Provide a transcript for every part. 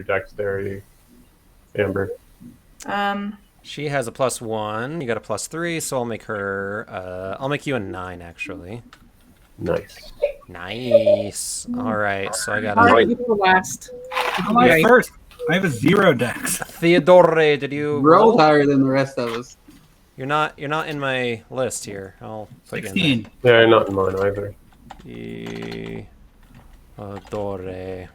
dexterity, Amber? She has a +1. You got a +3, so I'll make her. I'll make you a 9, actually. Nice. Nice. All right, so I got All right, a. you go last. How am I first? I have a 0 dex. Theodore, did you Roll roll? higher than the rest of us. You're not in my list here. I'll put you in 16. Yeah, not in mine either. Theodore.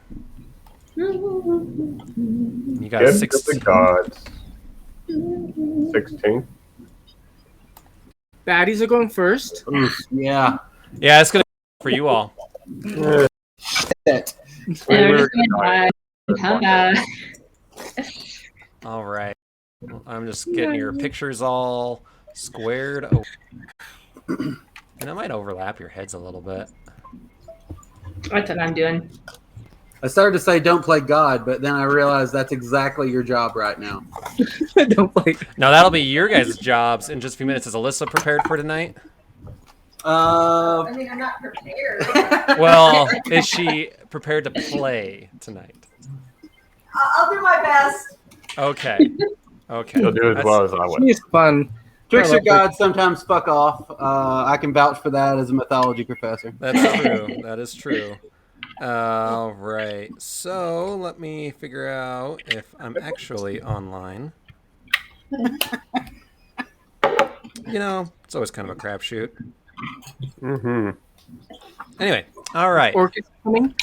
You got a Gift of 16. the gods. 16. Baddies are going first. Yeah. Yeah, it's gonna be for you all. Shit. All right. I'm just getting your pictures all squared. Oh. And it might overlap your heads a little bit. That's what I'm doing. I started to say don't play God, but then I realized that's exactly your job right now. Don't play. Now that'll be your guys' jobs in just a few minutes. Is Alyssa prepared for tonight? I mean, I'm not prepared. Well, is she prepared to play tonight? I'll do my best. Okay. Okay. You'll do as well as I would. It's fun. Trickster gods sometimes fuck off. I can vouch for that as a mythology professor. That's true. That is true. All right. So let me figure out if I'm actually online. You know, it's always kind of a crapshoot. Mm-hmm. Anyway, all right. Orcus coming.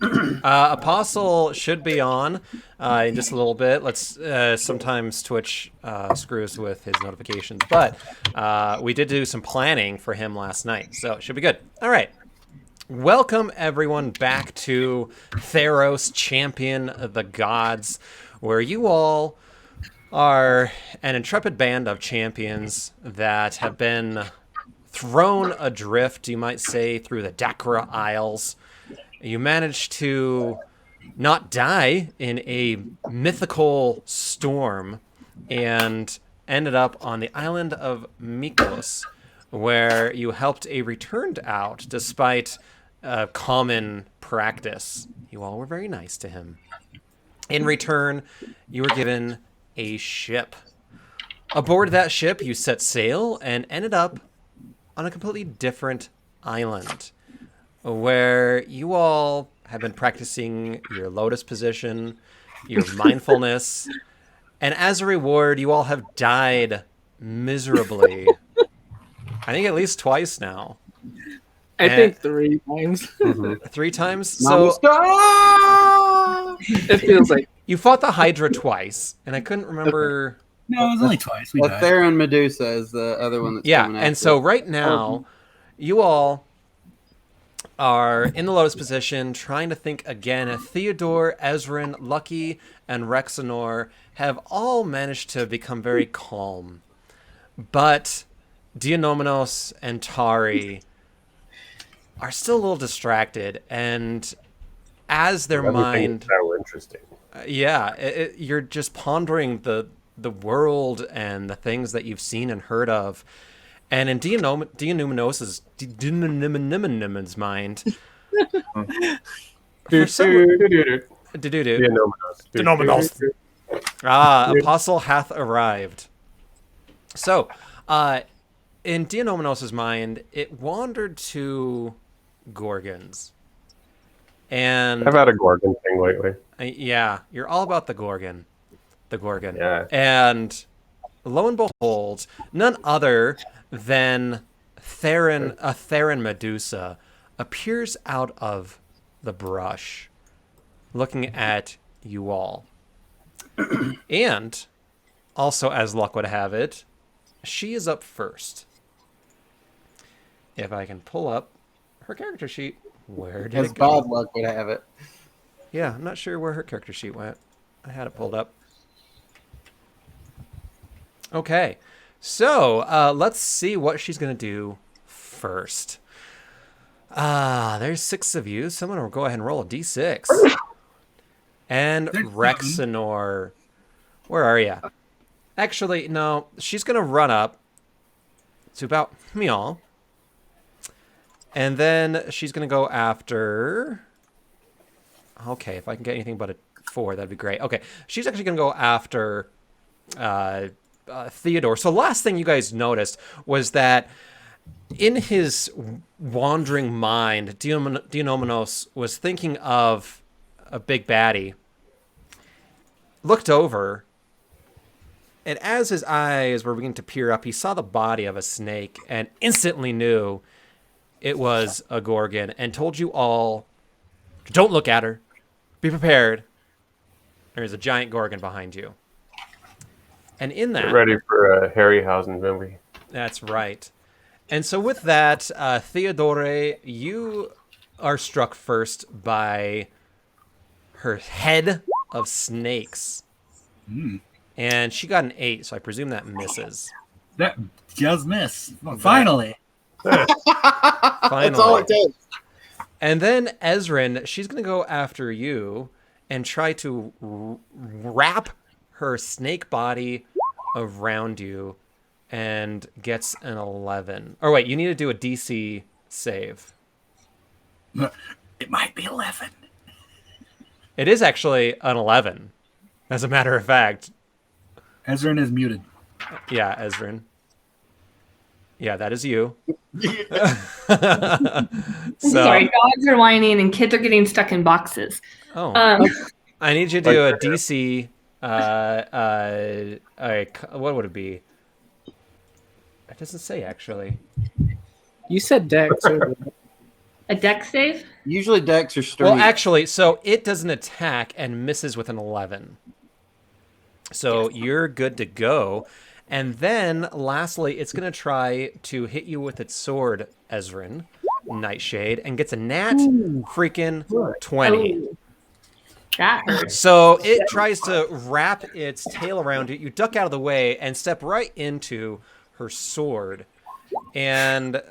Apostle should be on in just a little bit. Let's sometimes Twitch screws with his notifications, but we did do some planning for him last night, so it should be good. All right. Welcome everyone back to Theros, Champion of the Gods, where you all are an intrepid band of champions that have been thrown adrift, you might say, through the Dakra Isles. You managed to not die in a mythical storm and ended up on the island of Mykonos, where you helped a returned out despite a common practice. You all were very nice to him. In return, you were given a ship. Aboard that ship, you set sail and ended up on a completely different island, where you all have been practicing your lotus position, your mindfulness, and as a reward, you all have died miserably. I think at least twice now. I think 3 times. 3 times? So It feels like you fought the Hydra twice, and I couldn't remember. No, it was only twice. We died. Theron Medusa is the other one that's coming and after. so right now, you all are in the lotus position, trying to think again. Theodore, Ezrin, Lucky, and Rexanor have all managed to become very calm. But Dionomenos and Tari are still a little distracted, and as their mind... so interesting. You're just pondering the world and the things that you've seen and heard of. And in Dionumenos's mind, Apostle hath arrived. So, in Dionomenos's mind, it wandered to Gorgons. And I've had a Gorgon thing lately. Yeah, you're all about the Gorgon. The Gorgon. Yeah. And lo and behold, none other than Theron Medusa appears out of the brush, looking at you all. And, also as luck would have it, she is up first. If I can pull up her character sheet. Where did As it go? bad luck would have it. Yeah, I'm not sure where her character sheet went. I had it pulled up. Okay, so let's see what she's going to do first. There's 6 of you. Someone will go ahead and roll a d6. And Rexanor, where are you? Actually, no, she's going to run up to about Meow. And then she's going to go after... Okay, if I can get anything but a 4. That'd be great. Okay, she's actually going to go after Theodore. So last thing you guys noticed was that in his wandering mind, Diomenos was thinking of a big baddie, looked over, and as his eyes were beginning to peer up, he saw the body of a snake and instantly knew it was a Gorgon and told you all, don't look at her. Be prepared. There's a giant Gorgon behind you. And in that... Get ready for a Harryhausen movie. That's right. And so with that, Theodore, you are struck first by her head of snakes. And she got an 8, so I presume that misses. That just miss. Finally. Finally. That's all it takes. And then Ezrin, she's going to go after you and try to wrap her snake body around you and gets an 11. Or wait, you need to do a DC save. It might be 11. It is actually an 11, as a matter of fact. Ezrin is muted. Yeah, Ezrin. Yeah, that is you. Sorry, dogs are whining and kids are getting stuck in boxes. Oh, I need you to do a DC. What would it be? It doesn't say actually. You said Dex. A dex save? Usually decks are straight. Well, actually, so it doesn't attack and misses with an 11. So you're good to go. And then, lastly, it's going to try to hit you with its sword, Ezrin, Nightshade, and gets a nat freaking 20. Oh, that hurts. So it tries to wrap its tail around you. You duck out of the way and step right into her sword. And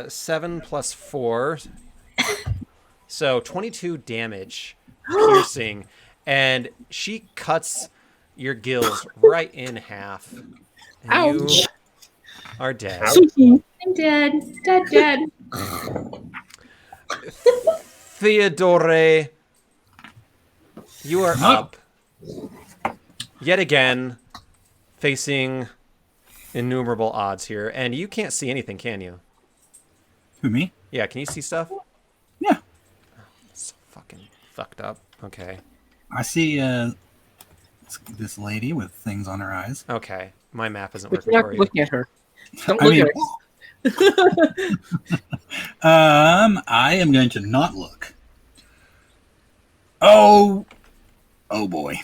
7 plus 4. So 22 damage, piercing. And she cuts your gills right in half. And you are dead. I'm dead. Dead. Theodore, you are up. Yet again, facing innumerable odds here. And you can't see anything, can you? Who, me? Yeah, can you see stuff? Yeah. It's fucking fucked up. Okay. I see this lady with things on her eyes. Okay. My map isn't But working you're for not you. looking at her. Don't I look mean, at her. I am going to not look. Oh boy.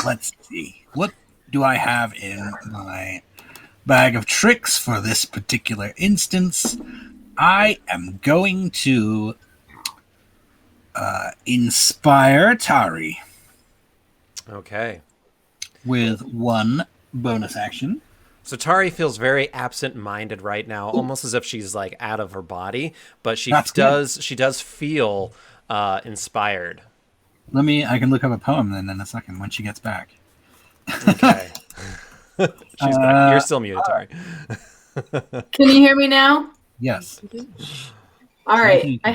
Let's see. What do I have in my bag of tricks for this particular instance? I am going to inspire Tari Okay. with 1 bonus action. So Tari feels very absent-minded right now, almost as if she's like out of her body, but she does feel inspired. I can look up a poem then in a second when she gets back. Okay. She's back. You're still muted, Tari. Can you hear me now? Yes. All right. I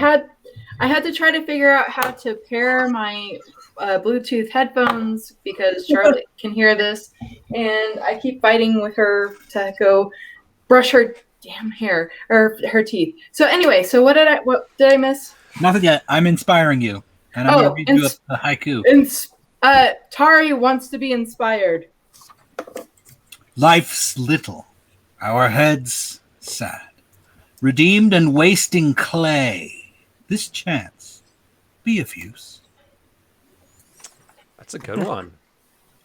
had to try to figure out how to pair my Bluetooth headphones because Charlotte can hear this, and I keep fighting with her to go brush her damn hair or her teeth. So anyway, what did I miss? Nothing yet. I'm inspiring you, and I'm going to read you a haiku. Tari wants to be inspired. Life's little, our heads sad, redeemed and wasting clay. This chance be of use. That's a good one.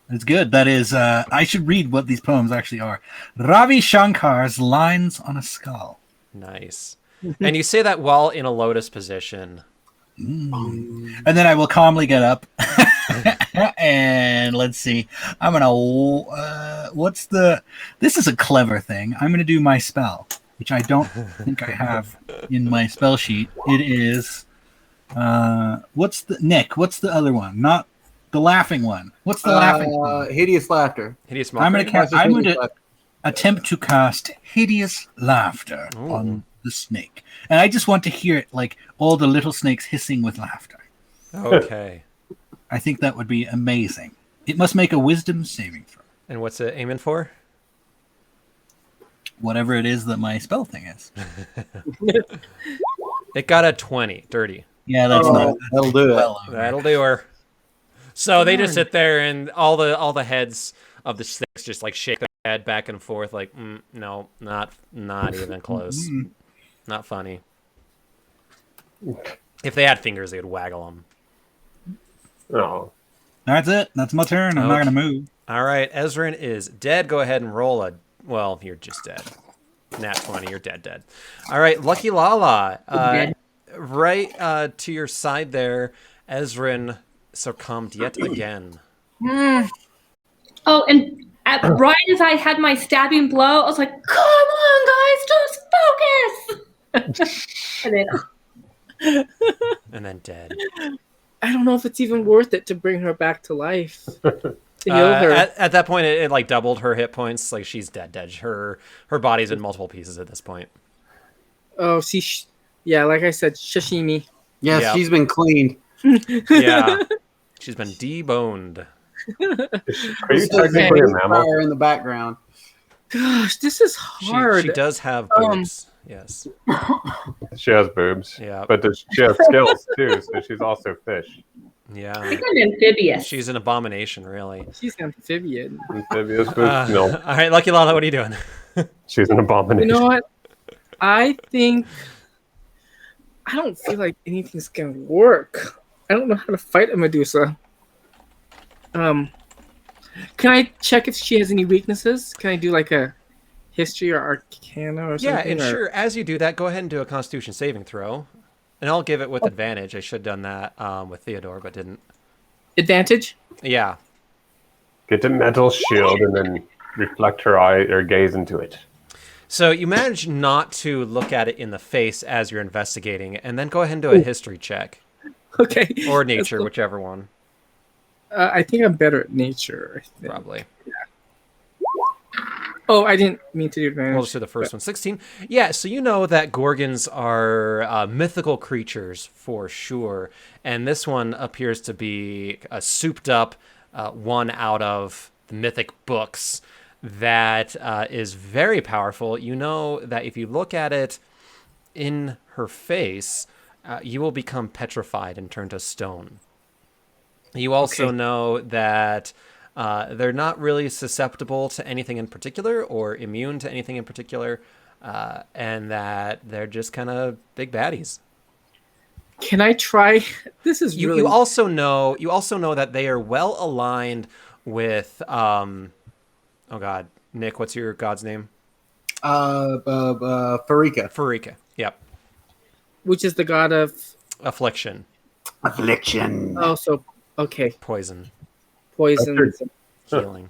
It's good. That is, I should read what these poems actually are. Ravi Shankar's Lines on a Skull. Nice. And you say that while in a lotus position. And then I will calmly get up. And let's see. I'm going to... This is a clever thing. I'm going to do my spell, which I don't think I have in my spell sheet. It is... what's the other one? Not the laughing one. What's the laughing one? Hideous Laughter. Hideous I'm Mockery? going to attempt to cast Hideous Laughter on the snake. And I just want to hear it like all the little snakes hissing with laughter. Okay. I think that would be amazing. It must make a wisdom saving throw. And what's it aiming for? Whatever it is that my spell thing is. It got a 20, dirty. Yeah, that's not. That'll do it. Well over. That'll do her. So they just sit there, and all the heads of the six just like shake their head back and forth, like, no, not even close, not funny. If they had fingers, they would waggle them. Oh, That's it. That's my turn. I'm not Okay. going to move. All right, Ezrin is dead. Go ahead and roll a. Well, you're just dead. Nat 20. You're dead. All right, Lucky Lala. Right to your side there, Ezrin succumbed yet again. Oh, and right as I had my stabbing blow, I was like, "Come on, guys, just focus!" And then And then dead. I don't know if it's even worth it to bring her back to life. To heal her. At that point, it like doubled her hit points. Like she's dead. Her body's in multiple pieces at this point. Oh, see, yeah, like I said, sashimi. Yes, Yeah. she's been cleaned. Yeah, she's been deboned. are you technically a mammal? Fire in the background. Gosh, this is hard. She does have boobs. Yes. She has boobs. Yeah. But she has skills too, so she's also fish. I Yeah. think I'm amphibious. She's an abomination, really. She's amphibian. Amphibious boobs? No, All right, Lucky Lala, what are you doing? she's an You abomination. know what? I think I don't feel like anything's gonna work. I don't know how to fight a Medusa. Can I check if she has any weaknesses? Can I do like a history or arcana or Yeah, something? and or- sure, as you do that, go ahead and do a Constitution saving throw. And I'll give it with advantage. I should have done that with Theodore, but didn't. Advantage? Yeah. Get the mental shield and then reflect her eye or gaze into it. So you manage not to look at it in the face as you're investigating, and then go ahead and do a history check. Okay. Or nature, whichever one, I think I'm better at nature. I think. probably. Oh, I didn't mean to do advantage. We'll just do the first one. 16. Yeah, so you know that Gorgons are mythical creatures for sure. And this one appears to be a souped up one out of the mythic books that is very powerful. You know that if you look at it in her face, you will become petrified and turn to stone. You also know that they're not really susceptible to anything in particular or immune to anything in particular, and that they're just kind of big baddies. Can I try? This is You, really. you also know that they are well aligned with oh god, Nick, what's your god's name? Farika. Farika. Yep. Which is the god of. Affliction, Affliction. Oh, so okay, poison, poison. healing.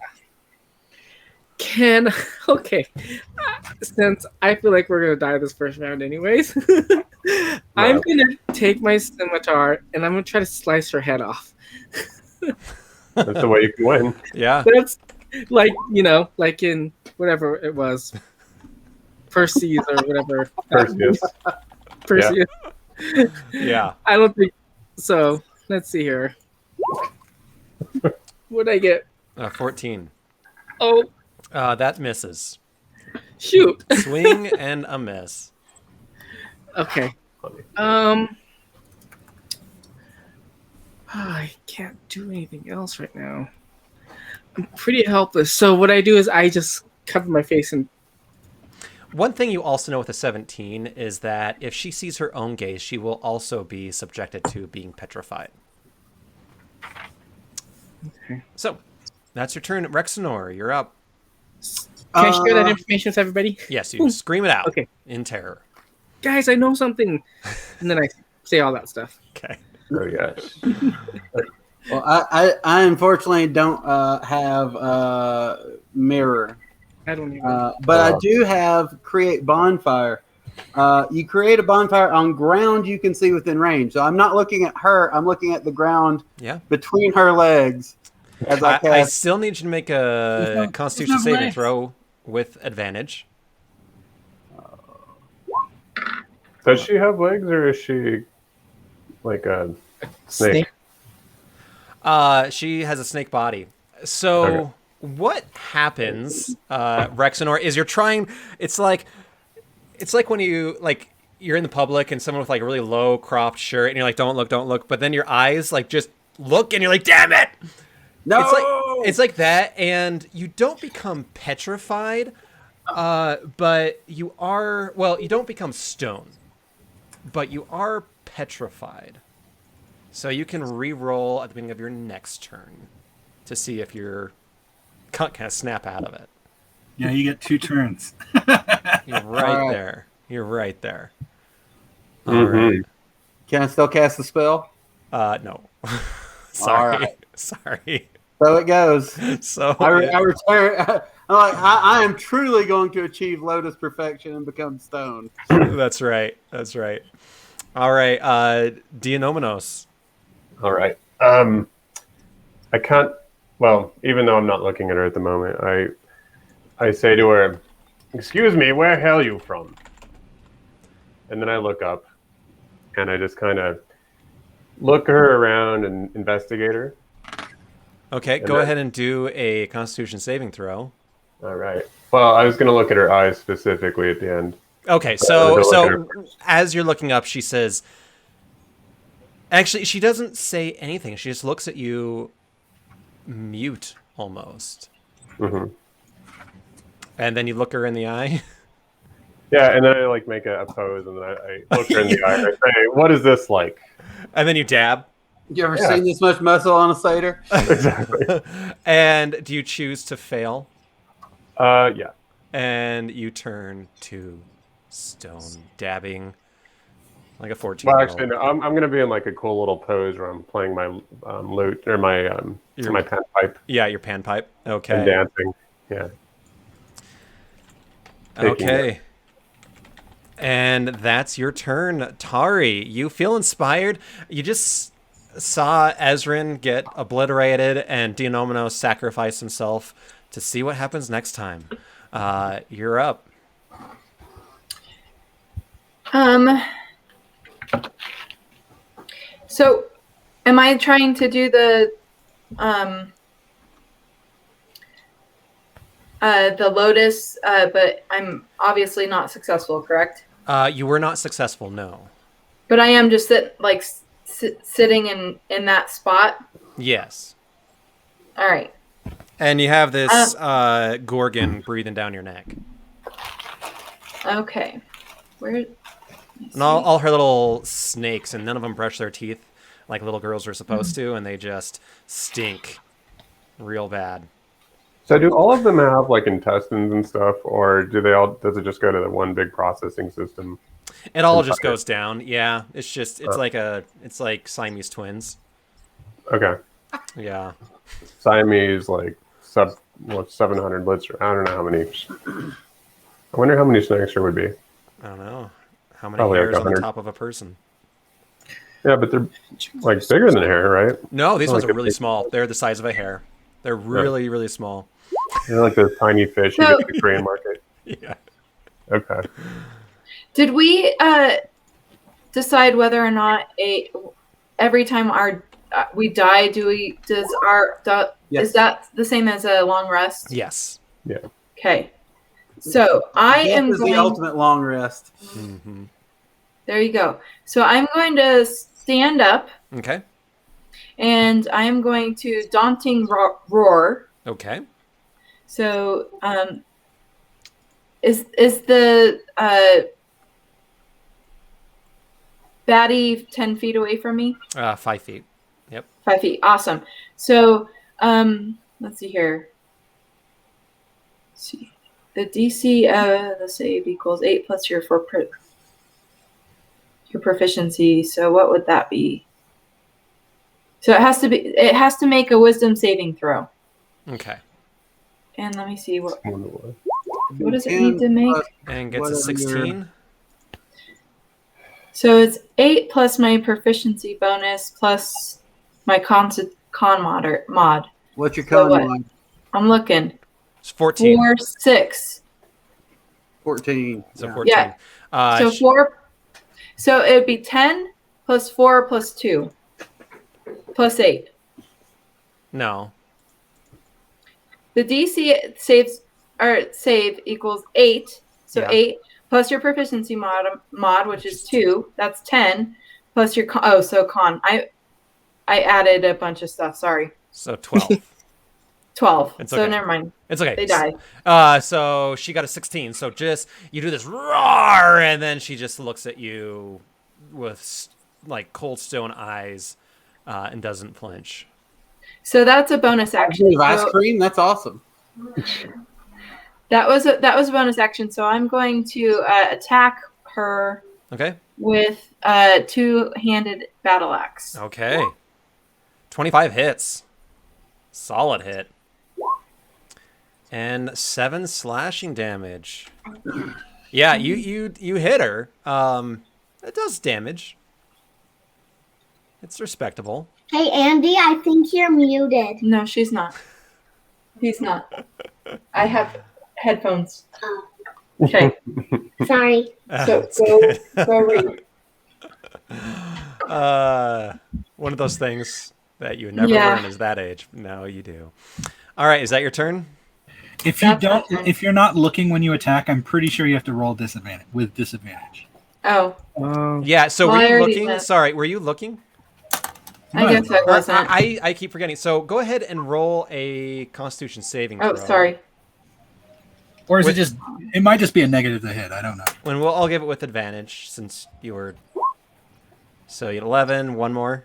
Can okay. Since I feel like we're gonna die this first round, anyways, I'm gonna take my scimitar and I'm gonna try to slice her head off. That's the way you can win. Yeah. That's like like in whatever it was, Perseus or whatever. Perseus. Perseus. Yeah. I don't think so. Let's see here. What'd I get? 14. Oh, That misses. shoot. Swing and a miss. Okay. I can't do anything else right now. I'm pretty helpless. So what I do is I just cover my face and One thing you also know with a 17 is that if she sees her own gaze, she will also be subjected to being petrified. Okay. So, that's your turn. Rexenor, you're up. can I share that information with everybody? Yes, you scream it out Okay. in terror. Guys, I know something. And then I say all that stuff. Okay. Oh yes. Well, I unfortunately don't have mirror, I don't even. but I do have create bonfire. You create a bonfire on ground you can see within range. So I'm not looking at her. I'm looking at the ground Yeah. between her legs. As I I cast. still need you to make a Constitution no saving legs. throw with advantage. Does she have legs or is she like a snake? She has a snake body. So Okay. what happens, Rexenor, is you're trying. It's like when you you're in the public and someone with like a really low cropped shirt and you're like, don't look, but then your eyes like just look and you're like, damn it. No. It's like that, and you don't become petrified, but you are. Well, you don't become stone, but you are petrified. So you can re-roll at the beginning of your next turn to see if you're kind of snap out of it. Yeah, you get 2 turns. You're right there. You're right there. All Mhm. right. Can I still cast the spell? No. Sorry. All right. Sorry. So it goes. So I return. I'm like, I am truly going to achieve Lotus perfection and become stone. That's right. That's right. All right. Dionomenos. All right. I can't. Well, even though I'm not looking at her at the moment, I say to her, "Excuse me, where hell you from?" And then I look up, and I just kind of look her around and investigate her. Okay, And go then- ahead and do a Constitution saving throw. All right. Well, I was going to look at her eyes specifically at the end. Okay, I'm so gonna go look at as you're looking up, she says. Actually, she doesn't say anything. She just looks at you, mute almost, Hmm. and then you look her in the eye. Yeah, and then I like make a pose, and then I look her in the eye and I say, "What is this like?" And then you dab. You ever Yeah. seen this much muscle on a satyr? Exactly. And do you choose to fail? Yeah. And you turn to stone, dabbing like a 14. Well, actually, no. I'm going to be in like a cool little pose where I'm playing my lute or my panpipe Yeah, your panpipe. and Okay. dancing. Yeah. taking Okay. And that's your turn, Tari. You feel inspired. You just saw Ezrin get obliterated and Dionomenos sacrifice himself to see what happens next time. You're up. So, am I trying to do the lotus, but I'm obviously not successful, correct? You were not successful, no. But I am just sitting in that spot. Yes. All right. And you have this Gorgon breathing down your neck. Okay. Where? And all her little snakes, and none of them brush their teeth like little girls are supposed to, and they just stink real bad. So do all of them have like intestines and stuff, or do they all? Does it just go to the one big processing system? It all just goes down. Yeah, it's like Siamese twins. Okay. Yeah. Siamese like 700 liters. I don't know how many. I wonder how many snakes there would be. I don't know. How many Probably like hairs on the 100. top of a person? Yeah, but they're like bigger than hair, right? No, these Oh, ones like are really small. They're the size of a hair. They're really, really small. They're like those tiny fish you So- get at the Korean market. Yeah. Okay. Did we decide whether or not every time we die, Yes. is that the same as a long rest? Yes. Okay. So I Death am is the going. ultimate long rest. Mm-hmm. There you go. So I'm going to stand up Okay. and I am going to daunting roar. Okay. So is the baddie 10 feet away from me? 5 feet. 5 feet. Awesome. So let's see here. Let's see. The DC the save equals 8 plus your your proficiency. So what would that be? So it has to make a wisdom saving throw. Okay. And let me see what What does it need to make? And gets a Whatever 16. So it's 8 plus my proficiency bonus plus my con mod. What's your So con what? mod? I'm looking. It's 14. 4, 6. 14. So Yeah. 14. Yeah. So 4. So it would be 10 plus 4 plus 2 plus 8. No. The DC save equals 8. So Yeah. 8 plus your proficiency mod, which is 2. That's 10. Plus your con. I added a bunch of stuff. Sorry. So 12. 12. It's So okay. never mind. It's okay. They die. So she got a 16. So just you do this roar, and then she just looks at you with like cold stone eyes, and doesn't flinch. So that's a bonus action. Actually, ice So cream. That's awesome. that was a bonus action. So I'm going to attack her Okay. with two-handed battle axe. Okay. 25 hits. Solid hit. And 7 slashing damage. Yeah, you hit her. It does damage. It's respectable. Hey, Andy, I think you're muted. No, she's not. He's not. I have headphones. Oh, Okay. sorry. So go read. One of those things that you never Yeah. learn is that age. No, you do. All right, is that your turn? If you That's don't, okay. if you're not looking when you attack, I'm pretty sure you have to roll disadvantage. Oh, Yeah. So Well, were I you already looking? went. Sorry, were you looking? I guess I wasn't. I keep forgetting. So go ahead and roll a Constitution saving throw. Oh, sorry. Or is With- it just? It might just be a negative to hit. I don't know. When I'll give it with advantage since you were. So you had 11. One more.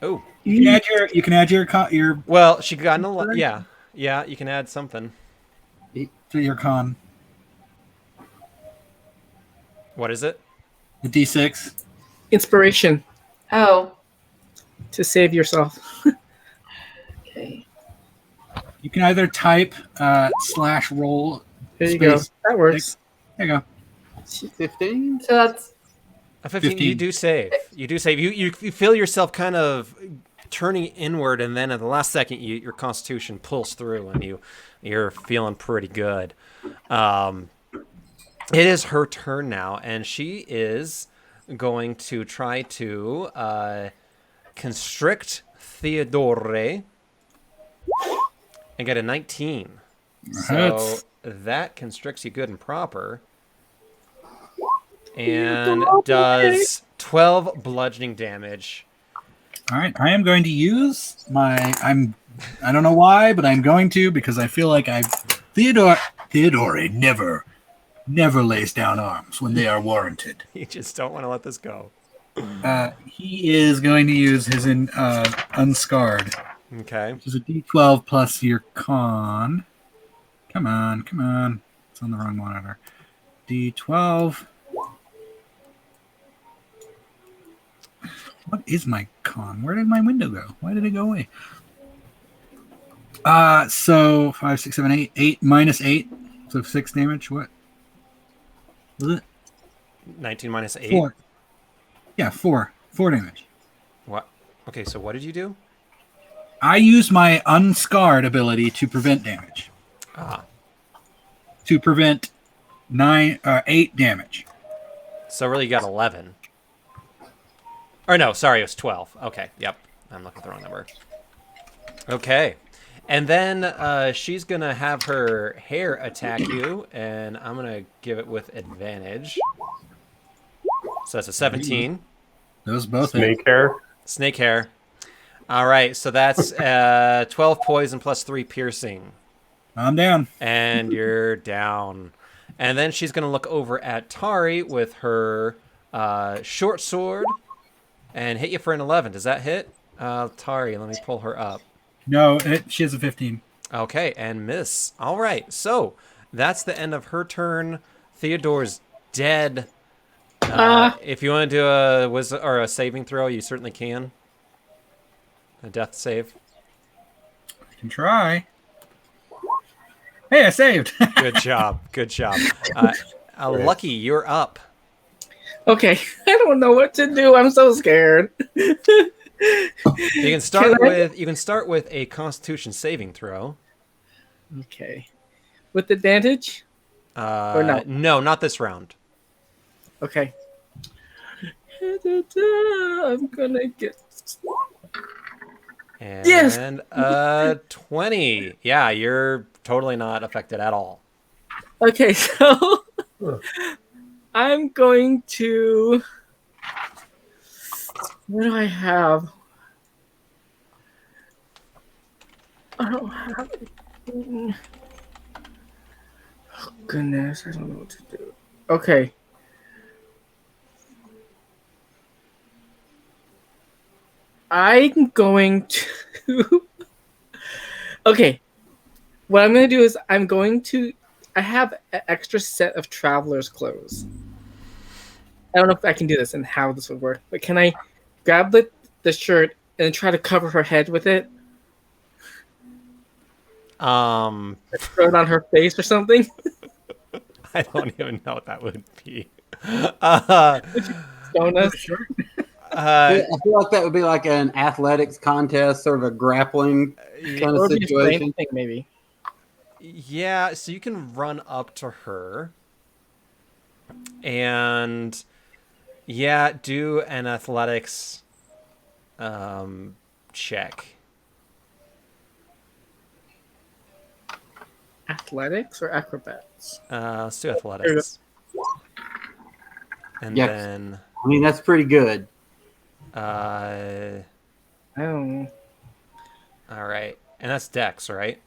Oh. You can add your Well, she got an 11. Yeah. You can add something. to your con. What is it? The D6. Inspiration Oh, to save yourself. okay. You can either type /roll. There you go. Space. That works. There you go. 15. So that's A 15. 15. You do save. You do save. You feel yourself kind of turning inward, and then at the last second, your Constitution pulls through, and you're feeling pretty good. It is her turn now, and she is going to try to constrict Theodore and get a 19. So Hits. that constricts you good and proper. And does 12 bludgeoning damage. All right. I am going to use my. I don't know why, but I'm going to because I feel like Theodore never lays down arms when they are warranted. You just don't want to let this go. He is going to use his unscarred, Okay. which is a D12 plus your con. Come on. It's on the wrong monitor. D12. What is my con? Where did my window go? Why did it go away? So 5, 6, 7, 8. 8 minus 8. So 6 damage. What? Was it? 19 minus 8. 4. Yeah, 4. 4 damage. What? Okay, so what did you do? I use my unscarred ability to prevent damage. To prevent 8 damage. So really you got 11. Or no, sorry, it was 12. Okay, yep. I'm looking at the wrong number. Okay. And then she's going to have her hair attack you, and I'm going to give it with advantage. So that's a 17. Those both Snake hair. Snake hair. All right, so that's 12 poison plus 3 piercing. I'm down. And you're down. And then she's going to look over at Tari with her short sword and hit you for an 11. Does that hit? Tari, let me pull her up. No, she has a 15. Okay, and miss. All right, so that's the end of her turn. Theodore's dead. If you want to do a saving throw, you certainly can. A death save. I can try. Hey, I saved. Good job. Good job. Lucky, you're up. Okay, I don't know what to do. I'm so scared. You can start with a Constitution saving throw. Okay, with advantage? Or no? No, not this round. Okay. I'm gonna get. And Yes! 20. Yeah, you're totally not affected at all. Okay, so I'm going to. What do I have? I don't have anything. Oh, goodness, I don't know what to do. Okay. I'm going to. Okay. What I'm going to do is I'm going to. I have an extra set of traveler's clothes. I don't know if I can do this and how this would work, but can I grab the shirt and try to cover her head with it? Throw it on her face or something? I don't even know what that would be. Uh, Stone us? I feel like that would be like an athletics contest, sort of a grappling kind Or of be a strength situation. thing, maybe. yeah, so you can run up to her and yeah, do an athletics check. Athletics or acrobats? Let's do athletics. And Yeah. then I mean, that's pretty good. I don't know. all right. And that's dex, right?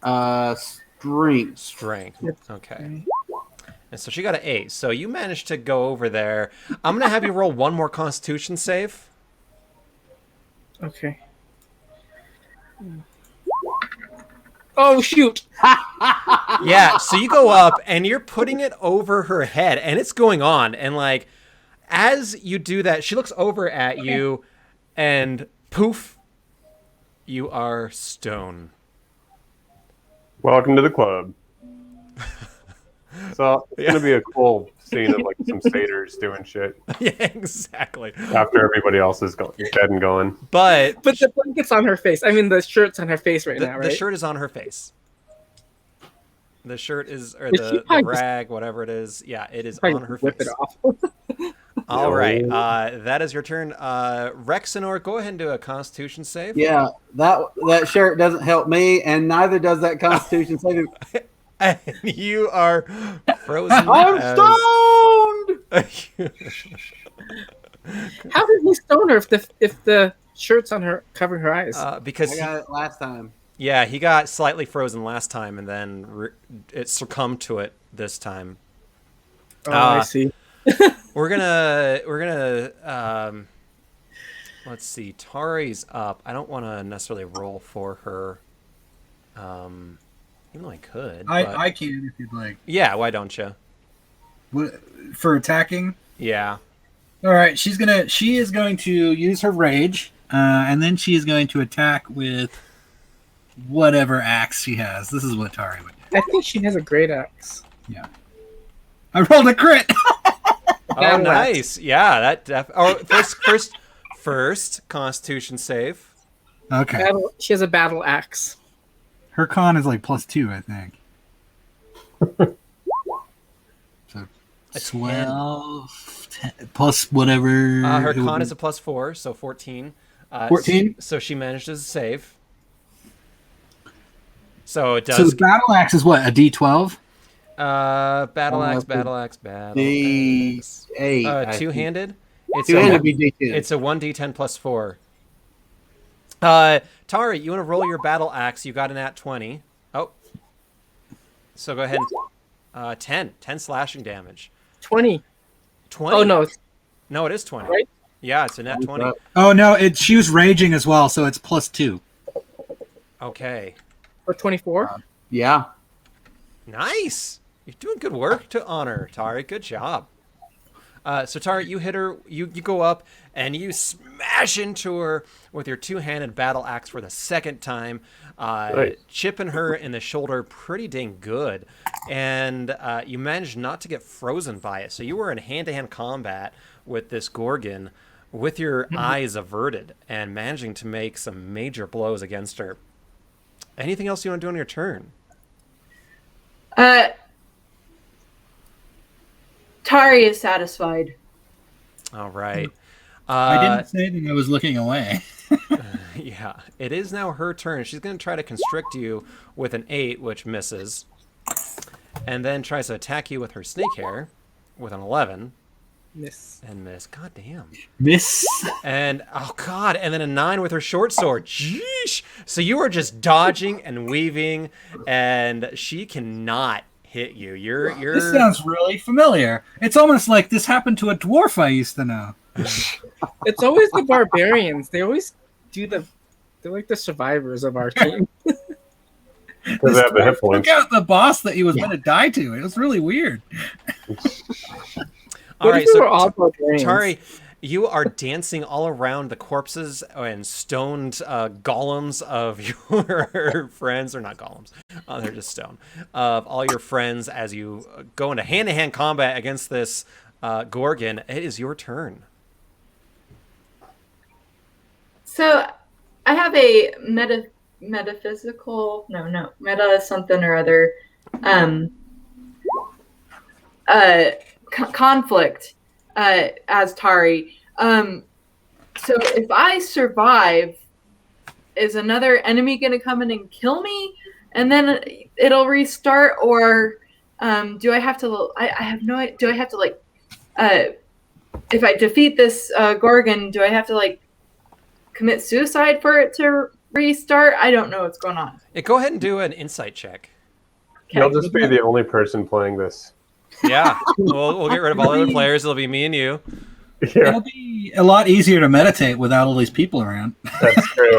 Strength. Strength. Okay. And so she got an 8. So you managed to go over there. I'm going to have you roll one more constitution save. Okay. Oh, shoot! Yeah, so you go up and you're putting it over her head and it's going on. And like, as you do that, she looks over at you and poof, you are stone. Welcome to the club. So it's gonna be a cool scene of like some satyrs doing shit Yeah, exactly. after everybody else is dead and gone. But the blanket's on her face. I mean, the shirt's on her face right now, right? The shirt is on her face. The shirt is, or Is she the probably rag, whatever it is. Yeah, it is Probably on her whip face. it off. All right, that is your turn. Rexenor, go ahead and do a Constitution save. Yeah, that shirt doesn't help me, and neither does that Constitution saving. And you are frozen. I'm stoned. How did he stone her if the shirt's on her covering her eyes? Because I got it last time. yeah, he got slightly frozen last time, and then it succumbed to it this time. Oh, I see. We're gonna let's see. Tari's up. I don't want to necessarily roll for her. Even though I could. I can if you'd like. Yeah, why don't you? For attacking? Yeah. All right, she is going to use her rage, and then she is going to attack with whatever axe she has. This is what Tari would do. I think she has a great axe. Yeah. I rolled a crit. Oh, nice. Yeah, that first Constitution save. Okay. She has a battle axe. Her con is like +2, I think. So 12 10, plus whatever. Her con is a +4, so 14. 14? So she manages to save. So it does. So the battle axe is what, a D12? Battle axe. D8. Two-handed. Two-handed be D10. It's a 1d10 plus 4. Tari, you want to roll your battle axe? You got an at 20. Oh. So go ahead and 10 slashing damage. 20. 20. Oh no. No, it is 20. Right? Yeah, it's a net 20. Oh no, she was raging as well, so it's +2. Okay. Or 24? Yeah. Nice. You're doing good work to honor, Tari. Good job. So Tari, you hit her, you go up and you smash into her with your two-handed battle axe for the second time, chipping her in the shoulder pretty dang good. And you managed not to get frozen by it. So you were in hand-to-hand combat with this Gorgon with your eyes averted and managing to make some major blows against her. Anything else you want to do on your turn? Tari is satisfied. All right. I didn't say that I was looking away. Yeah, it is now her turn. She's going to try to constrict you with an 8, which misses. And then tries to attack you with her snake hair with an 11. Miss. And miss. God damn. Miss. And, oh god, and then a 9 with her short sword. Jeesh! So you are just dodging and weaving, and she cannot hit you. You're... This sounds really familiar. It's almost like this happened to a dwarf I used to know. It's always the barbarians. They always do the. They're like the survivors of our team. Because they have the hit points. Took out the boss that he was going to die to. It was really weird. All right, if we so were all barbarians? Tari, you are dancing all around the corpses and stoned golems of your friends, or not golems, they're just stone, of all your friends as you go into hand-to-hand combat against this Gorgon. It is your turn. So I have a meta something or other conflict as Tari. So if I survive, is another enemy going to come in and kill me and then it'll restart, or do I have to I have no idea. Do I have to like if I defeat this Gorgon, do I have to like commit suicide for it to restart? I don't know what's going on. Go ahead and do an insight check. Okay. You'll just be the only person playing this. Yeah, we'll get rid of all the other players. It'll be me and you. Yeah, It'll be a lot easier to meditate without all these people around. that's true.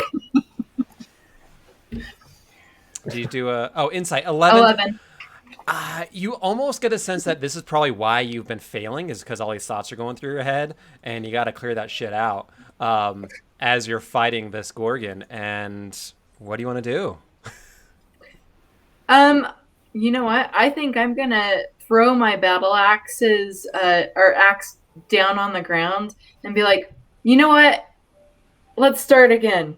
Do you do insight 11? 11. You almost get a sense that this is probably why you've been failing, is because all these thoughts are going through your head, and you got to clear that shit out as you're fighting this Gorgon. And what do you want to do? You know what? I think I'm gonna throw my battle axes or axe down on the ground and be like, you know what? Let's start again.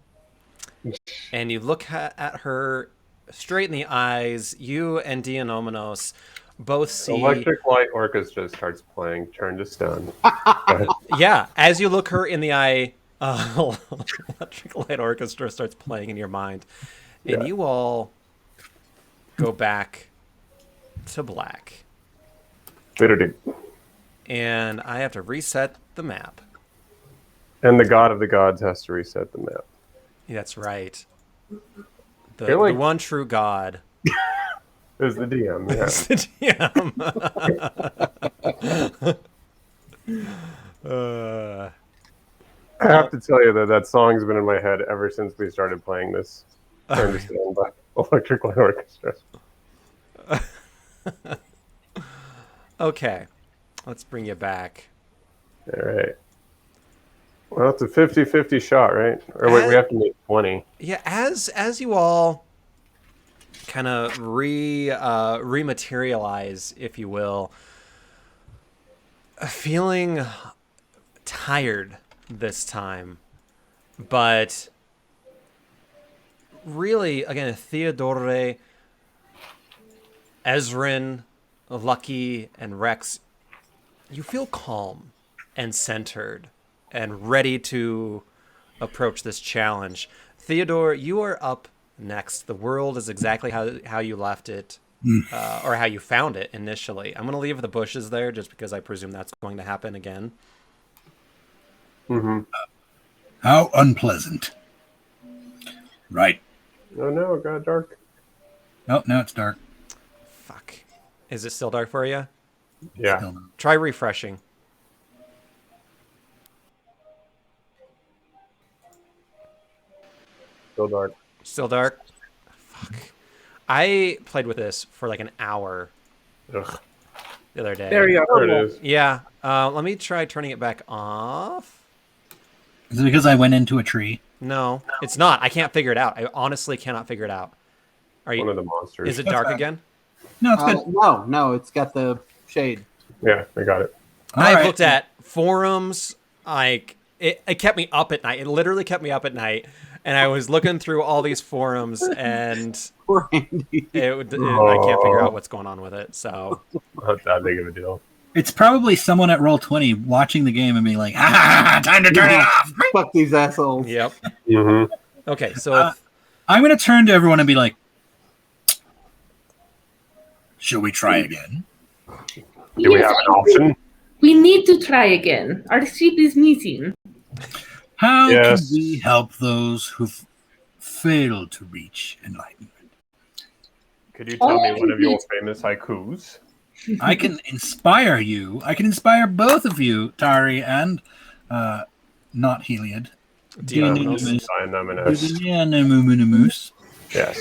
And you look at her straight in the eyes. You and Dionomenos both see... Electric Light Orchestra starts playing Turn to Stone. Yeah, as you look her in the eye, Electric Light Orchestra starts playing in your mind. And you all go back to black. And I have to reset the map. And the God of the Gods has to reset the map. That's right. The one true God is the DM. Yeah. is the DM. I have to tell you that song's been in my head ever since we started playing this. Turn to Stone by Electric Light Orchestra. Okay, let's bring you back. All right. Well, it's a 50-50 shot, right? Or wait, we have to make 20. Yeah, as you all kind of rematerialize, if you will, feeling tired this time, but really, again, Theodore, Ezrin, Lucky, and Rex, you feel calm and centered and ready to approach this challenge. Theodore, you are up next. The world is exactly how you left it, or how you found it initially. I'm going to leave the bushes there just because I presume that's going to happen again. Mm-hmm. How unpleasant. Right. Oh no, it got dark. Oh, now it's dark. Fuck. Is it still dark for you? Yeah. Try refreshing. Still dark. Still dark? Fuck. I played with this for like an hour Ugh. the other day. There you There go. it is. Yeah. Let me try turning it back off. Is it because I went into a tree? No, it's not. I can't figure it out. I honestly cannot figure it out. Are One of you? the monsters. Is it dark again? No, it's good. No, it's got the shade. Yeah, I got it. All I've right. looked at forums. Like it kept me up at night. It literally kept me up at night, and I was looking through all these forums, and Poor Andy. I can't figure out what's going on with it. So Not that big of a deal. It's probably someone at Roll20 watching the game and being like, "Ah, time to turn it off." Fuck these assholes. Yep. Mm-hmm. Okay, so I'm going to turn to everyone and be like, "Shall we try again?" Do we have an option? We need to try again. Our ship is missing. How Yes. can we help those who've failed to reach enlightenment? Could you tell me one of your famous haikus? I can inspire you. I can inspire both of you, Tari and not Heliod. Dionymus. Dionymus. Yes.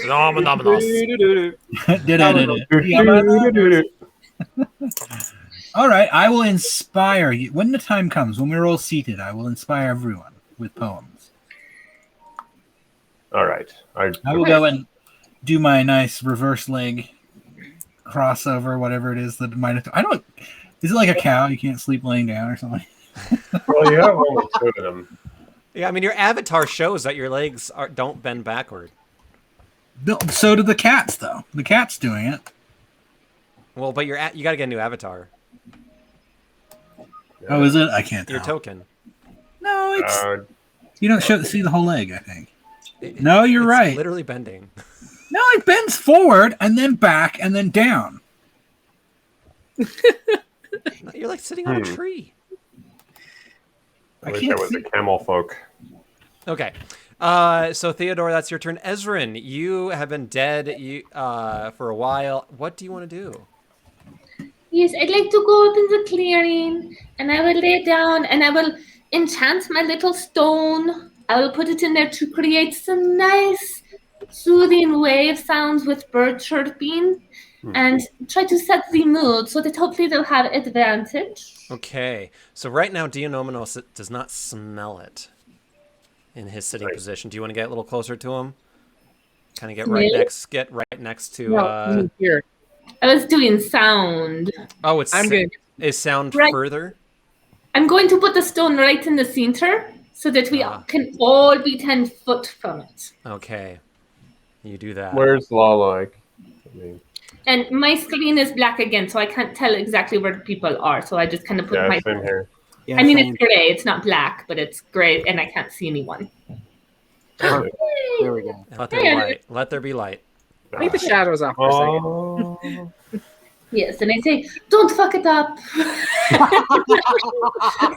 All right, I will inspire you. When the time comes, when we're all seated, I will inspire everyone with poems. All right. I will go and do my nice reverse leg crossover, whatever it is that might have. I don't. Is it like a cow? You can't sleep laying down or something? Well, you have only two of them. Yeah, I mean, your avatar shows that your legs don't bend backward. No, so do the cats, though. The cat's doing it. Well, but you got to get a new avatar. Oh, is it? I can't tell. Your token. No, it's you don't see the whole leg. I think. No, you're It's right. Literally bending. No, it bends forward and then back and then down. You're like sitting on a tree. I wish I was a camel folk. Okay. So Theodore, that's your turn. Ezrin, you have been dead for a while. What do you want to do? Yes, I'd like to go up in the clearing, and I will lay down, and I will enchant my little stone. I will put it in there to create some nice, soothing wave sounds with bird chirping, and try to set the mood so that hopefully they'll have advantage. Okay. So right now, Dionymus does not smell it in his sitting position. Do you want to get a little closer to him? Kind of get right next to. No, here. I was doing sound. Oh, it's. I'm good. Is sound Right. further? I'm going to put the stone right in the center so that we can all be 10 foot from it. Okay. You do that. Where's Law like? I mean, And my screen is black again, so I can't tell exactly where the people are. So I just kind of put my. same here. Yeah, I mean, same. it's gray. It's not black, but it's gray, and I can't see anyone. Perfect. There we go. Let there be light. Let there be light. Take the shadows off for a second. Oh. Yes, and I say, don't fuck it up.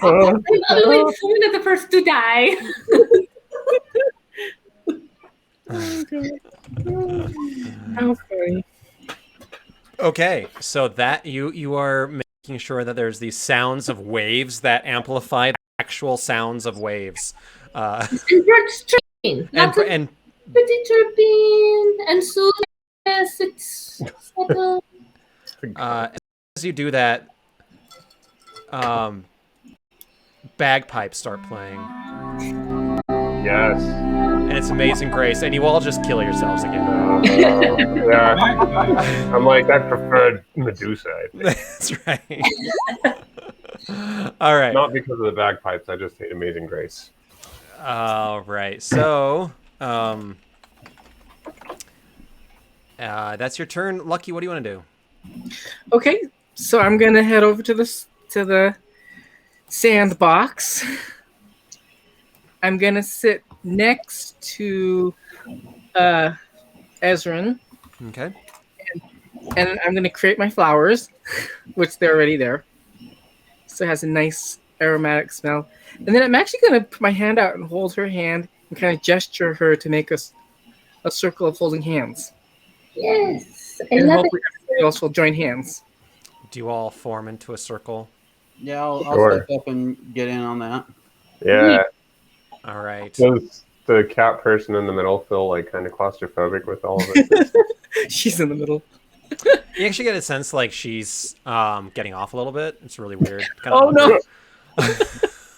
I'm always someone of the first to die. How funny. Okay, so that you are making sure that there's these sounds of waves that amplify the actual sounds of waves. And birds chirping. Lots of And pretty chirping and so yes, it's subtle. as you do that, bagpipes start playing, Yes. and it's Amazing Grace, and you all just kill yourselves again. Yeah. I'm like, I preferred Medusa, I think. That's right. All right. Not because of the bagpipes, I just hate Amazing Grace. All right. So, that's your turn. Lucky, what do you want to do? Okay, so I'm gonna head over to the sandbox. I'm gonna sit next to Ezrin, Okay. and I'm gonna create my flowers, which they're already there. So it has a nice aromatic smell. And then I'm actually gonna put my hand out and hold her hand and kind of gesture her to make us a circle of holding hands. Yes, I And love hopefully everybody else will join hands. Do you all form into a circle? Yeah, I'll Sure. step up and get in on that. Yeah. All right. Does the cat person in the middle feel like kind of claustrophobic with all of it? She's in the middle. You actually get a sense like she's getting off a little bit. It's really weird. Kind Oh no!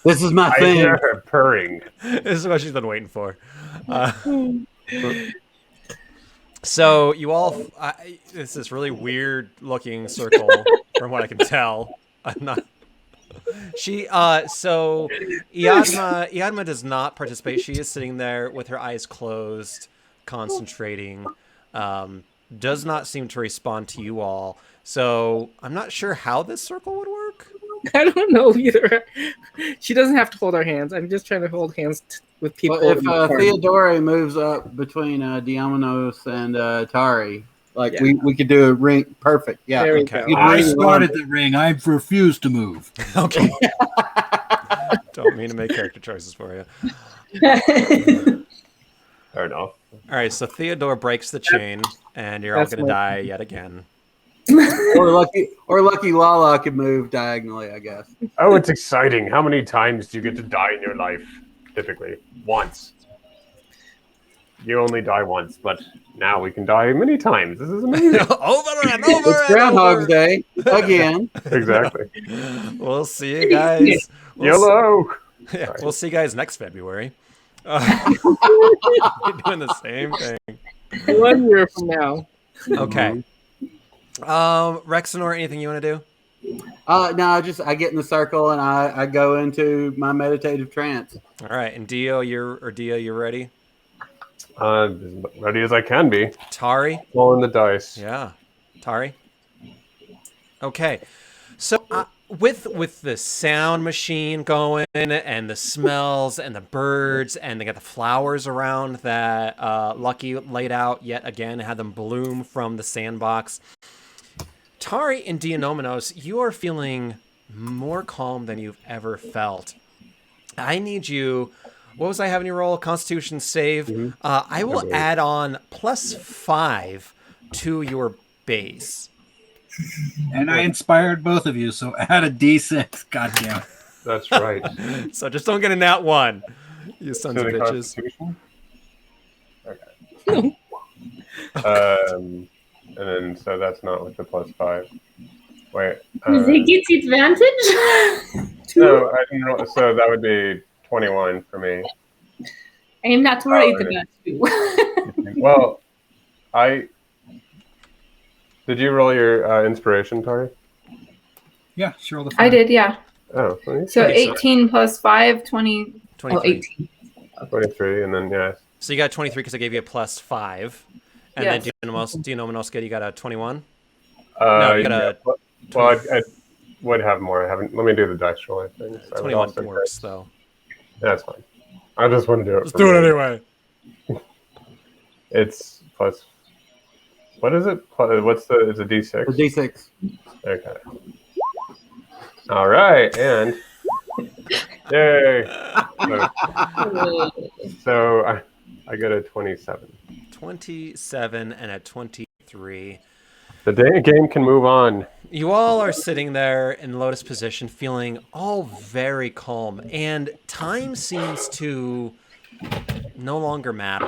This is my I thing. hear her purring. This is what she's been waiting for. So you all, it's this really weird looking circle from what I can tell. I'm not. So Iadma does not participate. She is sitting there with her eyes closed, concentrating. Does not seem to respond to you all. So I'm not sure how this circle would work. I don't know either. She doesn't have to hold our hands. I'm just trying to hold hands with people. Well, if in the party. Theodore moves up between Diamonos and Tari, like Yeah. we could do a ring. Perfect. Yeah. There we Okay. go. You'd I ring started around. the ring. I refuse to move. Okay. Don't mean to make character choices for you. Fair enough. All right, so Theodore breaks the chain, and you're all That's going to my- die yet again. Or Lucky Lala could move diagonally, I guess. Oh, it's exciting. How many times do you get to die in your life? Typically, once. You only die once, but now we can die many times. This is amazing. Over and over It's and Groundhog's over. Day again. Exactly. We'll see you guys. Yellow. Yeah, Sorry. we'll see you guys next February. We're doing the same thing. 1 year from now. Okay. Rexenor, anything you want to do? No, I get in the circle and I go into my meditative trance. All right, and Dio, you're ready? As ready as I can be. Tari? Rolling the dice. Yeah. Tari? Okay. So with the sound machine going and the smells and the birds and they got the flowers around that Lucky laid out yet again, had them bloom from the sandbox. Tari and Dianominos, you are feeling more calm than you've ever felt. I need you... What was I having you roll? A Constitution save. I will add on +5 to your base. And I inspired both of you, so add a D6. Goddamn. That's right. So just don't get a nat 1, you sons To of the bitches. Constitution? Okay. And then, so that's not with the +5. Wait. Does he get advantage? No, I didn't roll. So that would be 21 for me. I am not worried about you. Well, did you roll your inspiration, Tari? Yeah, sure. The I did, yeah. Oh, So Okay, so- 18 plus 5, 20. 23. 18. 23, and then yeah. So you got 23 because I gave you a +5. And Yes. then Dianominos, you got a 21? You got a Well, I would have more. I haven't. Let me do the dice roll. I think. So I would 21 also works, take- though. That's fine. I just want to do it. Let's for do it me. anyway. It's plus. What is it? What's the? It's a D6. A D6. Okay. All right, and yay! So I got a 27. 27 and a 23. The game can move on. You all are sitting there in lotus position, feeling all very calm, and time seems to no longer matter.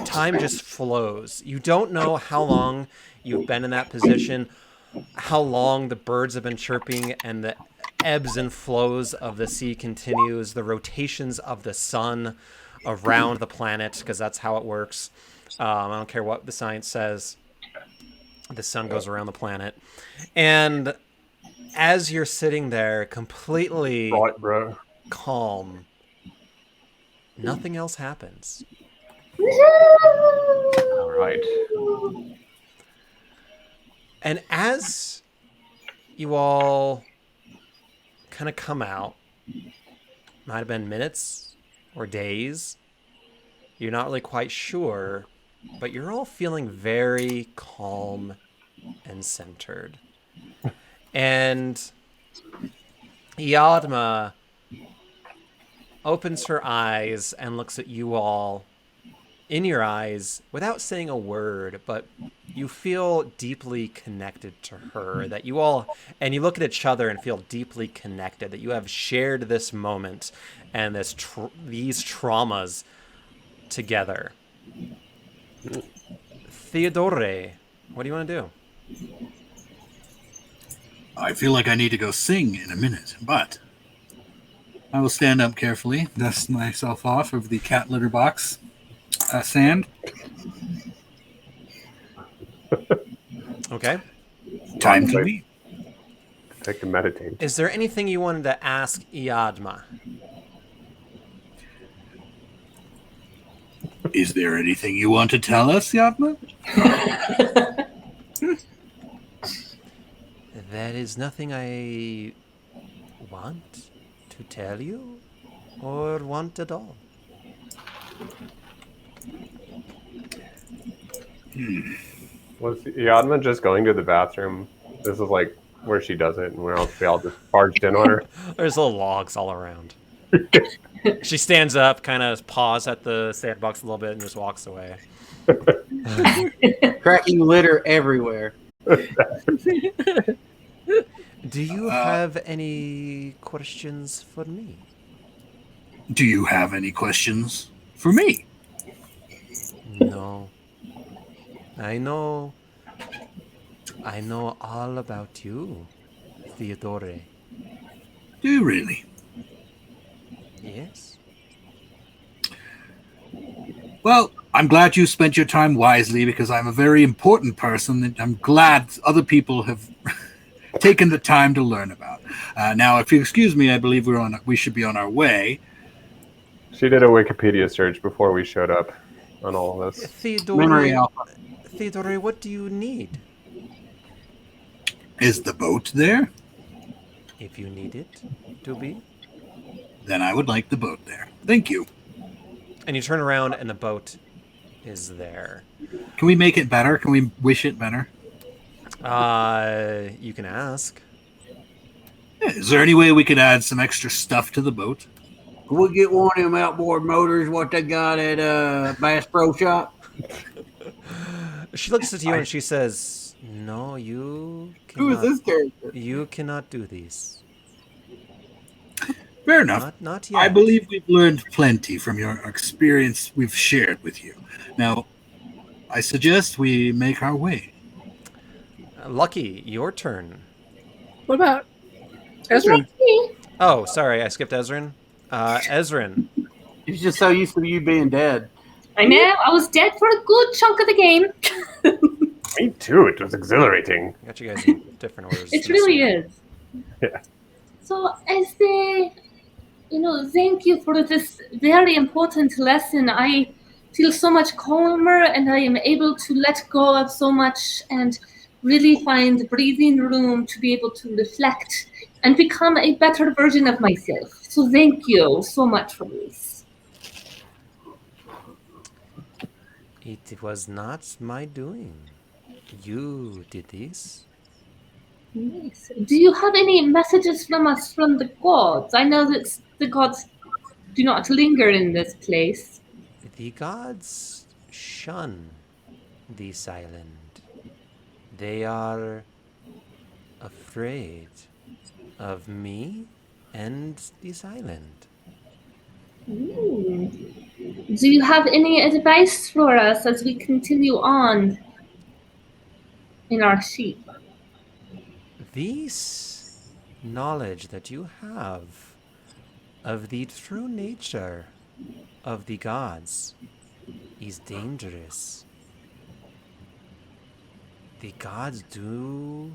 Time just flows. You don't know how long you've been in that position, how long the birds have been chirping, and the ebbs and flows of the sea continues, the rotations of the sun around the planet, because that's how it works. I don't care what the science says. The sun goes around the planet. And as you're sitting there completely Right, bro. calm, nothing else happens. All right. And as you all kind of come out, might have been minutes or days, you're not really quite sure, but you're all feeling very calm and centered. And Yadma opens her eyes and looks at you all in your eyes without saying a word, but you feel deeply connected to her, that you all, and you look at each other and feel deeply connected, that you have shared this moment and these traumas together. Theodore, what do you want to do? I feel like I need to go sing in a minute, but I will stand up carefully, dust myself off of the cat litter box sand. Okay. Time to leave. I can meditate. Is there anything you wanted to ask Iadma? Is there anything you want to tell us, Yadma? There is nothing I want to tell you or want at all. Was Yadma just going to the bathroom? This is like where she does it, and we all just barged in on her. There's little logs all around. She stands up, kind of paws at the sandbox a little bit, and just walks away. Cracking litter everywhere. Do you have any questions for me? Do you have any questions for me? No. I know all about you, Theodore. Do you really? Yes? Well, I'm glad you spent your time wisely because I'm a very important person that I'm glad other people have taken the time to learn about. Now, if you excuse me, I believe we should be on our way. She did a Wikipedia search before we showed up on all of this. Memory Theodore, alpha. Theodore, what do you need? Is the boat there? If you need it to be. Then I would like the boat there. Thank you. And you turn around and the boat is there. Can we make it better? Can we wish it better? You can ask. Is there any way we could add some extra stuff to the boat? Can we get one of them outboard motors, what they got at Bass Pro Shop? She looks at you and she says, "No, you Who is cannot. this character? You cannot do these. Fair enough. Not yet. I believe we've learned plenty from your experience we've shared with you. Now, I suggest we make our way. Lucky, your turn. What about Ezra? Oh, sorry, I skipped Ezrin. Ezrin. He's just so used to you being dead. I know. I was dead for a good chunk of the game. Me too. It was exhilarating. I got you guys in different orders. It really is. Yeah. So, as the, thank you for this very important lesson. I feel so much calmer, and I am able to let go of so much and really find breathing room to be able to reflect and become a better version of myself. So, thank you so much for this. It was not my doing. You did this. Nice. Do you have any messages from us from the gods? I know that the gods do not linger in this place. The gods shun this island. They are afraid of me and this island. Ooh. Do you have any advice for us as we continue on in our sheep? This knowledge that you have of the true nature of the gods is dangerous. The gods do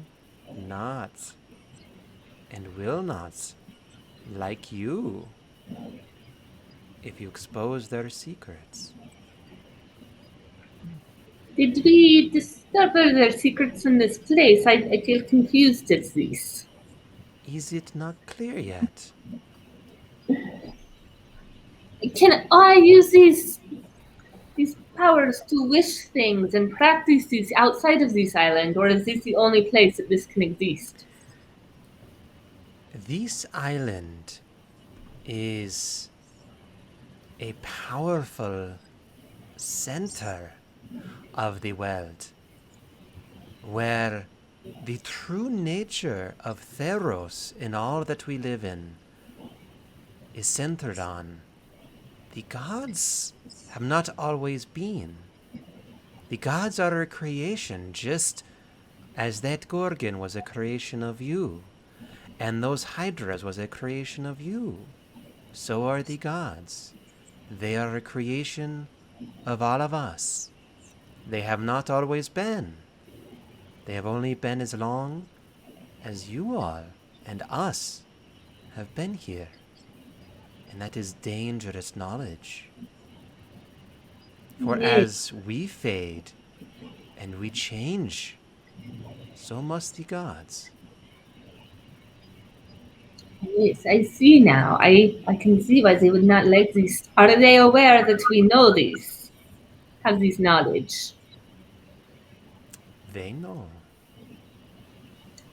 not and will not like you if you expose their secrets. Did we discover their secrets in this place? I feel confused at this. Is it not clear yet? Can I use these powers to wish things and practice these outside of this island, or is this the only place that this can exist? This island is a powerful center of the world, where the true nature of Theros in all that we live in is centered on. The gods have not always been. The gods are a creation, just as that Gorgon was a creation of you, and those Hydras was a creation of you. So are the gods. They are a creation of all of us. They have not always been. They have only been as long as you all and us have been here. And that is dangerous knowledge. For as we fade and we change, so must the gods. Yes, I see now. I can see why they would not like this. Are they aware that we know this? Have this knowledge? They know.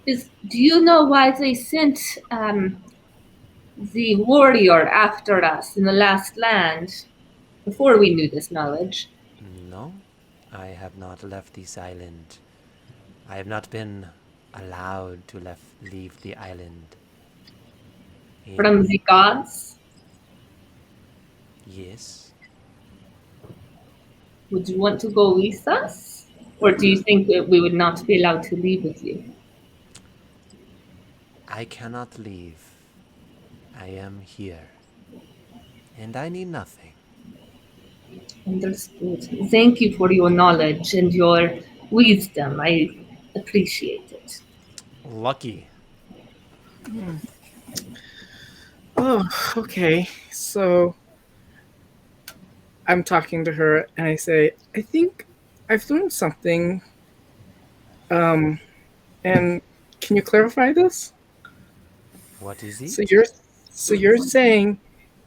Do you know why they sent the warrior after us in the last land before we knew this knowledge? No, I have not left this island. I have not been allowed to leave the island. From the gods? Yes. Would you want to go with us? Or do you think that we would not be allowed to leave with you? I cannot leave. I am here. And I need nothing. Understood. Thank you for your knowledge and your wisdom. I appreciate it. Lucky. Oh, okay. So I'm talking to her and I say, I think I've learned something. And can you clarify this? What is it? So you're saying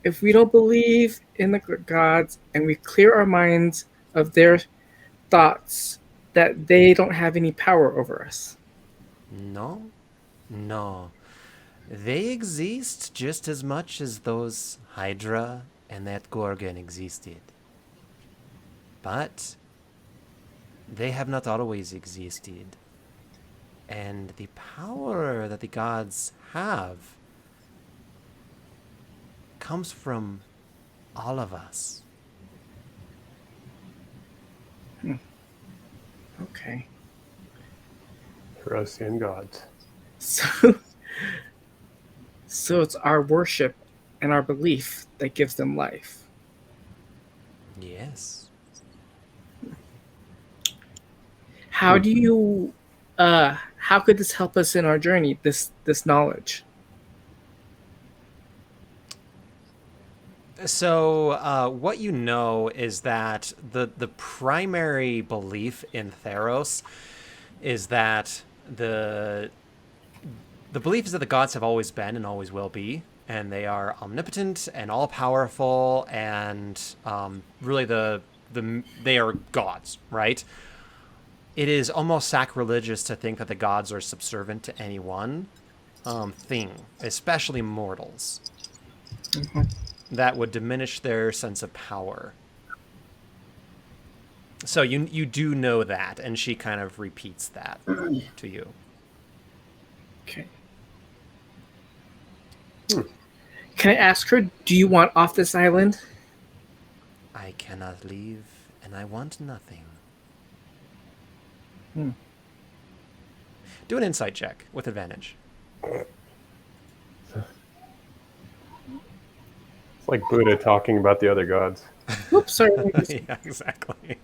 if we don't believe in the gods and we clear our minds of their thoughts, that they don't have any power over us. No. No. They exist just as much as those Hydra and that Gorgon existed. But they have not always existed. And the power that the gods have comes from all of us. Okay. Therosian gods. So it's our worship and our belief that gives them life. Yes. How do you how could this help us in our journey, this knowledge? So, what you know is that the primary belief in Theros is that the belief is that the gods have always been and always will be, and they are omnipotent and all powerful, and really they are gods, right? It is almost sacrilegious to think that the gods are subservient to any one thing, especially mortals. Mm-hmm. That would diminish their sense of power. So you do know that, and she kind of repeats that to you. Okay. Can I ask her, do you want off this island? I cannot leave, and I want nothing. Do an insight check with advantage. It's like Buddha talking about the other gods. Oops, sorry. Yeah, exactly.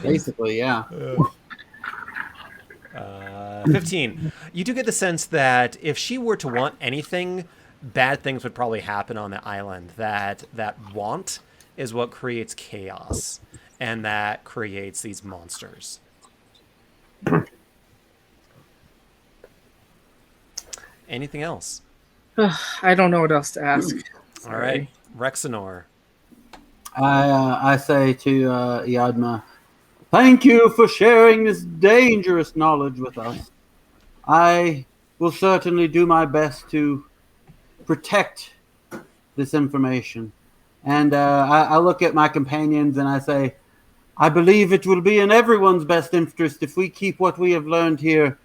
Basically, yeah. 15. You do get the sense that if she were to want anything, bad things would probably happen on the island. That want is what creates chaos, and that creates these monsters. Anything else? I don't know what else to ask. All right, Rexenor. I say to Yadma, thank you for sharing this dangerous knowledge with us. I will certainly do my best to protect this information. And I look at my companions and I say, I believe it will be in everyone's best interest if we keep what we have learned here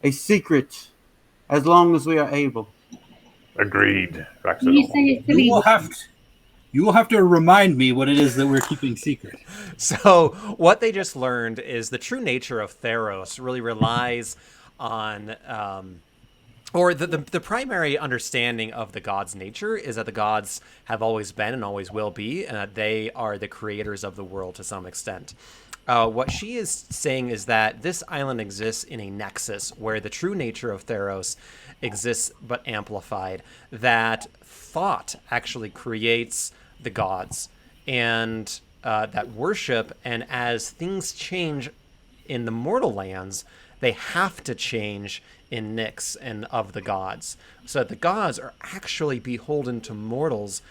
a secret as long as we are able. Agreed, Yes, Rexenor. I agree. You will have to remind me what it is that we're keeping secret. So what they just learned is the true nature of Theros really relies on, or the primary understanding of the gods' nature is that the gods have always been and always will be, and that they are the creators of the world to some extent. What she is saying is that this island exists in a nexus where the true nature of Theros exists but amplified, that thought actually creates the gods, and that worship, and as things change in the mortal lands, they have to change in Nyx and of the gods. So the gods are actually beholden to mortals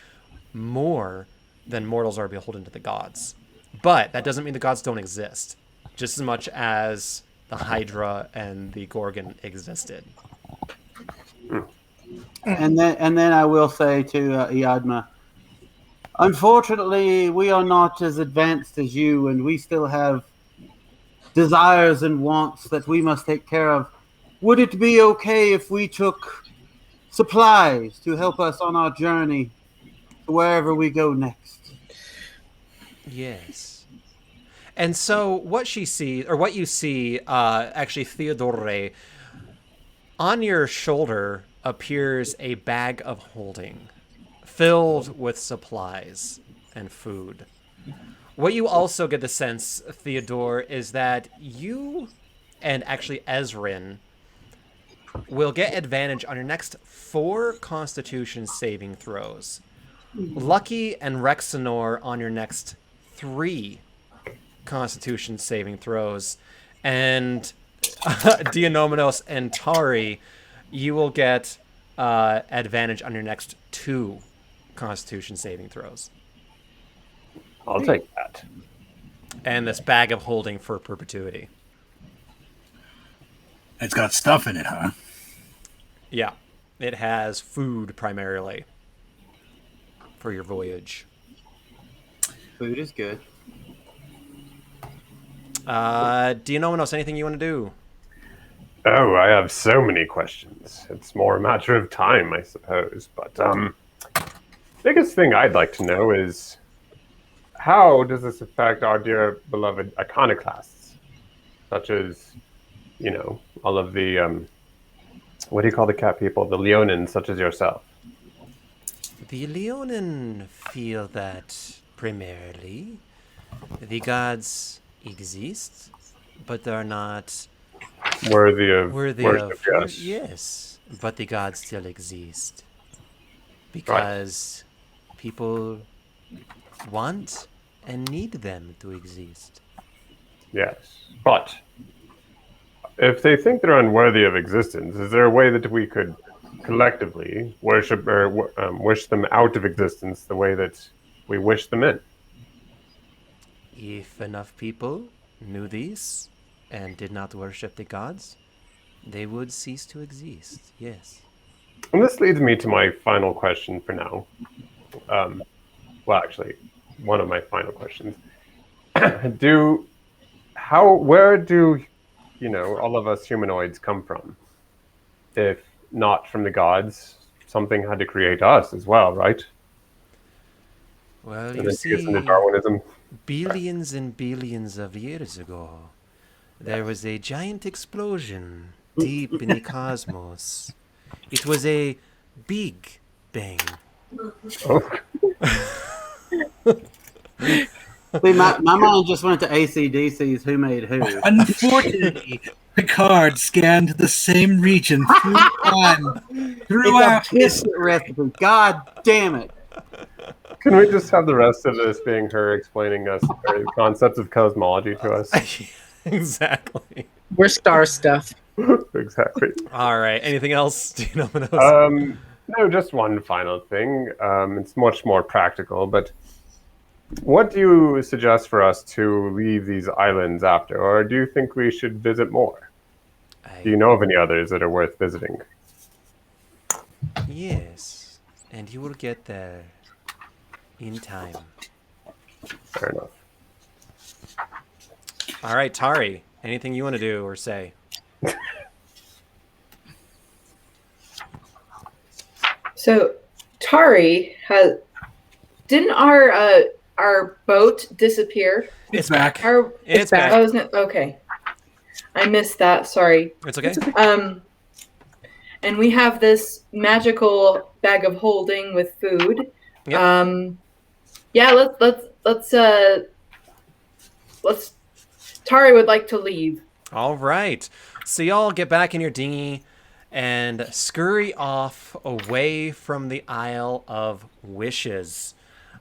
more than mortals are beholden to the gods. But that doesn't mean the gods don't exist, just as much as the Hydra and the Gorgon existed. And then I will say to Iadma, unfortunately, we are not as advanced as you, and we still have desires and wants that we must take care of. Would it be okay if we took supplies to help us on our journey to wherever we go next? Yes. And so what she sees, or what you see, actually, Theodore, on your shoulder appears a bag of holding filled with supplies and food. What you also get the sense, Theodore, is that you and actually Ezrin will get advantage on your next 4 Constitution saving throws. Lucky and Rexenor on your next 3 Constitution saving throws. And Dionominos and Tari, you will get advantage on your next 2 Constitution saving throws. I'll take that. And this bag of holding for perpetuity. It's got stuff in it, huh? Yeah. It has food primarily for your voyage. Food is good. Dionominos, anything you want to do? Oh, I have so many questions. It's more a matter of time, I suppose. But biggest thing I'd like to know is, how does this affect our dear beloved iconoclasts, such as, you know, all of the what do you call the cat people? The Leonins, such as yourself. The Leonin feel that primarily the gods exist, but they're not Worthy of worthy worship, of yes. yes, but the gods still exist because people want and need them to exist. Yes. But if they think they're unworthy of existence, is there a way that we could collectively worship or wish them out of existence the way that we wish them in? If enough people knew this and did not worship the gods, they would cease to exist. Yes. And this leads me to my final question for now. Well, actually, one of my final questions. Where do, you know, all of us humanoids come from? If not from the gods, something had to create us as well, right? Well, And you then take us see, into Darwinism. billions and billions of years ago, there was a giant explosion deep in the cosmos. It was a big bang. Oh, See, my mind just went to AC/DC's Who Made Who. Unfortunately, Picard scanned the same region through time, It's throughout a biscuit recipe. God damn it. can we just have the rest of this being her explaining us the concepts of cosmology to us? Exactly. We're star stuff. Exactly. All right. Anything else? Do you know what else? No, just one final thing. It's much more practical, but what do you suggest for us to leave these islands after, or do you think we should visit more? Do you know of any others that are worth visiting? Yes, and you will get there in time. Fair enough. All right, Tari, anything you want to do or say? So Tari didn't our boat disappear? It's back. It's back. Oh, isn't it? Okay. I missed that. Sorry. It's okay. And we have this magical bag of holding with food. Yep. Yeah, let's Tari would like to leave. All right. So y'all get back in your dinghy and scurry off away from the Isle of Wishes.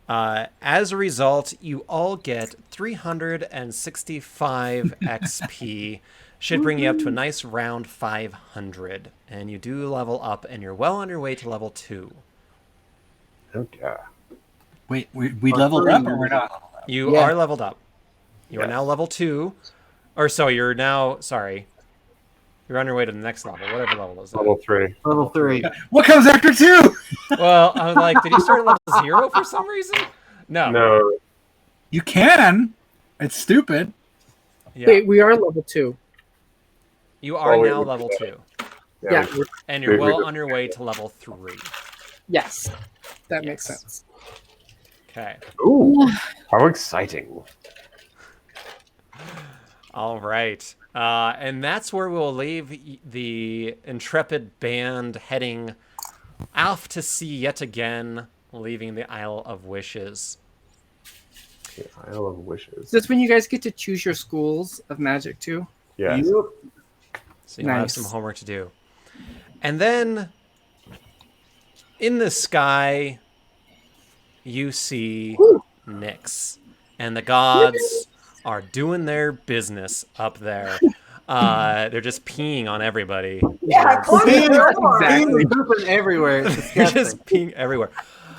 As a result, you all get 365 XP should bring you up to a nice round 500. And you do level up, and you're well on your way to level 2. Okay. Wait, we leveled up or we're not? You are leveled up. You are Yes. now level 2. Or so you're now, sorry. You're on your way to the next level. Whatever level is that? Level 3. Level 3. What comes after 2? Well, I was like, did you start at level 0 for some reason? No. No. You can. It's stupid. Yeah. Wait, we are level 2. You are Oh, now wait, level 2. Yeah. And you're well on your way to level 3. Yes. That makes sense. Okay. Ooh, how exciting. All right. And that's where we'll leave the intrepid band heading off to sea yet again, leaving the Isle of Wishes. The Isle of Wishes. Is this when you guys get to choose your schools of magic too? Yes. Yep. So you'll have Nice. some homework to do. And then in the sky, you see Nyx. And the gods are doing their business up there. They're just peeing on everybody. Yeah, close the door. Exactly. Pooping everywhere. It's They're disgusting. just peeing everywhere.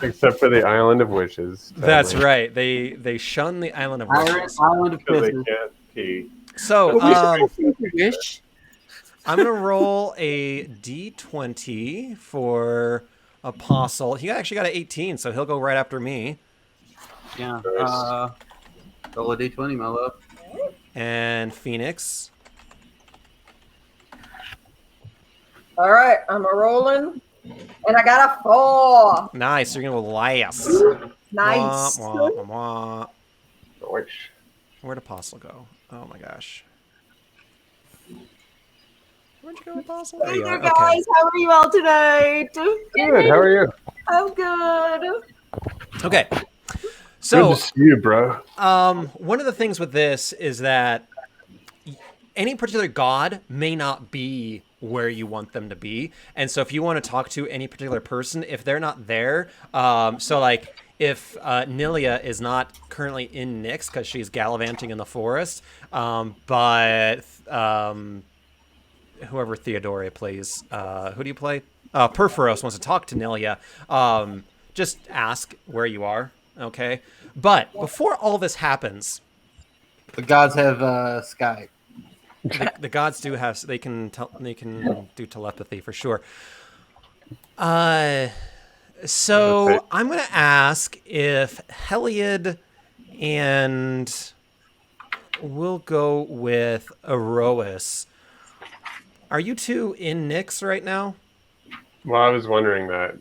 Except for the Island of Wishes. That's right. They shun the Island of Wishes. Island of Because they Pisses. can't pee. So Wish. I'm gonna roll a d20 for Apostle. He actually got an 18, so he'll go right after me. Yeah. Nice. Roll a d20, my love. And Phoenix. All right, I'm a rolling, and I got a 4. Nice. You're gonna go last. Nice. Wah, wah, wah, wah. Nice. Where'd Apostle go? Oh my gosh. Where'd you go, Apostle? There Hey you there, are. guys. Okay. How are you all tonight? Good, how are you? I'm good. Okay. Good So to see you, bro. one of the things with this is that any particular god may not be where you want them to be. And so if you want to talk to any particular person, if they're not there, so like if Nilia is not currently in Nyx because she's gallivanting in the forest, but whoever Theodora plays, who do you play? Perforos wants to talk to Nilia. Just ask where you are, okay? But before all this happens, The gods have Skype. the gods do have they can do telepathy for sure. So I'm gonna ask if Heliod and we'll go with Erois. Are you two in Nyx right now? Well, I was wondering that.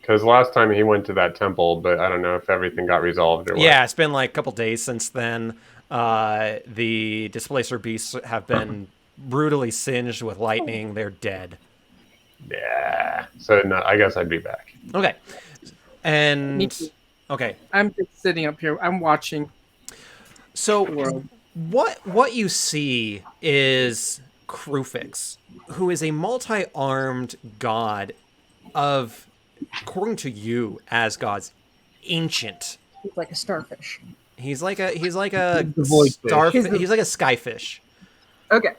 Because last time he went to that temple, but I don't know if everything got resolved or what. Yeah, it's been like a couple days since then. The displacer beasts have been brutally singed with lightning. They're dead. Yeah. So no, I guess I'd be back. Okay. Me And too. okay. I'm just sitting up here. I'm watching. So World. what you see is Krufix, who is a multi-armed god of, according to you, as gods, ancient. He's like a starfish. He's like a void fish. starfish. He's like a skyfish. Okay.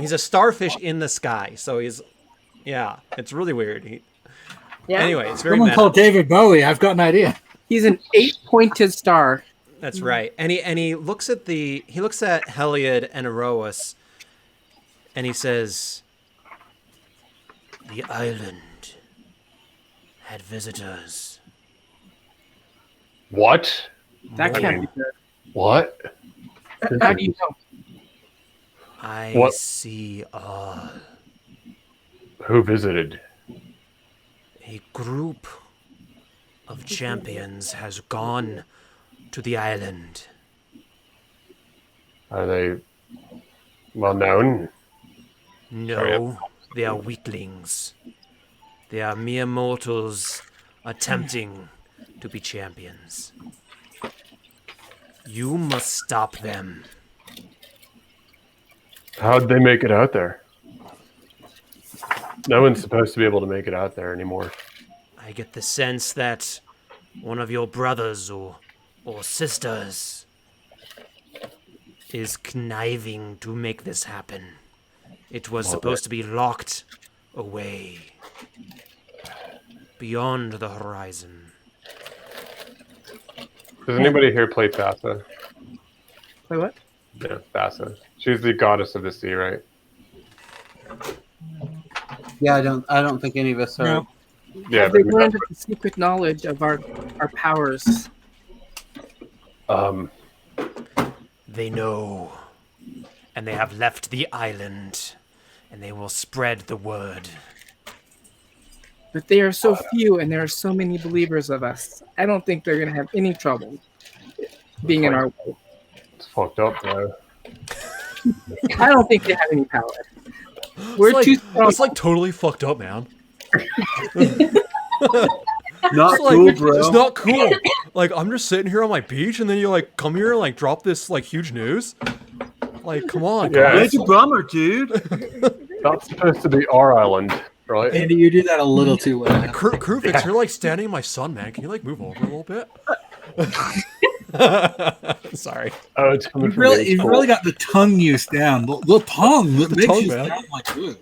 He's a starfish in the sky. So yeah, it's really weird. Yeah. Anyway, it's very Someone meta. called David Bowie. I've got an idea. He's an 8-pointed star. That's right. And he looks at Heliod and Erois, and he says, "The island had visitors." What? That can't be good. What? How do you know? I What? see all. Who visited? A group of champions has gone to the island. Are they well known? No, they are weaklings. They are mere mortals attempting to be champions. You must stop them. How'd they make it out there? No one's supposed to be able to make it out there anymore. I get the sense that one of your brothers or sisters is conniving to make this happen. It was supposed to be locked away beyond the horizon. Does anybody here play Thassa? Play what? Yeah, Thassa. She's the goddess of the sea, right? Yeah, I don't think any of us are. No. Yeah, Have they but- learned the secret knowledge of our powers? They know, and they have left the island, and they will spread the word. But they are so few, and there are so many believers of us. I don't think they're going to have any trouble being in our way. It's fucked up, bro. I don't think they have any power. We're too strong. It's like totally fucked up, man. Not It's like, cool, bro. it's not cool. Like, I'm just sitting here on my beach, and then you like come here and like drop this like huge news. Like, come on, Yeah. guys. It's a bummer, dude. That's supposed to be our island, right? Andy, you do that a little too well. Krufix, you're like standing in my sun, man. Can you like move over a little bit? Sorry. Oh, it's coming You've from really, the you've school. really got the tongue use down. The tongue that makes tongue, you man. sound like you.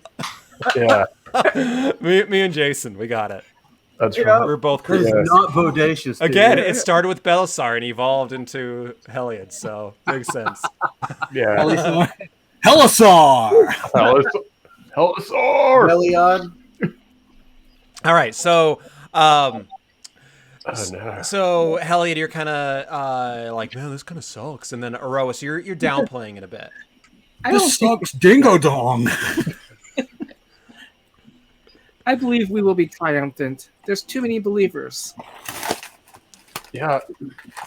Yeah, me and Jason, we got it. that's Yeah. right. We're both That is Krufix. not bodacious. Dude. Again, it started with Belisar and evolved into Heliod, so makes sense. Yeah. Helisar! Helisar! Heliod. All right, so Oh, no. so Heliod, you're kind of like, man, this kind of sucks, and then Erois, you're downplaying it a bit. I don't This think, sucks, Dingo Dong. I believe we will be triumphant. There's too many believers. Yeah,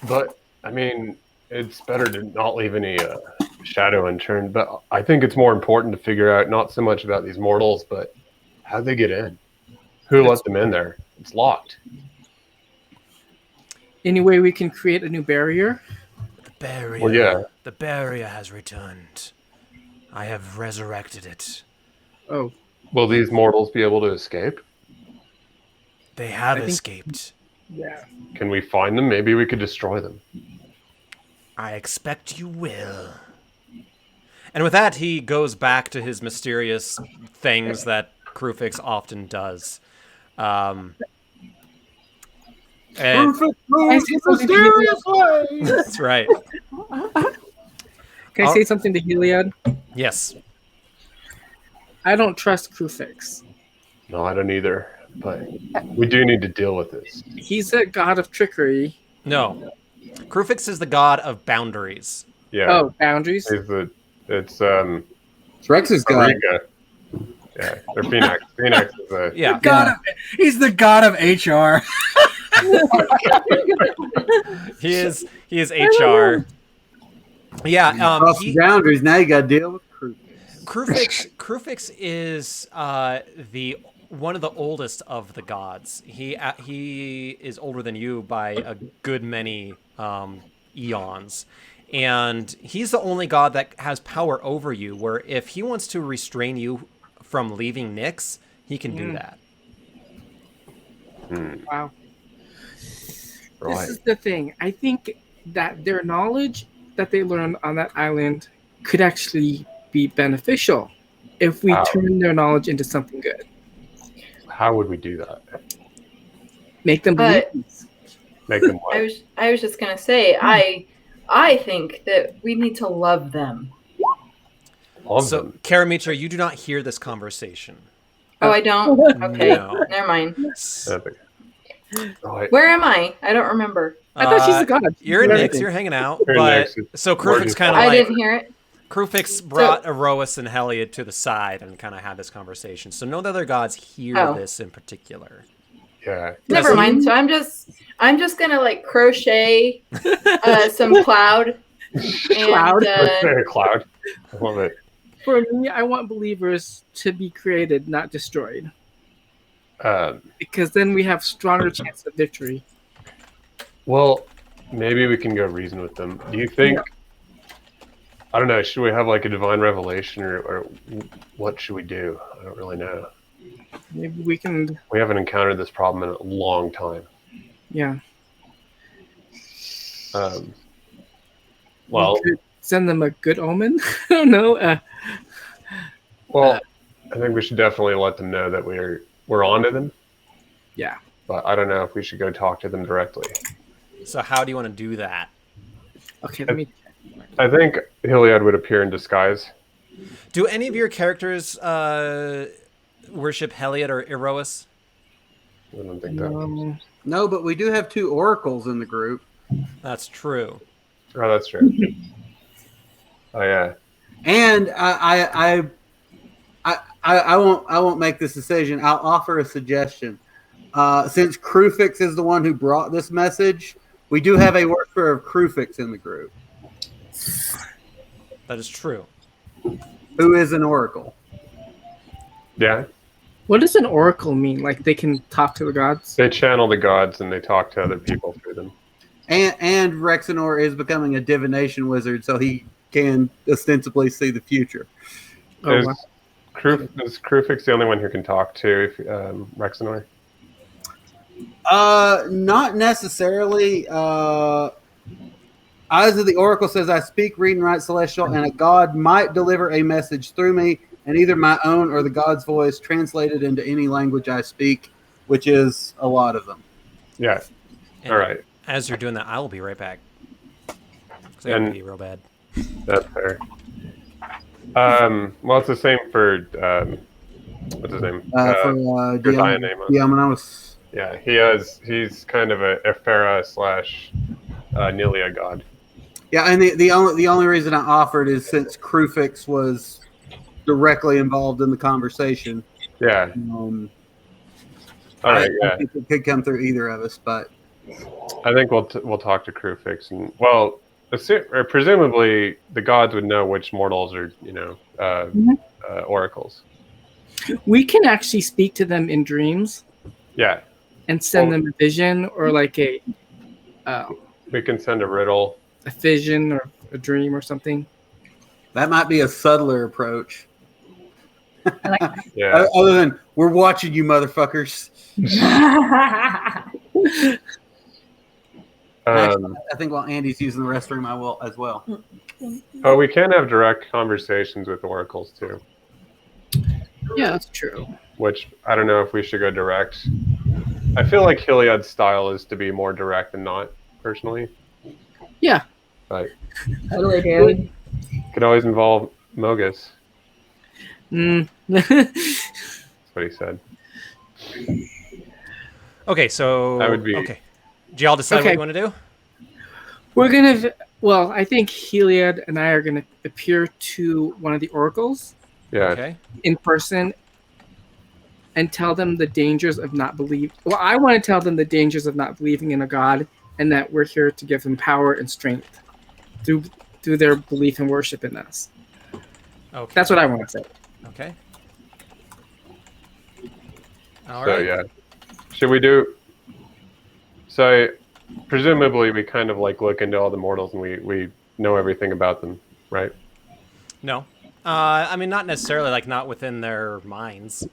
but I mean, it's better to not leave any shadow unturned. But I think it's more important to figure out not so much about these mortals, but how they get in. Who let them in there? It's locked. Any way we can create a new barrier? The barrier. Well, yeah. The barrier has returned. I have resurrected it. Oh, Will these mortals be able to escape? They have I think- escaped. yeah. Can we find them? Maybe we could destroy them. I expect you will. And with that, he goes back to his mysterious things that Krufix often does. And I say something to Heliod? that's right. Can I say something to Heliod? Yes. I don't trust Krufix. No, I don't either. But we do need to deal with this. He's a god of trickery. No. Krufix is the god of boundaries. Yeah. Oh, boundaries? It's It's Rex's god. Eureka. Yeah, they're Phoenix. Phoenix is a Yeah. He's the god of HR. He is HR. Yeah, Cross the boundaries. Now you got to deal with crew. Krufix is the one of the oldest of the gods. He is older than you by a good many eons, and he's the only god that has power over you. Where if he wants to restrain you from leaving Nyx, he can do that. Wow. right. This is the thing. I think that their knowledge that they learned on that island could actually be beneficial if we How? turn their knowledge into something good. How would we do that? Make them believe. Make them what? I was just gonna say I think that we need to love them. Love So, them. Karamitra, you do not hear this conversation. Oh, I don't. Okay, No. never mind. Right. Where am I? I don't remember. I thought she's a god. You're in She's Nyx, everything. you're hanging out, You're in but Nyx. so Where Krufix you kind of I like didn't hear it. Krufix brought Erois and Heliod to the side and kind of had this conversation. So no other gods hear Oh. this in particular. Yeah. Never mind. So I'm just gonna like crochet some cloud. And, Cloud? Let's say a cloud. I love it. For me, I want believers to be created, not destroyed, because then we have stronger chance of victory. Well, maybe we can go reason with them. Do you think? I don't know. Should we have like a divine revelation, or what should we do? I don't really know. Maybe we can. We haven't encountered this problem in a long time. Yeah. Well, send them a good omen. I don't know. Well, I think we should definitely let them know that we're on to them. Yeah. But I don't know if we should go talk to them directly. So how do you want to do that? Okay, let me. I think Heliod would appear in disguise. Do any of your characters worship Heliod or Eros? I don't think that. No, but we do have 2 oracles in the group. That's true. Oh, that's true. Oh yeah. And I won't make this decision. I'll offer a suggestion. Since Crufix is the one who brought this message, we do have a worshiper of Crufix in the group. That is true. Who is an oracle? Yeah. What does an oracle mean? Like they can talk to the gods? They channel the gods and they talk to other people through them. And Rexenor is becoming a divination wizard, so he can ostensibly see the future. Is Crufix the only one who can talk to Rexenor? Not necessarily. Eyes of the Oracle says, I speak, read, and write celestial, and a god might deliver a message through me, and either my own or the god's voice translated into any language I speak, which is a lot of them. Yeah. And all right. As you're doing that, I will be right back. Because I gotta be real bad. That's fair. Well, it's the same for what's his name? For Dionymus. Yeah, he's kind of a Ephera / Nilia god. Yeah, and the only reason I offered is since Crufix was directly involved in the conversation. Yeah. All right. I think it could come through either of us, but I think we'll talk to Crufix, and presumably the gods would know which mortals are oracles. We can actually speak to them in dreams. Yeah. And send them a vision or like a. We can send a riddle. A vision or a dream or something. That might be a subtler approach. Yeah. Other than we're watching you, motherfuckers. Actually, I think while Andy's using the restroom, I will as well. Oh, we can have direct conversations with oracles too. Yeah, that's true. Which I don't know if we should go direct. I feel like Heliod's style is to be more direct than not, personally. Yeah. But Totally, dude. Could always involve Mogus. That's what he said. Okay, so that would be okay. Do y'all decide what you want to do? We're gonna. Well, I think Heliod and I are gonna appear to one of the oracles. Yeah. Okay. In person. And tell them the dangers of not believing. Well, I want to tell them the dangers of not believing in a god, and that we're here to give them power and strength through their belief and worship in us. Okay. That's what I want to say. Okay. All right. Yeah. Should we do? So, presumably, we kind of like look into all the mortals and we know everything about them, right? No. I mean, not necessarily. Like, not within their minds.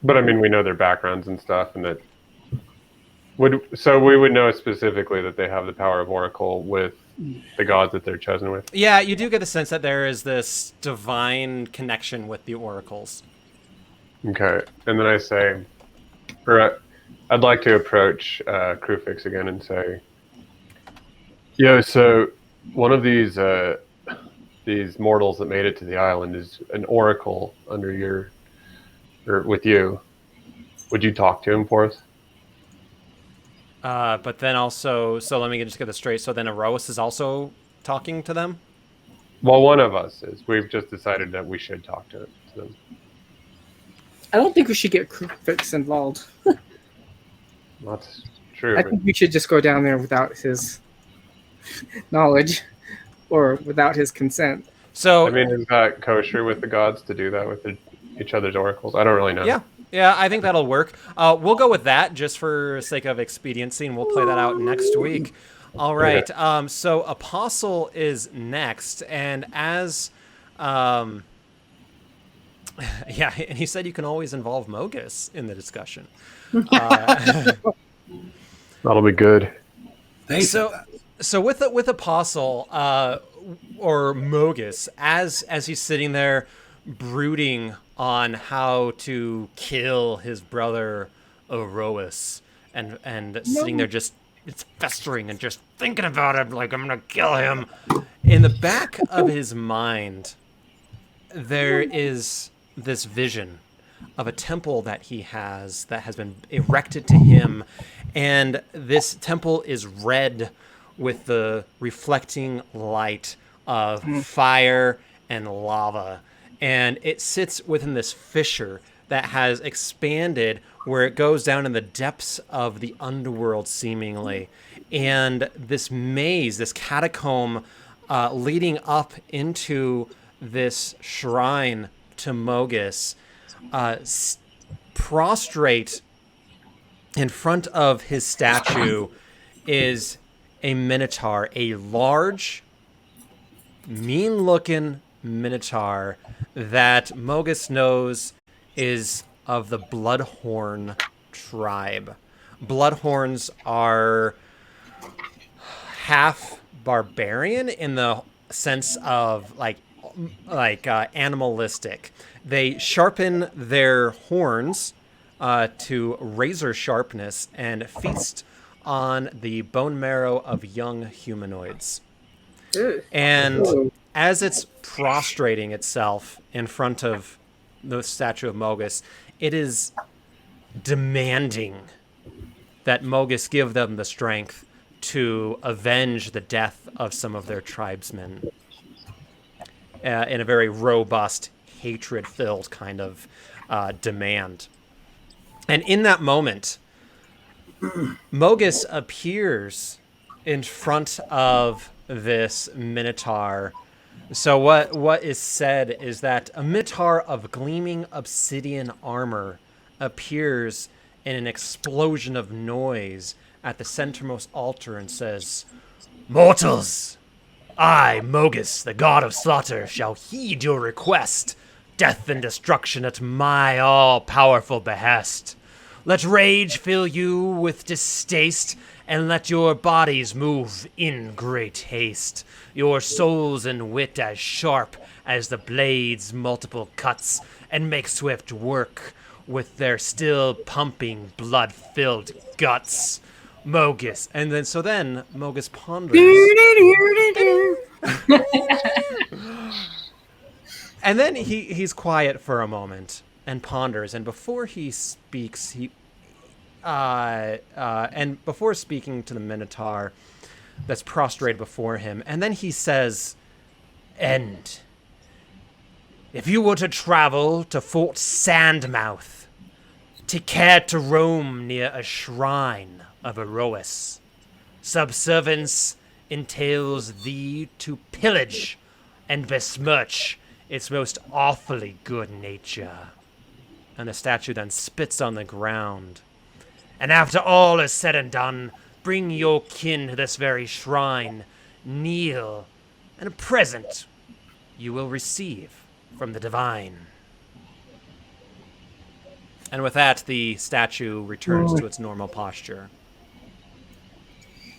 But I mean, we know their backgrounds and stuff, and that we would know specifically that they have the power of Oracle with the gods that they're chosen with. Yeah, you do get the sense that there is this divine connection with the oracles. Okay, and then I say, I'd like to approach Crufix again and say, "Yo, so one of these mortals that made it to the island is an oracle under your." Or with you, would you talk to him for us? But then also, so let me just get this straight. So then Eros is also talking to them? Well, one of us is. We've just decided that we should talk to them. I don't think we should get Crufix involved. That's true. I think we should just go down there without his knowledge or without his consent. So I mean, is that kosher with the gods to do that with each other's oracles? I don't really know. Yeah, I think that'll work. We'll go with that just for sake of expediency, and we'll play that out next week. All right. Okay. So Apostle is next, and as yeah, and he said you can always involve Mogus in the discussion. That'll be good. So with Apostle, or Mogus, as he's sitting there brooding on how to kill his brother Erois, and sitting there just it's festering and just thinking about it, like I'm gonna kill him. In the back of his mind, there is this vision of a temple that he has that has been erected to him, and this temple is red with the reflecting light of fire and lava, and it sits within this fissure that has expanded where it goes down in the depths of the underworld seemingly, and this maze, this catacomb leading up into this shrine to Mogus, prostrate in front of his statue is a minotaur, a large, mean-looking minotaur that Mogus knows is of the Bloodhorn tribe. Bloodhorns are half barbarian in the sense of like animalistic. They sharpen their horns to razor sharpness and feast on the bone marrow of young humanoids. And as it's prostrating itself in front of the statue of Mogus, it is demanding that Mogus give them the strength to avenge the death of some of their tribesmen in a very robust, hatred-filled kind of demand. And in that moment, Mogus appears in front of this minotaur. So what is said is that a minotaur of gleaming obsidian armor appears in an explosion of noise at the centermost altar and says, "Mortals, I, Mogus, the god of slaughter, shall heed your request. Death and destruction at my all-powerful behest. Let rage fill you with distaste, and let your bodies move in great haste. Your souls and wit as sharp as the blade's multiple cuts, and make swift work with their still pumping blood-filled guts." Mogus. And then Mogus ponders. And then he's quiet for a moment and ponders, and before he speaks, before speaking to the Minotaur that's prostrate before him, and then he says, "End. If you were to travel to Fort Sandmouth, take care to roam near a shrine of Erois. Subservience entails thee to pillage and besmirch its most awfully good nature." And the statue then spits on the ground. "And after all is said and done, bring your kin to this very shrine, kneel, and a present you will receive from the divine." And with that, the statue returns to its normal posture.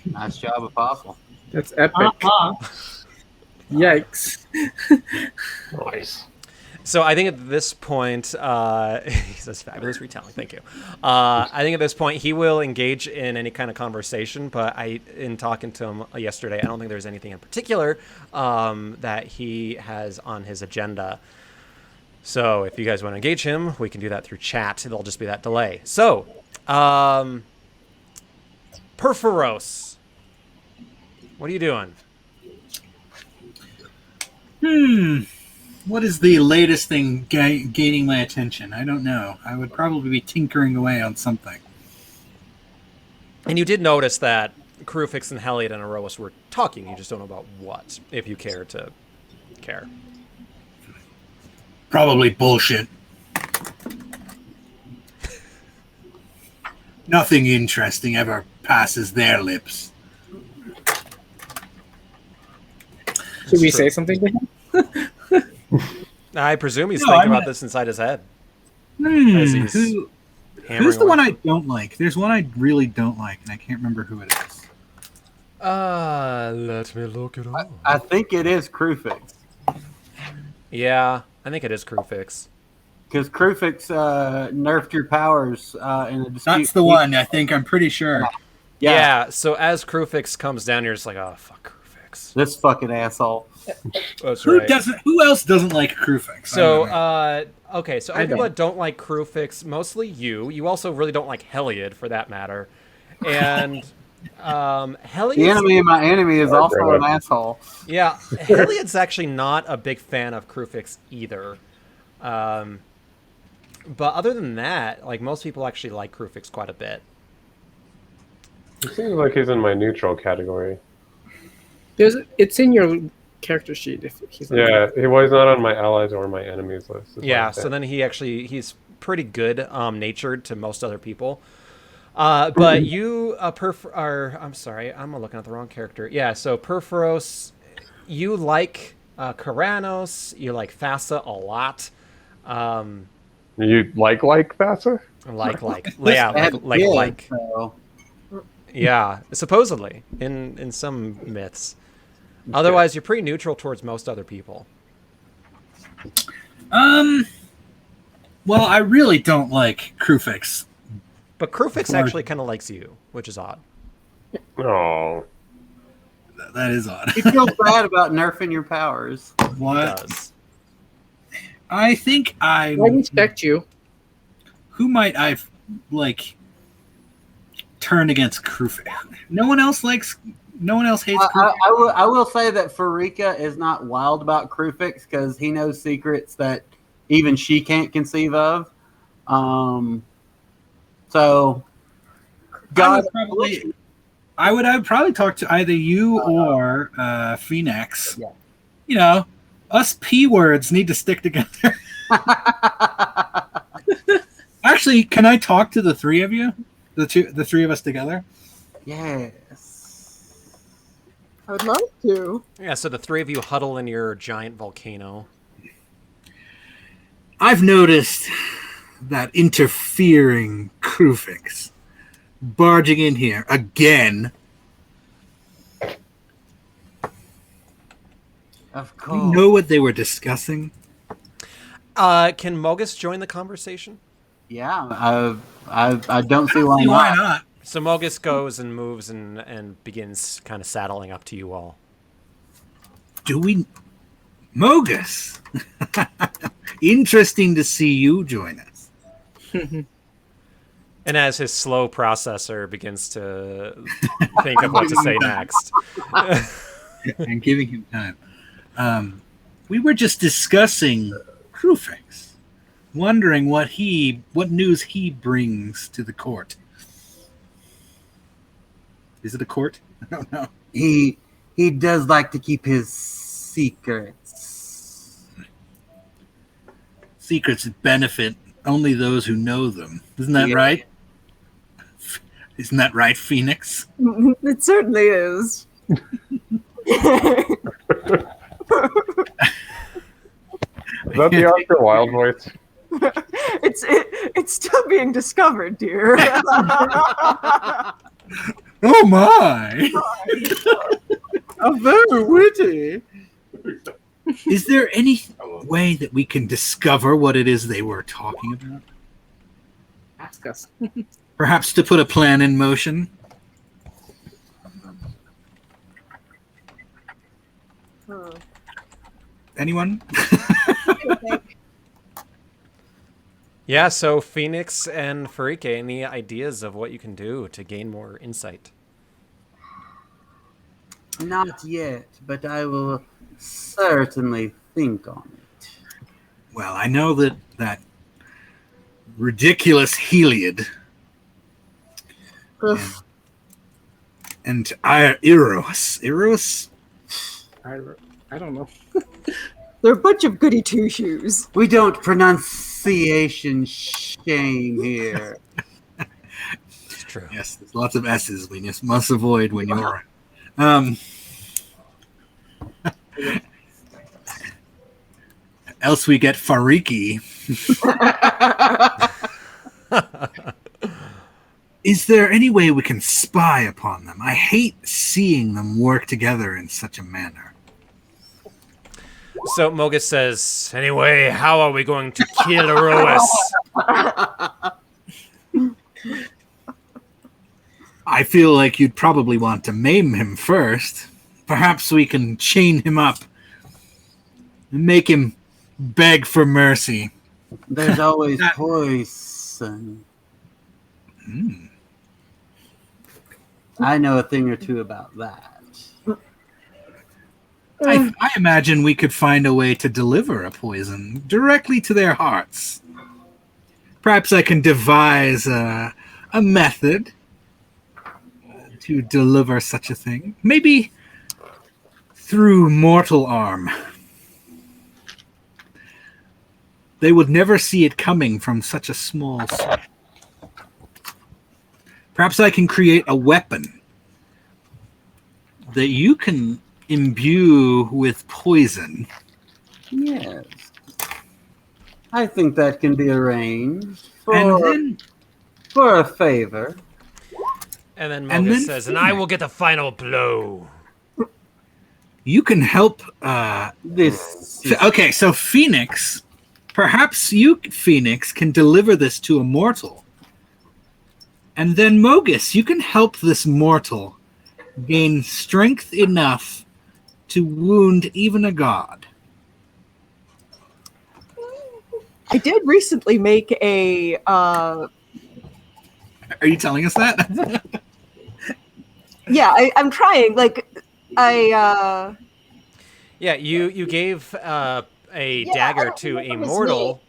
Nice job, Apostle. That's epic. Yikes. Nice. So I think at this point, he says fabulous retelling, thank you. I think at this point he will engage in any kind of conversation, but in talking to him yesterday, I don't think there's anything in particular that he has on his agenda. So if you guys want to engage him, we can do that through chat. There'll just be that delay. So, Perforos, what are you doing? What is the latest thing gaining my attention? I don't know. I would probably be tinkering away on something. And you did notice that Krufix and Heliot and Erois were talking. You just don't know about what, if you care to care. Probably bullshit. Nothing interesting ever passes their lips. Should we say something to him? I presume he's thinking about this inside his head. As he's who's the one I don't like? There's one I really don't like, and I can't remember who it is. Let me look it up. I think it is Crufix. Yeah, I think it is Crufix. Because Crufix nerfed your powers in a dispute. That's the one, I think. I'm pretty sure. Yeah, so as Crufix comes down, you're just like, oh, fuck Crufix. This fucking asshole. That's Who right. doesn't? Who else doesn't like Crufix? So, okay, so I other people don't. that don't like Crufix, mostly you. You also really don't like Heliod, for that matter. And Heliod's... The enemy of my enemy is also an asshole. Yeah, Heliod's actually not a big fan of Crufix either. But other than that, like, most people actually like Crufix quite a bit. It seems like he's in my neutral category. It's in your character sheet if he's not. Yeah, he was not on my allies or my enemies list. Yeah, so then he's pretty good natured to most other people. But you I'm sorry, I'm looking at the wrong character. Yeah, so Perforos, you like Karanos, you like Thassa a lot. You like Thassa? Like. Yeah, supposedly in some myths. Otherwise, you're pretty neutral towards most other people. Well, I really don't like Crufix. But Crufix actually kind of likes you, which is odd. Oh, that is odd. He feels bad about nerfing your powers. What? He does. I think I respect you. Who might I turn against Crufix? No one else hates Crufix. I will say that Farika is not wild about Crufix because he knows secrets that even she can't conceive of. So, God, I would probably talk to either you or Phoenix. Yeah. You know, us P words need to stick together. Actually, can I talk to the three of you? The three of us together? Yes. I would love to. Yeah, so the three of you huddle in your giant volcano. I've noticed that interfering Crufix barging in here again. Of Do course. you know what they were discussing? Can Mogus join the conversation? Yeah, I don't see why not. So Mogus goes and moves and begins kind of saddling up to you all. Do we... Mogus! Interesting to see you join us. And as his slow processor begins to think of what to say next. And giving him time. We were just discussing Crufix, wondering what news he brings to the court. Is it a court? I don't know. He does like to keep his secrets. Secrets that benefit only those who know them. Isn't that right? Isn't that right, Phoenix? It certainly is. Is that the Oscar Wilde voice? It's still being discovered, dear. Oh my! Very witty. Is there any way that we can discover what it is they were talking about? Ask us. Perhaps to put a plan in motion? Anyone? Yeah, so Phoenix and Farike, any ideas of what you can do to gain more insight? Not yet, but I will certainly think on it. Well, I know that ridiculous Heliod and Eros. I don't know. They're a bunch of goody two shoes. We don't pronunciation shame here. It's true. Yes, there's lots of S's we just must avoid when you're. Else we get Fariki. Is there any way we can spy upon them? I hate seeing them work together in such a manner. So Mogus says, anyway, how are we going to kill Erois? I feel like you'd probably want to maim him first. Perhaps we can chain him up and make him beg for mercy. There's always poison. I know a thing or two about that. I imagine we could find a way to deliver a poison directly to their hearts. Perhaps I can devise a method to deliver such a thing. Maybe through mortal arm. They would never see it coming from such a small source. Perhaps I can create a weapon that you can imbue with poison. Yes. I think that can be arranged for a favor. And then Mogus says, and I will get the final blow. You can help Okay, so Phoenix, perhaps you, Phoenix, can deliver this to a mortal. And then Mogus, you can help this mortal gain strength enough to wound even a god. I did recently make a... Are you telling us that? Yeah, I'm trying. Like, Yeah, you gave a dagger to a mortal.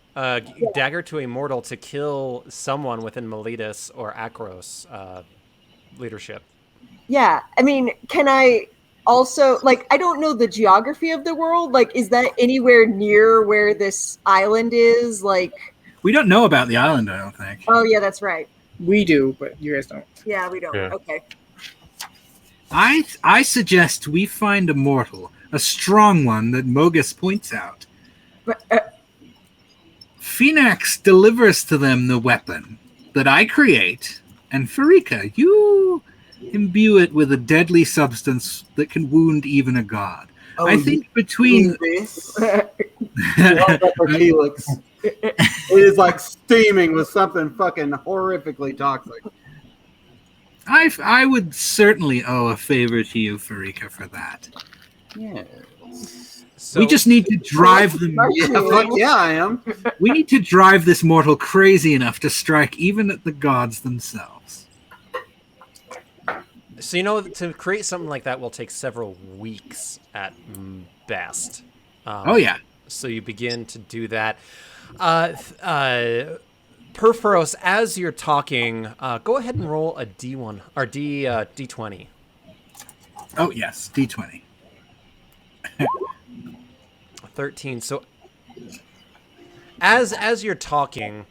Dagger to a mortal to kill someone within Miletus or Akros leadership. Yeah, I mean, can I also, like, I don't know the geography of the world. Like, is that anywhere near where this island is? Like, we don't know about the island, I don't think. Oh, yeah, that's right. We do, but you guys don't. Yeah, we don't. Yeah. Okay. I suggest we find a mortal, a strong one that Mogus points out. Phoenix delivers to them the weapon that I create, and Farika, you imbue it with a deadly substance that can wound even a god. I think between this, Helix, it is like steaming with something fucking horrifically toxic. I would certainly owe a favor to you, Farika, for that. Yeah. So, we just need to drive them. Yeah, I am. We need to drive this mortal crazy enough to strike even at the gods themselves. So, you know, to create something like that will take several weeks at best. Oh, yeah. So you begin to do that. Perforos, as you're talking, go ahead and roll a D1 or D20. Oh, yes, D20. 13. So as you're talking,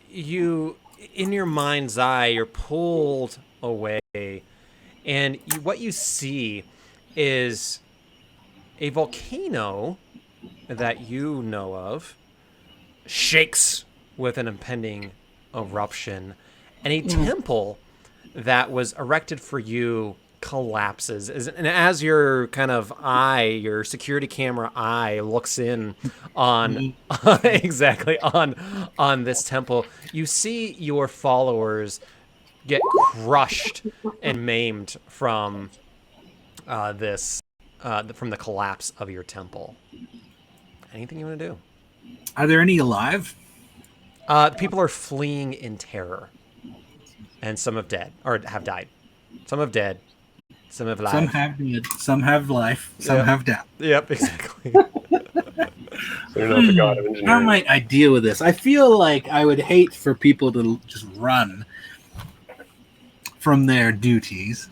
you, in your mind's eye, you're pulled away, and what you see is a volcano that you know of shakes with an impending eruption, and a temple that was erected for you collapses. And as your kind of eye, your security camera eye looks in on exactly on this temple, you see your followers get crushed and maimed from from the collapse of your temple. Anything you want to do? Are there any alive? People are fleeing in terror, and some have died. Some have dead. Some have life. Some have dead. Some have life. Some have death. Yep, exactly. They're not the god of engineering. How might I deal with this? I feel like I would hate for people to just run from their duties.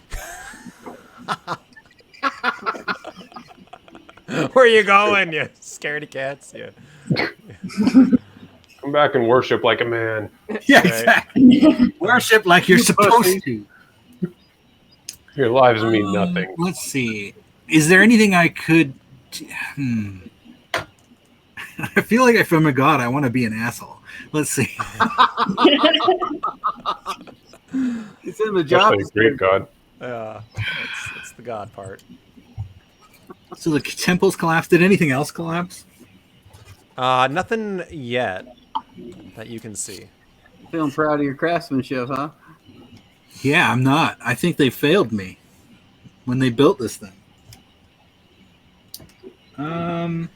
Where are you going, you scaredy cats? Yeah. Come back and worship like a man. Yeah, exactly. Worship like you're supposed to. Your lives mean nothing. Let's see. Is there anything I could... I feel like if I'm a god, I want to be an asshole. Let's see. It's in the job. Especially Greek god. Yeah, it's the god part. So the temples collapsed. Did anything else collapse? Nothing yet that you can see. Feeling proud of your craftsmanship, huh? Yeah, I'm not. I think they failed me when they built this thing. I'm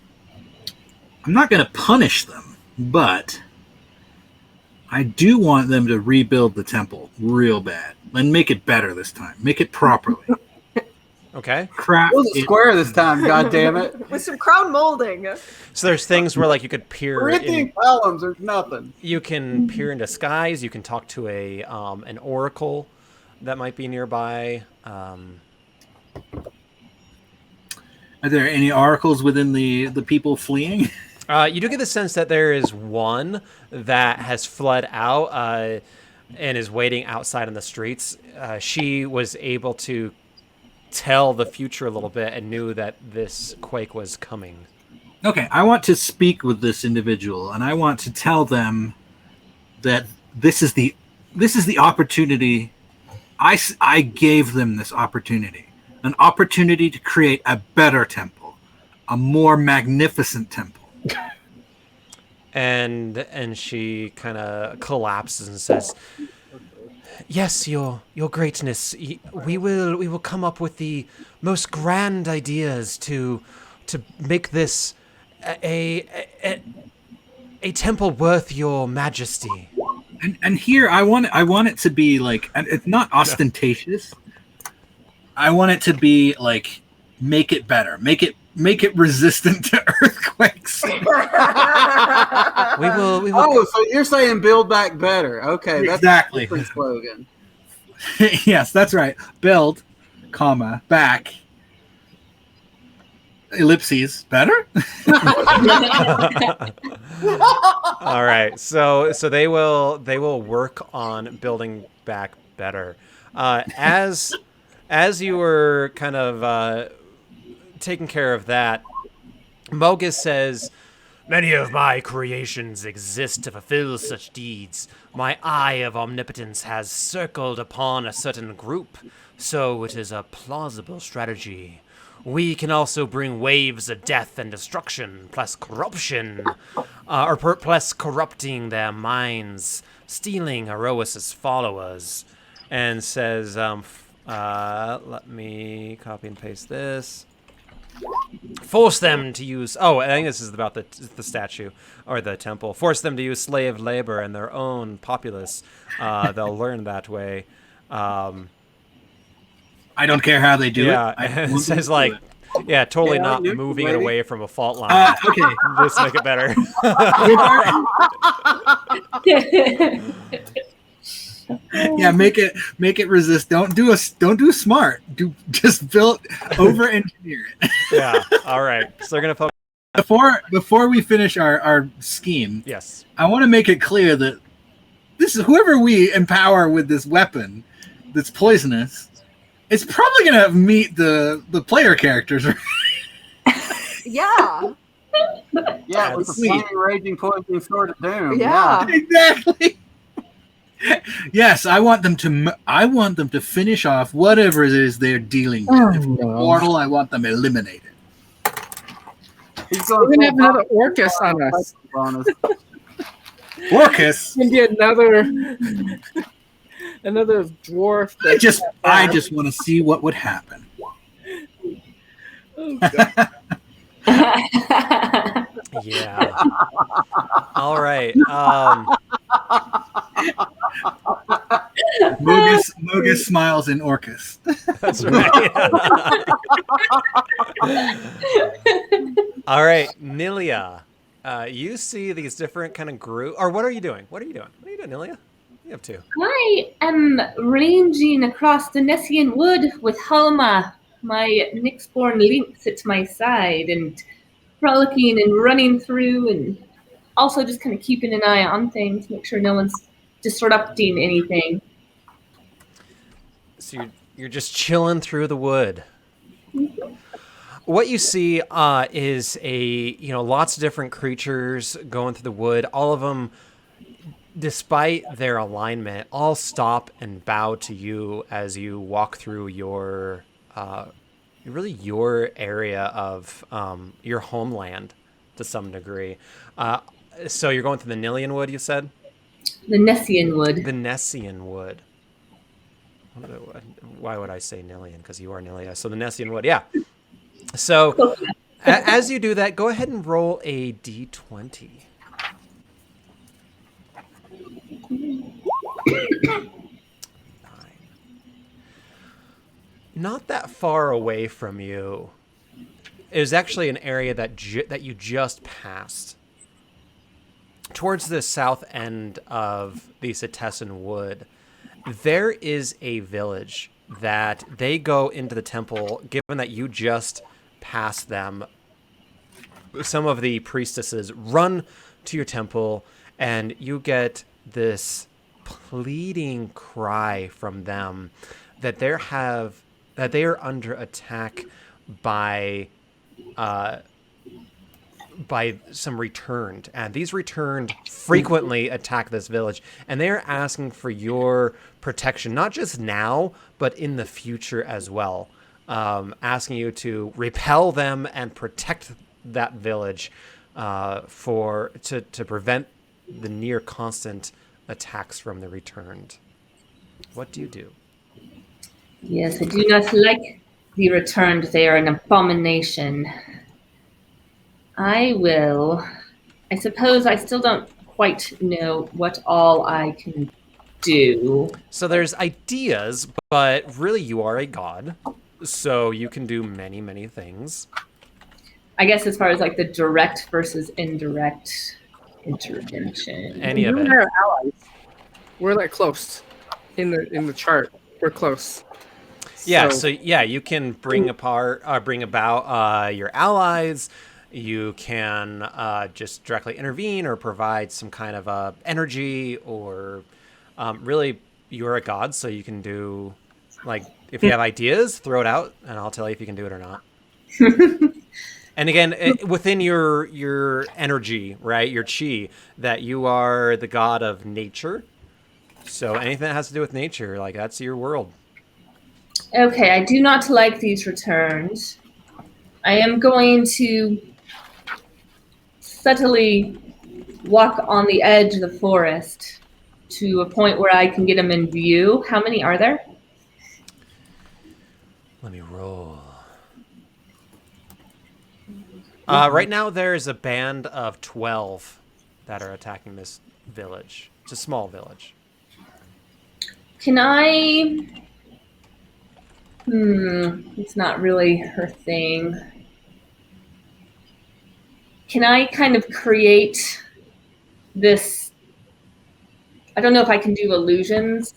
not going to punish them, but I do want them to rebuild the temple real bad and make it better this time. Make it properly. Okay. Crap. Build it square this time, God damn it! With some crown molding. So there's things where like you could peer. Corinthian columns or nothing. You can peer into skies. You can talk to a an oracle that might be nearby. Are there any oracles within the people fleeing? You do get the sense that there is one that has fled out and is waiting outside on the streets. She was able to tell the future a little bit and knew that this quake was coming. Okay, I want to speak with this individual, and I want to tell them that this is the opportunity. I gave them this opportunity, an opportunity to create a better temple, a more magnificent temple. And she kind of collapses and says, "Yes, your greatness. We will come up with the most grand ideas to make this a temple worth your majesty." And here I want it to be like, and it's not ostentatious. I want it to be like, make it better, make it resistant to earthquakes. We will. Oh, so you're saying build back better? Okay, that's Exactly. a different slogan. Yes, that's right. Build, comma, back. Ellipses, better. All right, so they will work on building back better. As you were kind of taking care of that, Mogus says, "Many of my creations exist to fulfill such deeds. My eye of omnipotence has circled upon a certain group, so it is a plausible strategy. We can also bring waves of death and destruction, plus corruption, plus corrupting their minds, stealing Erois' followers." And says, let me copy and paste this. Force them to use... Oh, I think this is about the statue, or the temple. Force them to use slave labor and their own populace. They'll learn that way. I don't care how they do it. It says like, yeah, totally Yeah, not you're moving it waiting. away from a fault line. Okay. Just make it better. Yeah, make it resist. Don't do smart. Just build over engineer it. Yeah. All right. So they're gonna focus. Before we finish our scheme, Yes. I want to make it clear that this is whoever we empower with this weapon that's poisonous. It's probably gonna meet the player characters. Yeah. Yeah, with the Sweet. flaming, raging, poison sword of doom. Yeah. Exactly. Yes, I want them to finish off whatever it is they're dealing with. Oh, If it's no. mortal, I want them eliminated. He's We're going gonna have another Orcus on us. Orcus. Gonna be another dwarf. I just want to see what would happen. Oh, God. Yeah. All right. Mogus smiles in Orcus. That's right. All right, Nilia. You see these different kind of group. Or what are you doing? What are you doing, Nilia? What are you up to? I am ranging across the Nessian wood with Halma, my Nyxborn lynx at my side, and frolicking and running through, and also just kind of keeping an eye on things, make sure no one's disrupting anything. So you're just chilling through the wood. what you see is lots of different creatures going through the wood. All of them, despite their alignment, all stop and bow to you as you walk through your area of your homeland to some degree. So you're going through the Nillian Wood, you said? The Nessian Wood. The Nessian Wood. Why would I say Nillian? Because you are Nilia. So the Nessian Wood, yeah. So as you do that, go ahead and roll a d20. Not that far away from you. It was actually an area that you just passed. Towards the south end of the Setessan Wood, there is a village that they go into the temple, given that you just passed them. Some of the priestesses run to your temple, and you get this pleading cry from them that they are under attack by some returned, and these returned frequently attack this village, and they are asking for your protection, not just now, but in the future as well. Asking you to repel them and protect that village to prevent the near constant attacks from the returned. What do you do? Yes, I do not like the returned. They are an abomination. I suppose I still don't quite know what all I can do. So there's ideas, but really you are a god, so you can do many, many things. I guess as far as like the direct versus indirect intervention. Any of it. We're allies. We're like close in the chart. We're close. Yeah, so you can bring about your allies. You can just directly intervene or provide some kind of energy, or really you're a god, so you can do, like, if you have ideas, throw it out, and I'll tell you if you can do it or not. And again, within your energy, right, your chi, that you are the god of nature. So anything that has to do with nature, like, that's your world. Okay, I do not like these returns. I am going to subtly walk on the edge of the forest to a point where I can get them in view. How many are there? Let me roll. Right now, there's a band of 12 that are attacking this village. It's a small village. Can I... it's not really her thing. Can I kind of create this... I don't know if I can do illusions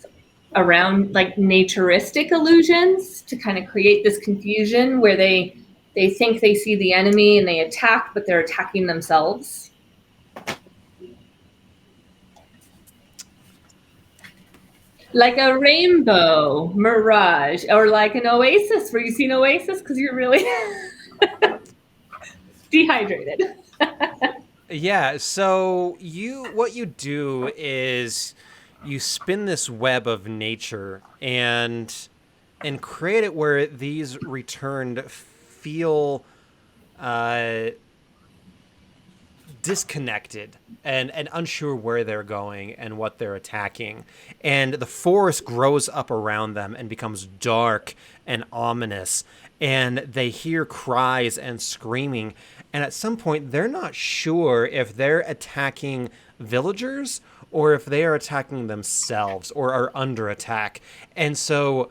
around, like, naturistic illusions to kind of create this confusion where they think they see the enemy and they attack, but they're attacking themselves. Like a rainbow mirage, or like an oasis where you see an oasis because you're really dehydrated. Yeah, so what you do is you spin this web of nature and create it where these returned feel disconnected and unsure where they're going and what they're attacking. And the forest grows up around them and becomes dark and ominous. And they hear cries and screaming. And at some point, they're not sure if they're attacking villagers or if they are attacking themselves or are under attack. And so,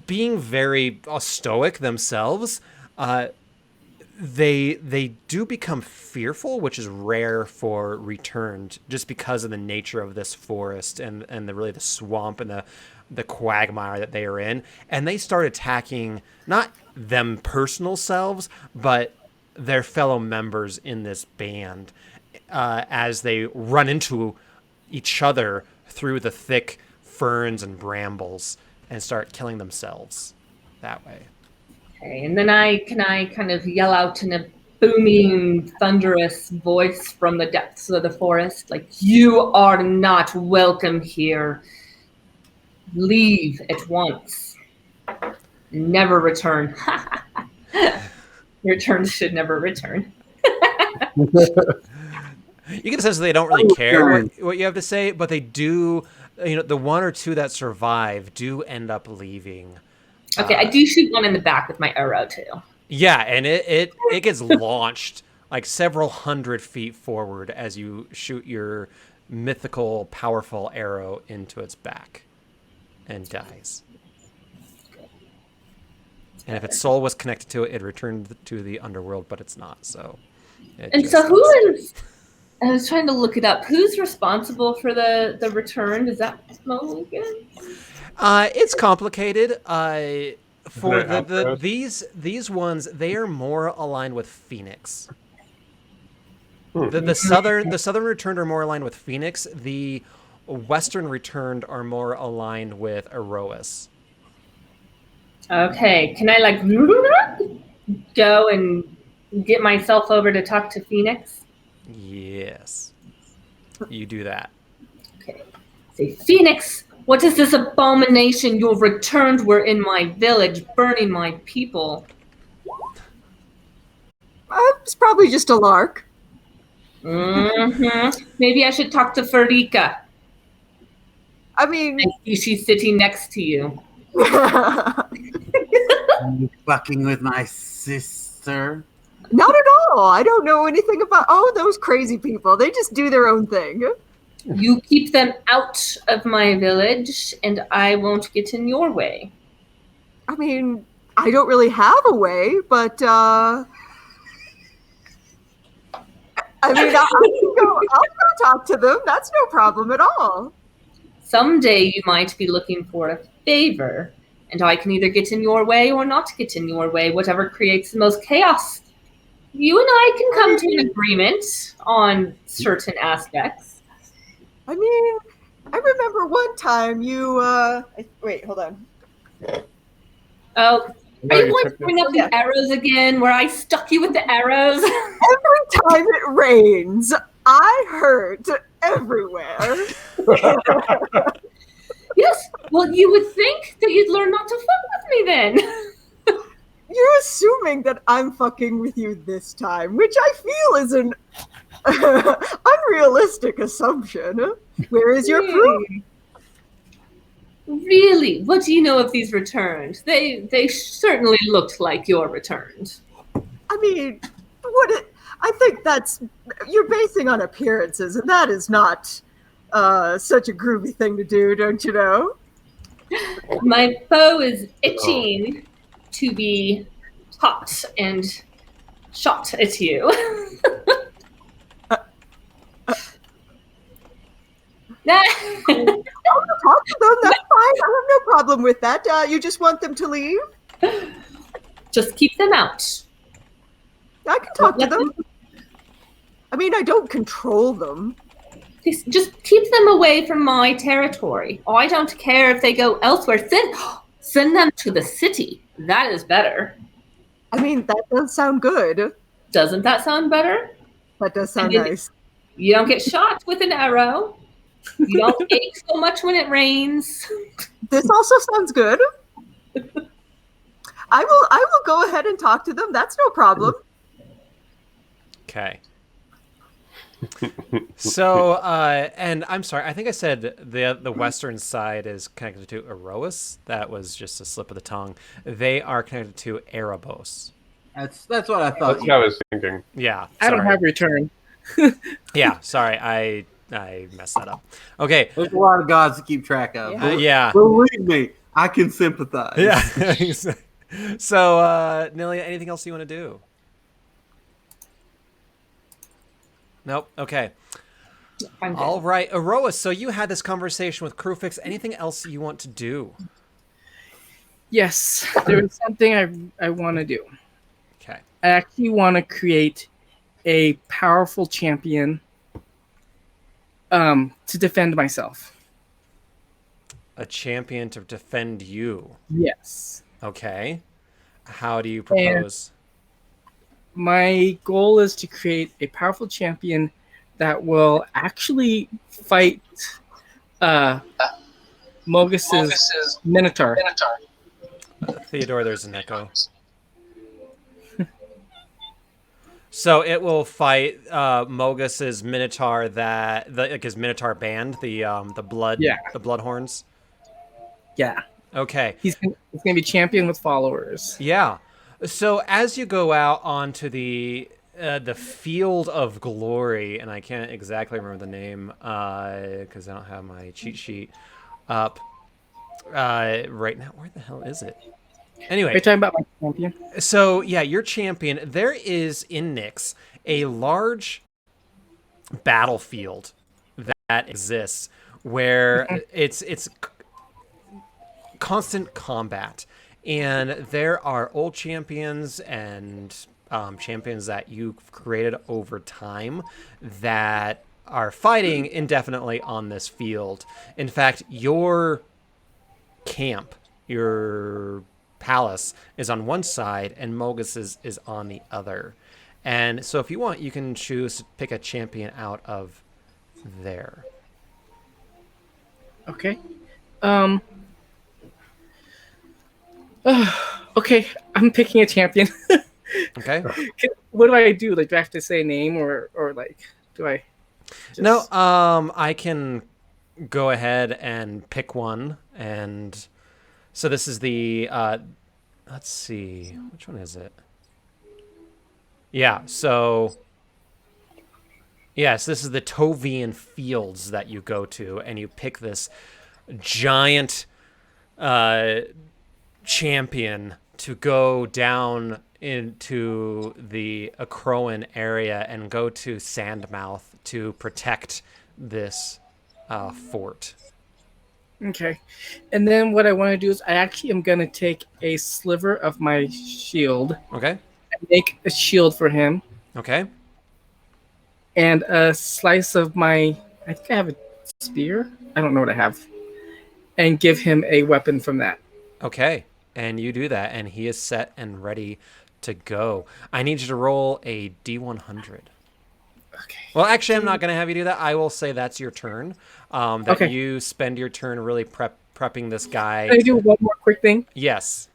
being very stoic themselves, they do become fearful, which is rare for returned, just because of the nature of this forest and the swamp and the quagmire that they are in. And they start attacking not them personal selves, but their fellow members in this band as they run into each other through the thick ferns and brambles and start killing themselves that way. Okay, and then can I kind of yell out in a booming, thunderous voice from the depths of the forest, like, you are not welcome here. Leave at once. Never return. Your turn should never return. You get a sense that they don't really care what you have to say, but they do. The one or two that survive do end up leaving. Okay, I do shoot one in the back with my arrow too. Yeah, and it gets launched like several hundred feet forward as you shoot your mythical, powerful arrow into its back, and dies. And if its soul was connected to it, it returned to the underworld, but it's not. So. And so who is? I was trying to look it up. Who's responsible for the return? Is that Mulligan? It's complicated. For these ones, they are more aligned with Phoenix. The southern returned are more aligned with Phoenix. The western returned are more aligned with Erois. Okay, can I go and get myself over to talk to Phoenix? Yes, you do that. Okay, say, Phoenix, what is this abomination? Your returned were in my village, burning my people. It's probably just a lark. Maybe I should talk to Farika. I mean, I see she's sitting next to you. Are you fucking with my sister? Not at all. I don't know anything about those crazy people. They just do their own thing. You keep them out of my village, and I won't get in your way. I mean, I don't really have a way, but I mean, I'll go talk to them. That's no problem at all. Someday you might be looking for a favor, and I can either get in your way or not get in your way, whatever creates the most chaos. You and I can come to an agreement on certain aspects. I mean, I remember one time you, wait, hold on. Oh, are you going to bring up the arrows again, where I stuck you with the arrows? Every time it rains, I hurt everywhere. Yes, well, you would think that you'd learn not to fuck with me then. You're assuming that I'm fucking with you this time, which I feel is an unrealistic assumption. Where is your proof? Really? What do you know of these returns? They certainly looked like your returns. I mean, I think you're basing on appearances, and that is not such a groovy thing to do, don't you know? My bow is itching to be hot and shot at you. I'll talk to them. That's fine. I have no problem with that. You just want them to leave? Just keep them out. I can talk to them. I mean, I don't control them. Just keep them away from my territory. Oh, I don't care if they go elsewhere. Send them to the city. That is better. I mean, that does sound good. Doesn't that sound better? That does sound nice. You don't get shot with an arrow. You don't ache so much when it rains. This also sounds good. I will go ahead and talk to them. That's no problem. Okay. So, and I'm sorry, I think I said the western side is connected to Erois. That was just a slip of the tongue. They are connected to Erebos. That's what I thought. That's what I was thinking. Yeah. I don't have return. Yeah, sorry, I messed that up. Okay. There's a lot of gods to keep track of. Yeah. Believe me, I can sympathize. Yeah. So, Nilia, anything else you want to do? Nope. Okay. All right, Erois. So you had this conversation with Crewfix. Anything else you want to do? Yes, there is something I want to do. Okay. I actually want to create a powerful champion to defend myself. A champion to defend you. Yes. Okay. How do you propose? My goal is to create a powerful champion that will actually fight Mogus's Minotaur. Theodore, there's an echo. So it will fight Mogus's Minotaur his Minotaur band, the Bloodhorns. Yeah. Okay. He's gonna be champion with followers. Yeah. So as you go out onto the field of glory, and I can't exactly remember the name because I don't have my cheat sheet up right now. Where the hell is it? Anyway, Are you talking about my champion? So yeah, your champion. There is in Nyx a large battlefield that exists where it's constant combat, and there are old champions and champions that you've created over time that are fighting indefinitely on this field. In fact, your camp, your palace is on one side and Mogus's is on the other. And so if you want, you can choose to pick a champion out of there. Okay. Okay, I'm picking a champion. Okay. What do I do? Like, do I have to say a name or like, do I? No, I can go ahead and pick one. And so this is the, let's see, which one is it? Yeah, so, yes, this is the Tovian Fields that you go to, and you pick this giant champion to go down into the Acroan area and go to Sandmouth to protect this fort. Okay. And then what I want to do is I actually am going to take a sliver of my shield. Okay. And make a shield for him. Okay. And a slice of my, I think I have a spear. I don't know what I have. And give him a weapon from that. Okay. And you do that, and he is set and ready to go. I need you to roll a D100. Okay. Well, actually, I'm not going to have you do that. I will say that's your turn. You spend your turn really prepping this guy. Can I do one more quick thing? Yes.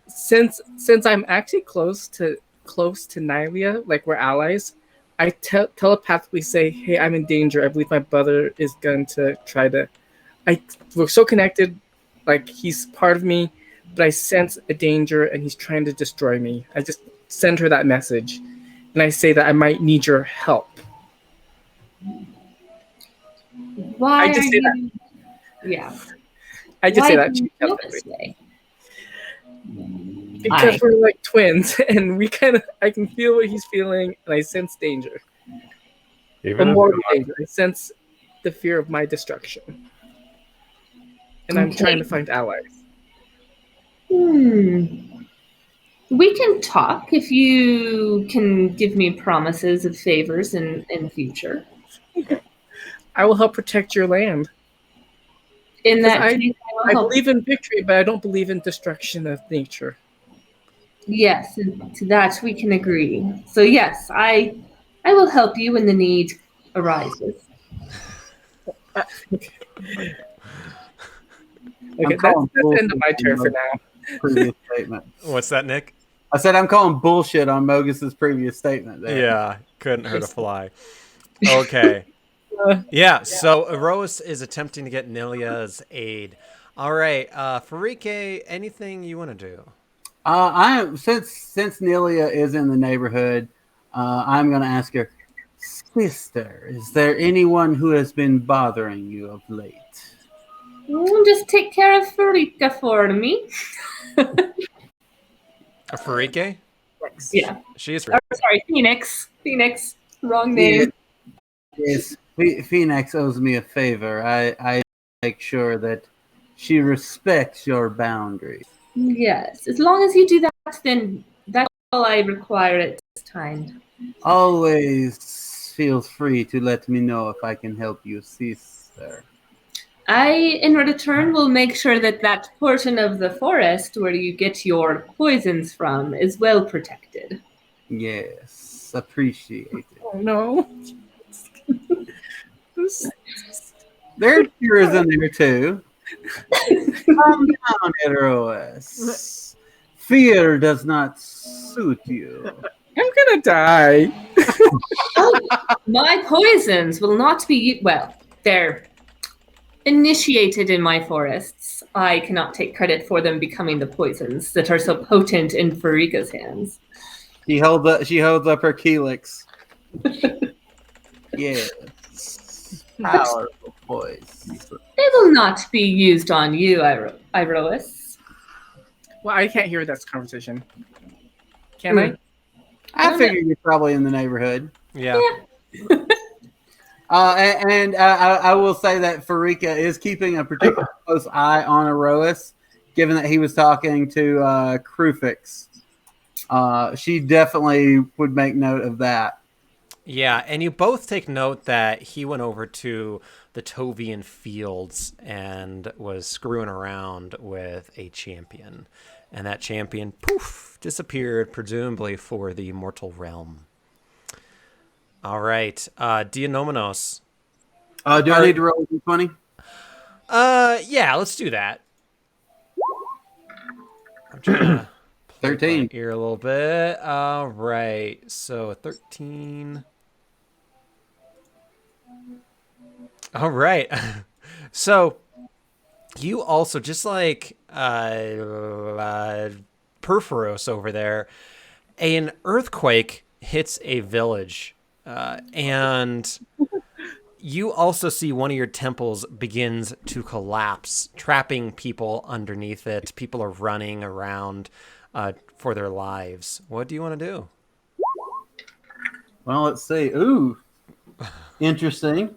Since I'm actually close to Nylia, like we're allies, I telepathically say, "Hey, I'm in danger. I believe my brother is going to try to." We're so connected, like he's part of me, but I sense a danger and he's trying to destroy me. I just send her that message, and I say that I might need your help. Why I just are say you? that. Yeah. I just Why say that. do you feel this way? Because we're like twins, and I can feel what he's feeling, and I sense danger. Even More danger. I sense the fear of my destruction. And I'm trying to find allies. We can talk if you can give me promises of favors in the future. I will help protect your land. In that I case, I believe in victory, but I don't believe in destruction of nature. Yes, and to that we can agree. So yes, I will help you when the need arises. Okay, that's the end of my turn for now. Previous statement. What's that, Nick? I said I'm calling bullshit on Mogus's previous statement there. Yeah, couldn't hurt a fly. Okay. Yeah, so Eros is attempting to get Nilia's aid. All right, Farike, anything you want to do? Since Nilia is in the neighborhood, I'm going to ask her, sister, is there anyone who has been bothering you of late? Just take care of Farika for me. Farike? Yeah. She is. Sorry, Phoenix. Phoenix. Wrong name. Yes, Phoenix owes me a favor. I make sure that she respects your boundaries. Yes, as long as you do that, then that's all I require at this time. Always feel free to let me know if I can help you, sister. I, in return, will make sure that that portion of the forest where you get your poisons from is well protected. Yes, appreciate it. Oh no. There are cures in there too. Calm down, Theros. Fear does not suit you. I'm gonna die. My poisons will not be, well, they're initiated in my forests. I cannot take credit for them becoming the poisons that are so potent in Farika's hands. She holds up her Keelix. Yes. Powerful voice. They will not be used on you, Iroas. Well, I can't hear that conversation. Can I? I figured you're probably in the neighborhood. Yeah. I will say that Farika is keeping a particular close eye on Aroas, given that he was talking to Krufix. She definitely would make note of that. Yeah, and you both take note that he went over to the Tovian fields and was screwing around with a champion. And that champion, poof, disappeared, presumably for the mortal realm. All right, Dionomenos. Do I need to roll a d20? Yeah, let's do that. I'm trying to 13 ear a little bit. All right, so 13. All right, so you also, just like Perforos over there, an earthquake hits a village, and you also see one of your temples begins to collapse, trapping people underneath it. People are running around for their lives. What do you want to do? Well, let's see. Ooh, interesting.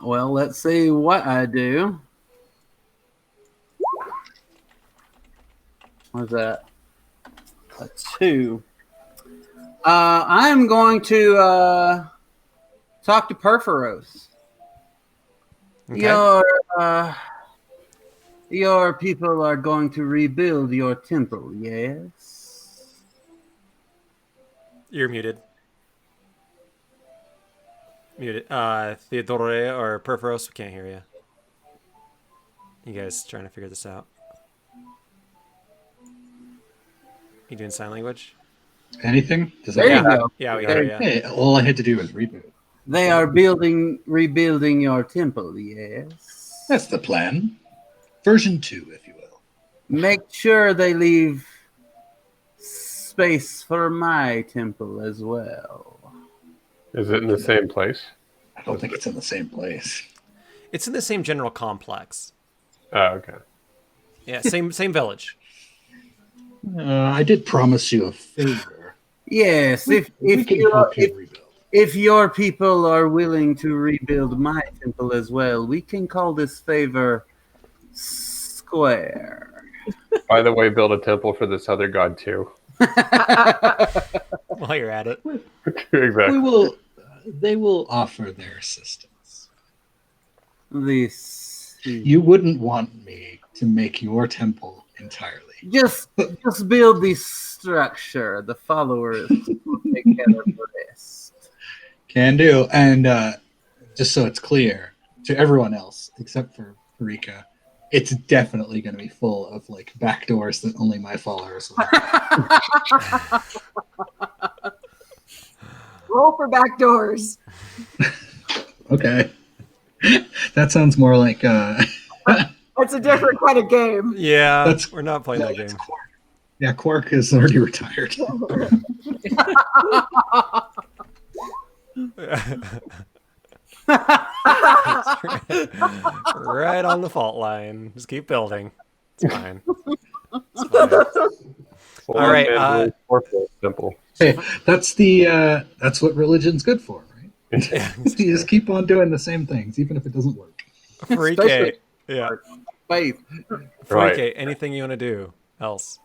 Well, let's see what I do. What's that? A 2. I'm going to talk to Perforos. Okay. Your people are going to rebuild your temple, yes? You're muted. Muted. Theodore or Perforos, we can't hear you. You guys trying to figure this out? You doing sign language? Anything? Does There you that go. Yeah, we hear you. Hey, all I had to do was reboot. They are rebuilding your temple, yes? That's the plan. Version 2, if you will. Make sure they leave space for my temple as well. Is it in the same place? I don't think it's in the same place. It's in the same general complex. Oh, okay. Yeah, same village. I did promise you a favor. Yes, We can help you rebuild. if your people are willing to rebuild my temple as well, we can call this favor square. By the way, build a temple for this other god too. While you're at it. Exactly. They will offer their assistance. This You wouldn't want me to make your temple entirely. just build the structure. The followers will take care of the rest. Can do. And just so it's clear to everyone else, except for Rika, it's definitely going to be full of like backdoors that only my followers will. Roll for backdoors. Okay. That sounds more like That's a different kind of game. Yeah, we're not playing that game. Quark. Yeah, Quark is already retired. Right on the fault line. Just keep building. It's fine. It's fine. All right. Simple. Hey, that's what religion's good for, right? You just keep on doing the same things, even if it doesn't work. Freaky. Yeah. Faith. Freaky. Anything you want to do else?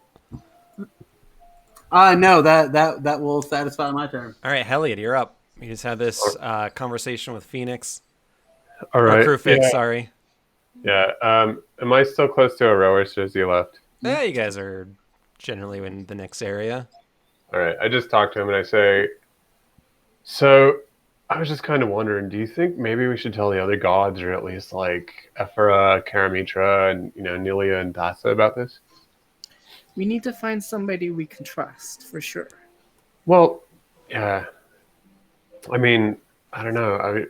No, that will satisfy my turn. All right, Helliot, you're up. We just had this conversation with Phoenix. All Or right. Crewfix, Yeah. sorry. Yeah. Am I still close to Aroas or has he left? Yeah, you guys are generally in the next area. All right. I just talked to him and I say, so I was just kind of wondering, do you think maybe we should tell the other gods, or at least like Ephra, Karamitra, and Nilia and Thassa about this? We need to find somebody we can trust for sure. Well, yeah. I mean, I don't know.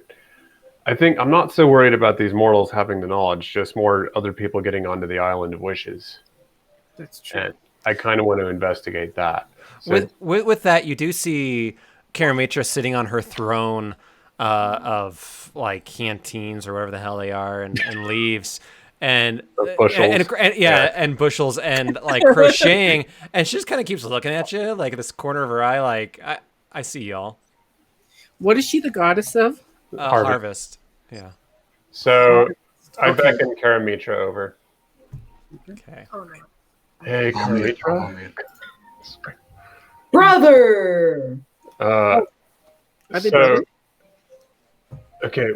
I think I'm not so worried about these mortals having the knowledge, just more other people getting onto the Island of Wishes. That's true. And I kind of want to investigate that. So, With that, you do see Karamitra sitting on her throne of like canteens or whatever the hell they are, and leaves. And bushels. and bushels and like crocheting, and she just kind of keeps looking at you like at this corner of her eye, like I see y'all. What is she the goddess of? Harvest. Yeah. So I beckon Karamitra over. Okay. Oh, no. Hey, Karamitra. Brother! Are they So, brothers? okay,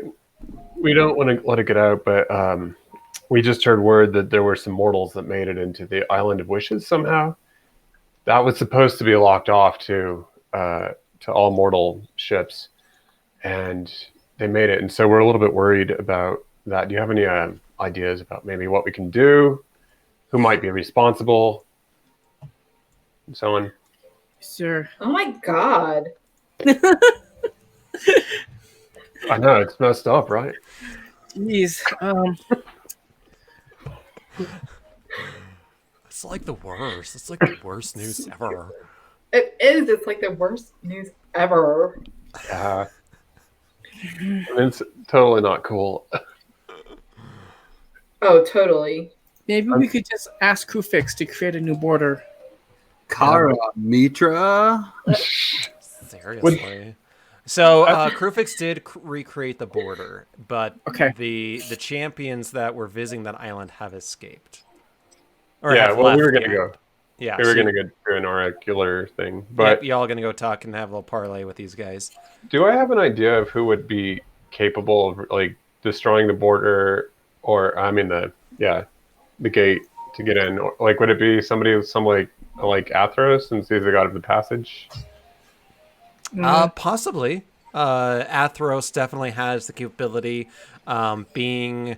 we don't want to let it get out, but we just heard word that there were some mortals that made it into the Island of Wishes somehow. That was supposed to be locked off to all mortal ships, and they made it. And so we're a little bit worried about that. Do you have any ideas about maybe what we can do? Who might be responsible? And so on. Sir. Oh my god. I know, it's messed up, right? Jeez. It's like the worst. It's like the worst news ever. It is. It's like the worst news ever. Yeah. It's totally not cool. Oh, totally. Maybe we could just ask Crewfix to create a new border. Karamitra? Seriously. So Crewfix did recreate the border, but the champions that were visiting that island have escaped. Or Yeah, have well, we left were the going to island. go. Yeah, we were so going to go do an oracular thing. But y'all going to go talk and have a little parlay with these guys. do I have an idea of who would be capable of like destroying the border, or the gate to get in? Or, like, would it be somebody with some like Athros, since he's the god of the passage? Possibly. Athros definitely has the capability, spending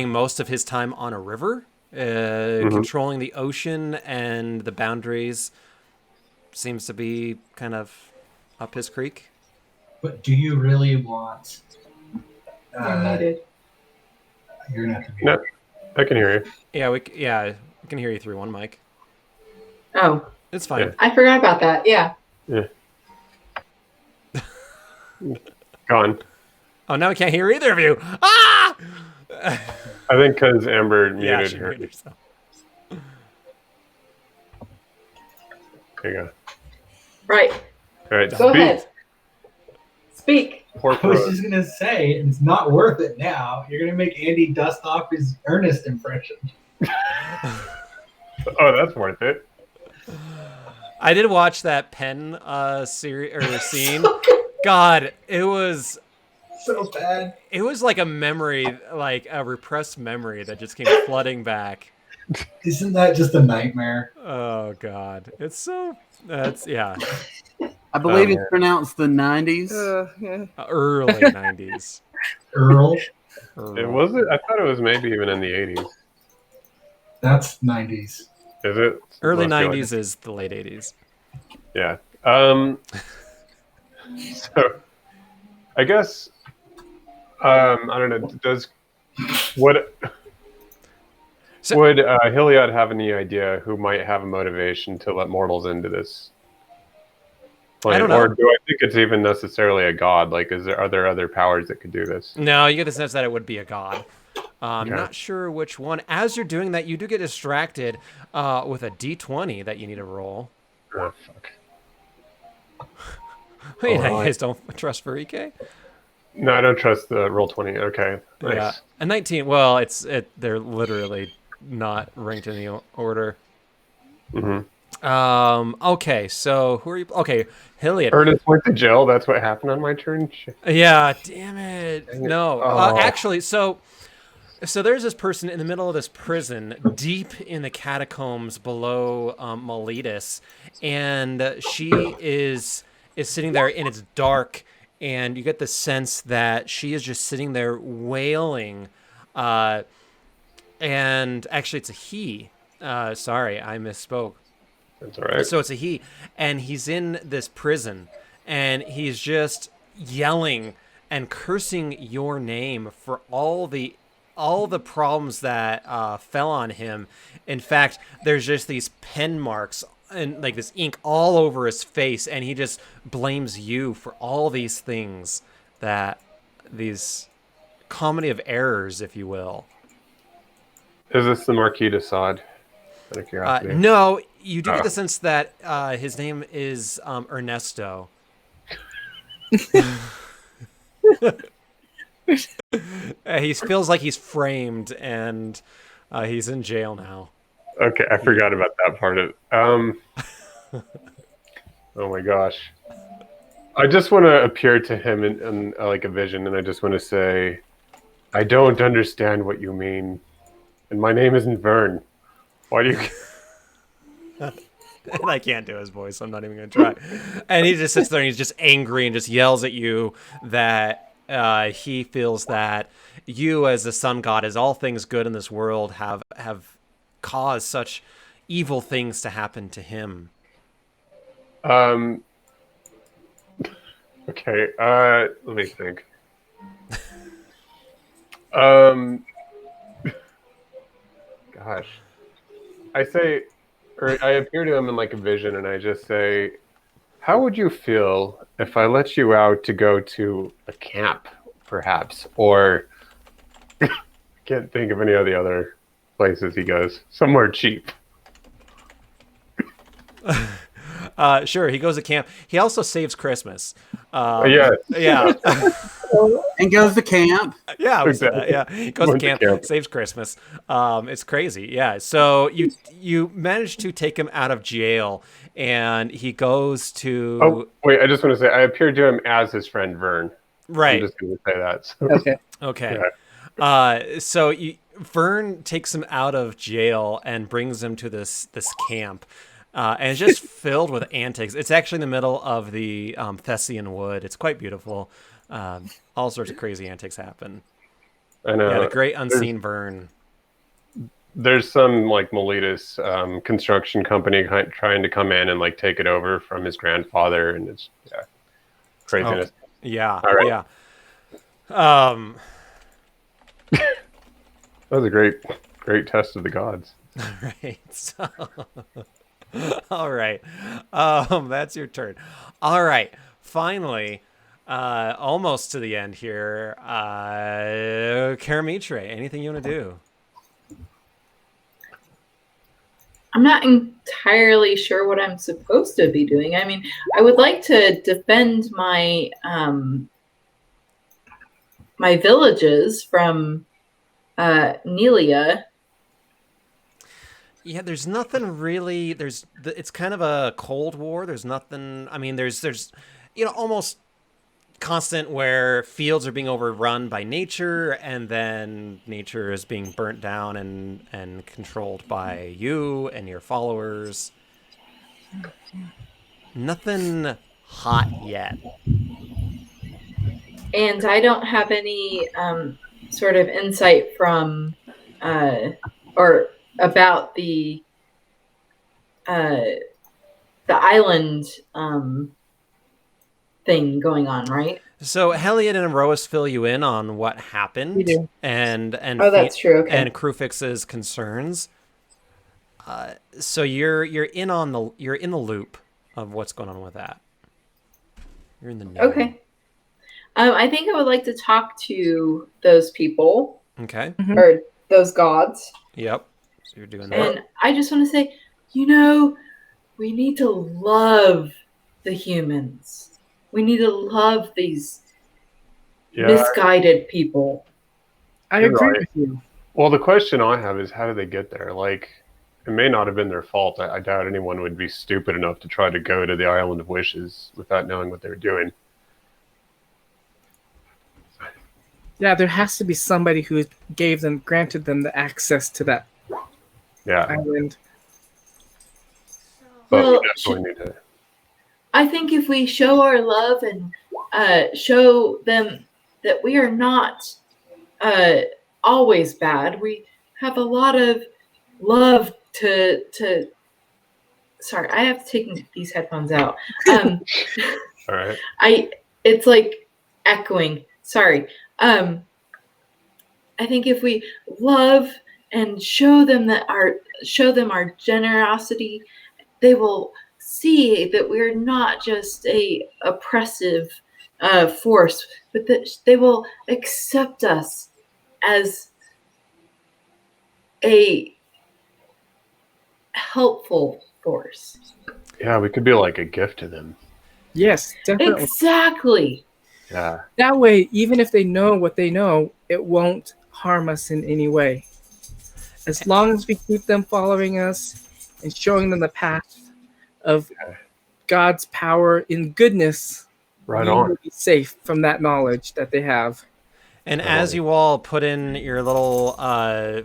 most of his time on a river, controlling the ocean and the boundaries. Seems to be kind of up his creek. But do you really want? You're muted. You're not. No, I can hear you. Yeah, we can hear you through one mic. Oh. It's fine. I forgot about that. Yeah. Yeah. Gone. Oh, now we can't hear either of you. Ah! I think because Amber muted she her. muted herself. There you go. Right. All right, Go ahead. Speak. Poor I was Froze. just gonna say it's not worth it now. You're gonna make Andy dust off his Ernest impression. Oh, that's worth it. I did watch that pen series or scene. God, it was so bad. It was like a memory, like a repressed memory that just came flooding back. Isn't that just a nightmare? Oh God, it's so. That's yeah. I believe it's pronounced the 90s. Early 90s. Earl. It wasn't. I thought it was maybe even in the 80s. That's 90s. Is it? Early Must be 90s is the late 80s. Yeah. So, I guess, I don't know. Would Hiliad have any idea who might have a motivation to let mortals into this plane? I don't know. Or do I think it's even necessarily a god? Like, are there other powers that could do this? No, you get the sense that it would be a god. I'm Okay. not sure which one. As you're doing that, you do get distracted with a D20 that you need to roll. Oh, fuck. Wait, Alright. you guys don't trust Farike? No, I don't trust the roll 20. Okay, nice. Yeah, a 19. Well, they're literally not ranked in the order. Mm-hmm. Okay, so who are you? Okay, Hilliard. Ernest went to jail. That's what happened on my turn. Shit. Yeah, damn it. Dang it. No, Oh. actually, so there's this person in the middle of this prison, deep in the catacombs below Miletus, and she is sitting there, and it's dark, and you get the sense that she is just sitting there wailing, and actually, it's a he. Sorry, I misspoke. That's all right. So it's a he, and he's in this prison, and he's just yelling and cursing your name for all the problems that fell on him. In fact, there's just these pen marks and like this ink all over his face, and he just blames you for all these things that these comedy of errors, if you will. Is this the Marquis de Sade? Out of curiosity. No, you do get the sense that his name is Ernesto. He feels like he's framed, and he's in jail now. Okay, I forgot about that part of it. Oh my gosh. I just want to appear to him in like a vision, and I just want to say, I don't understand what you mean. And my name isn't Vern. Why do you... And I can't do his voice, so I'm not even going to try. And he just sits there, and he's just angry and just yells at you that he feels that you, as the sun god, as all things good in this world, have caused such evil things to happen to him. Okay, let me think. Gosh. I appear to him in like a vision, and I just say, how would you feel if I let you out to go to a camp, perhaps? Or I can't think of any of the other places he goes. Somewhere cheap. Sure, he goes to camp. He also saves Christmas. Yeah. Yeah. And goes to camp. Yeah, Exactly. yeah. He goes to camp, saves Christmas. It's crazy. Yeah. So you managed to take him out of jail, and he goes to. Oh wait, I just want to say I appeared to him as his friend Vern. Right. I'm just going to say that. So. Okay. Okay. Yeah. So Vern takes him out of jail and brings him to this camp. And it's just filled with antics. It's actually in the middle of the Thessian wood. It's quite beautiful. All sorts of crazy antics happen. I know. Yeah, the great unseen Vern. There's some like Miletus construction company trying to come in and like take it over from his grandfather, and it's craziness. Oh, yeah, All right. yeah. That was a great test of the gods. Right. So, all right. That's your turn. All right. Finally, almost to the end here. Karamitre, anything you want to do? I'm not entirely sure what I'm supposed to be doing. I mean, I would like to defend my my villages from Nelia. Yeah, there's nothing really. It's kind of a cold war. There's nothing. I mean, there's almost constant where fields are being overrun by nature, and then nature is being burnt down and controlled by you and your followers. Nothing hot yet. And I don't have any sort of insight from or about the island thing going on, right? So Heliod and Erois fill you in on what happened, We do. and Oh, that's true. Okay. and Krufix's concerns. So you're in the loop of what's going on with that. You're in the know. Okay. I think I would like to talk to those people. Okay. Or those gods. Yep. So you're doing that. And I just want to say, we need to love the humans. We need to love these misguided people. I You're agree right. with you. Well, the question I have is, how do they get there? Like, it may not have been their fault. I doubt anyone would be stupid enough to try to go to the Island of Wishes without knowing what they were doing. Yeah, there has to be somebody who granted them the access to that island. But Well, we definitely need to. I think if we show our love and show them that we are not always bad, we have a lot of love to. Sorry, I have to take these headphones out. All right. It's like echoing. Sorry. I think if we love and show them our generosity, they will see that we're not just a oppressive force, but that they will accept us as a helpful force. Yeah, we could be like a gift to them. Yes, definitely. Exactly. Yeah. That way, even if they know what they know, it won't harm us in any way. As long as we keep them following us and showing them the path of God's power in goodness, Right we on. will be safe from that knowledge that they have. And as you all put in your little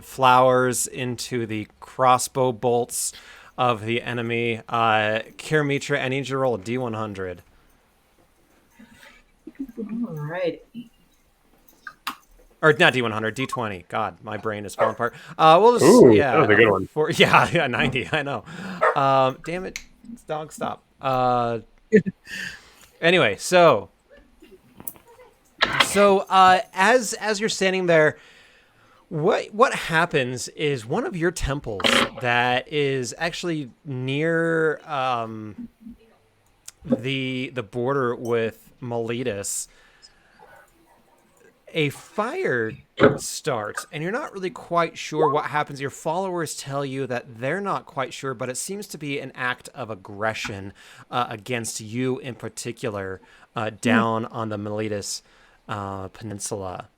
flowers into the crossbow bolts of the enemy, Kiramitra, I need you to roll a D100. All right. Or not D100, D20. God, my brain is falling apart. We'll just, Ooh, yeah. that was a good one. 90, I know. Damn it, dog, stop. Anyway, so as you're standing there, what happens is one of your temples that is actually near the border with Miletus, a fire starts, and you're not really quite sure what happens. Your followers tell you that they're not quite sure, but it seems to be an act of aggression against you in particular down on the Miletus Peninsula.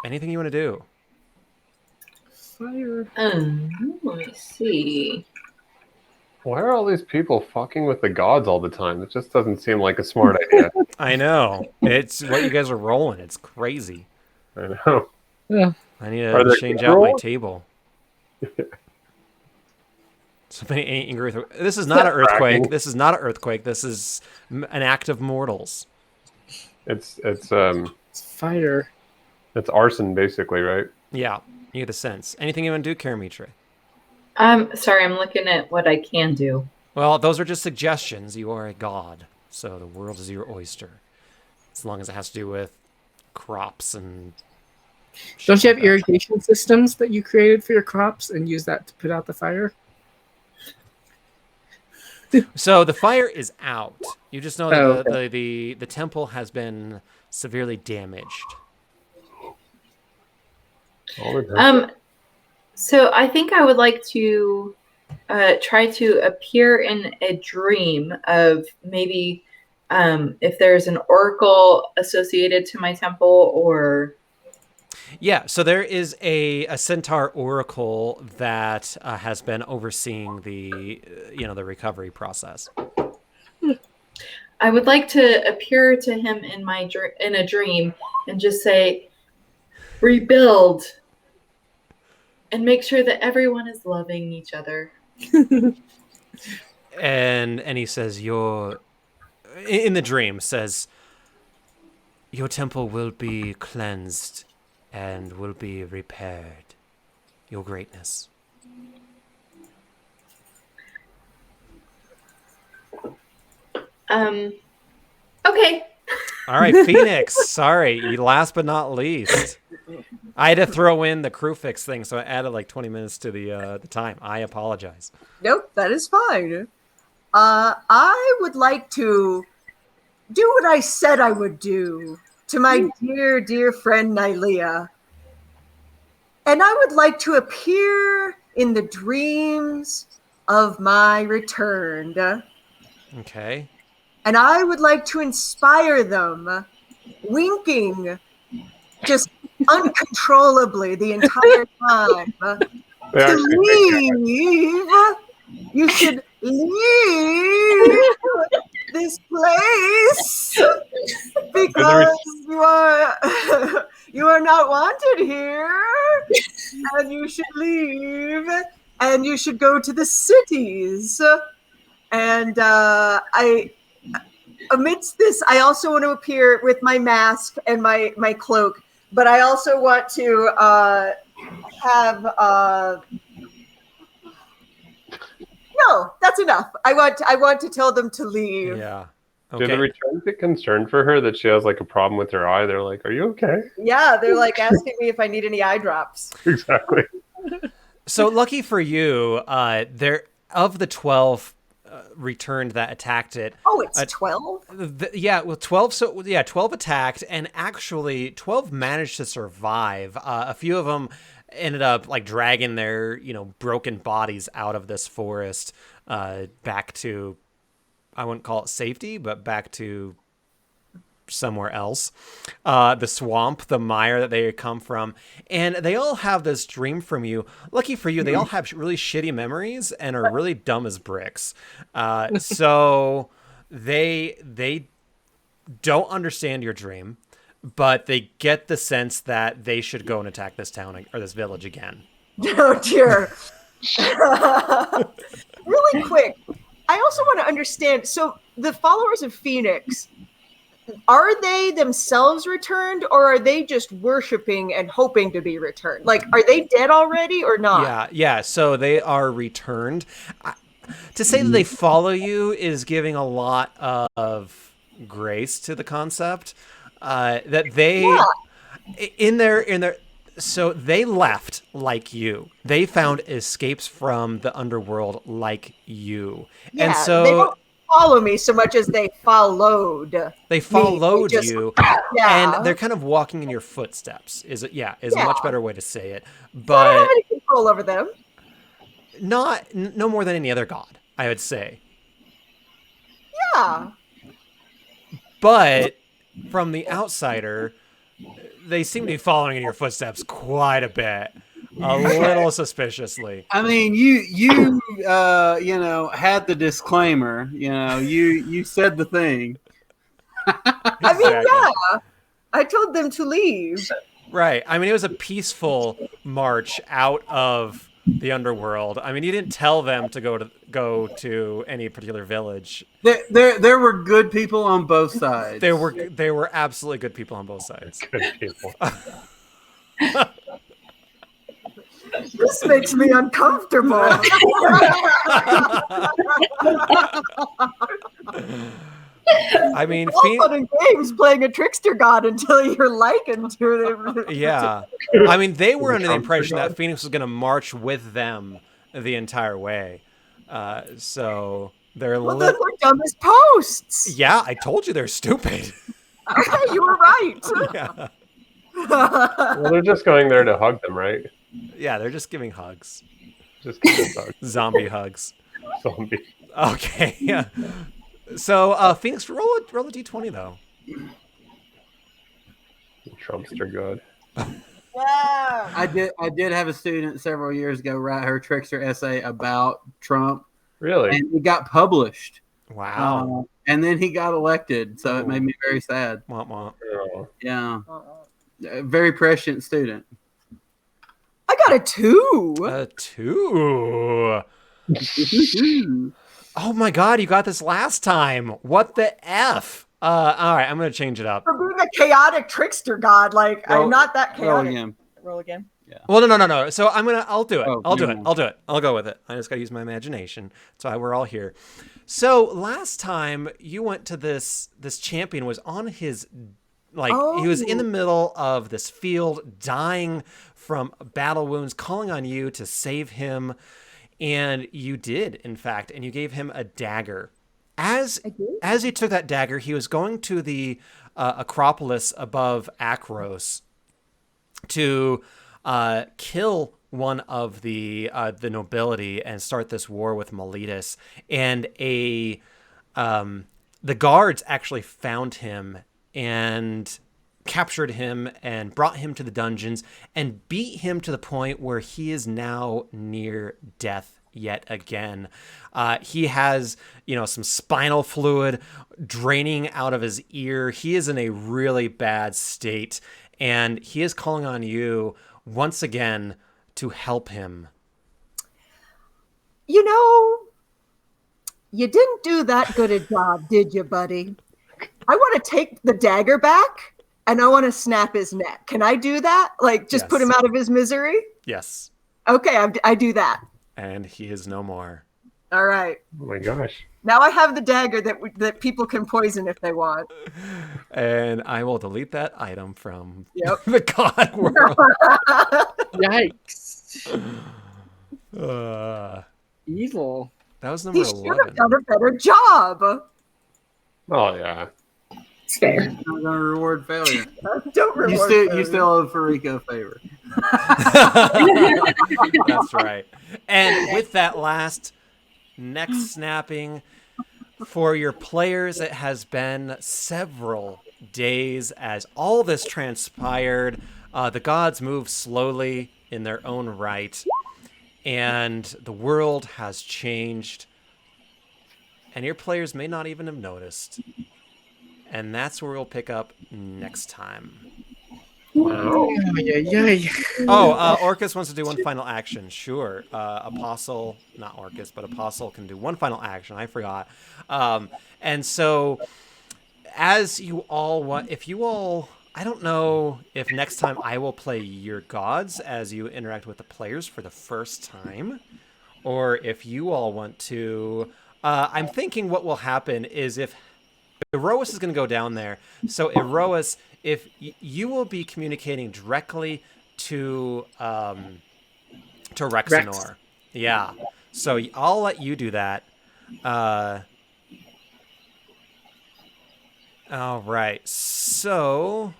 Anything you want to do? Fire. Let me see. Why are all these people fucking with the gods all the time? It just doesn't seem like a smart idea. I know. It's what you guys are rolling. It's crazy. I know. Yeah. I need Are to there change good out my rolls? table. So many angry earthquakes. This is not an earthquake. This is not an earthquake. This is an act of mortals. It's fire. It's arson, basically, right? Yeah, you get a sense. Anything you want to do, Kiramitra? Sorry, I'm looking at what I can do. Well, those are just suggestions. You are a god, so the world is your oyster. As long as it has to do with crops and... Don't you have irrigation systems that you created for your crops and use that to put out the fire? So the fire is out. You just know that okay. the temple has been severely damaged. So I think I would like to try to appear in a dream of maybe if there's an oracle associated to my temple or... Yeah, so there is a centaur oracle that has been overseeing the the recovery process. I would like to appear to him in a dream and just say, rebuild, and make sure that everyone is loving each other. and he says, in the dream says, your temple will be cleansed and will be repaired. Your greatness. Okay. All right, Phoenix. Sorry, last but not least. I had to throw in the crew fix thing, so I added like 20 minutes to the time. I apologize. Nope, that is fine. I would like to do what I said I would do to my dear, dear friend Nylea. And I would like to appear in the dreams of my returned. Okay. And I would like to inspire them, winking just uncontrollably the entire time. They to actually think leave. You should leave this place because you are not wanted here, and you should leave, and you should go to the cities. And amidst this, I also want to appear with my mask and my cloak, but I also want to have. No, that's enough. I want to tell them to leave. Yeah. Do the returns get concerned for her that she has like a problem with her eye? They're like, "Are you okay?" Yeah, they're like asking me if I need any eye drops. Exactly. So lucky for you, there of the 12 returned that attacked it. Oh, it's 12? Yeah, well, 12. So yeah, 12 attacked, and actually 12 managed to survive. A few of them ended up like dragging their broken bodies out of this forest back to, I wouldn't call it safety, but back to somewhere else. The swamp, the mire that they had come from. And they all have this dream from you. Lucky for you, they all have really shitty memories and are really dumb as bricks. So they don't understand your dream, but they get the sense that they should go and attack this town or this village again. Oh, dear. Really quick, I also want to understand, so the followers of Phoenix, are they themselves returned, or are they just worshiping and hoping to be returned? Like, are they dead already or not? Yeah. So they are returned. To say that they follow you is giving a lot of grace to the concept. That they, in their, so they left like you. They found escapes from the underworld like you, Yeah, and so they don't follow me so much as they followed. They followed They just- you, Yeah. and they're kind of walking in your footsteps. Is a much better way to say it. I don't But have any control over them. no more than any other god, I would say. Yeah. But from the outsider, they seem to be following in your footsteps quite a bit, a little suspiciously. I mean, you had the disclaimer. You said the thing. I mean, yeah. I told them to leave. Right. I mean, it was a peaceful march out of the underworld. I mean, you didn't tell them to go to any particular village. There were good people on both sides. They were absolutely good people on both sides. Good people. This makes me uncomfortable. I mean, all fun and games playing a trickster god until you're likened to it. Yeah. I mean, they were under the impression that Phoenix was going to march with them the entire way. So they're Well, then we're dumb as posts. Yeah, I told you they're stupid. You were right. Yeah. Well, they're just going there to hug them, right? Yeah, they're just giving hugs. Just giving hugs. Zombie hugs. Zombie. Okay. Yeah. So, Phoenix, roll a d20 though. Trumpster good. Yeah. I did have a student several years ago write her trickster essay about Trump. Really? And it got published. Wow. And then he got elected, so it made me very sad. Womp womp. Oh. Yeah. A very prescient student. I got a 2. A 2. Oh my god, you got this last time. What the F? All right, I'm going to change it up. For being a chaotic trickster god, like, I'm not that Roll chaotic. again. Roll again? Yeah. Well, no. So I'll do it. Oh, I'll do you it. won't. I'll do it. I'll go with it. I just got to use my imagination. That's why we're all here. So last time you went to this champion was on his, he was in the middle of this field, dying from battle wounds, calling on you to save him. And you did, in fact, and you gave him a dagger. As he took that dagger, he was going to the Acropolis above Akros to kill one of the nobility and start this war with Miletus. And the guards actually found him and captured him and brought him to the dungeons and beat him to the point where he is now near death yet again. He has, some spinal fluid draining out of his ear. He is in a really bad state, and he is calling on you once again to help him. You didn't do that good a job, did you, buddy? I want to take the dagger back, and I want to snap his neck. Can I do that? Just put him out of his misery? Yes. Okay, I do that. And he is no more. All right. Oh my gosh. Now I have the dagger that people can poison if they want. And I will delete that item from Yep. the God world. Yikes. Evil. That was number He should 11. have done a better job. Oh yeah. It's fair. I'm not gonna reward failure. Don't reward You failure. still owe Farika a favor. That's right. And with that last neck snapping, for your players, it has been several days as all this transpired. The gods move slowly in their own right, and the world has changed. And your players may not even have noticed. And that's where we'll pick up next time. Orcus wants to do one final action. Sure. Apostle, not Orcus, but Apostle can do one final action. I forgot. And so, as you all want, if you all, I don't know if next time I will play your gods as you interact with the players for the first time, or if you all want to. I'm thinking what will happen is if Erois is going to go down there. So Erois, if you will be communicating directly to Rexenor. Rex. Yeah. So I'll let you do that. All right. So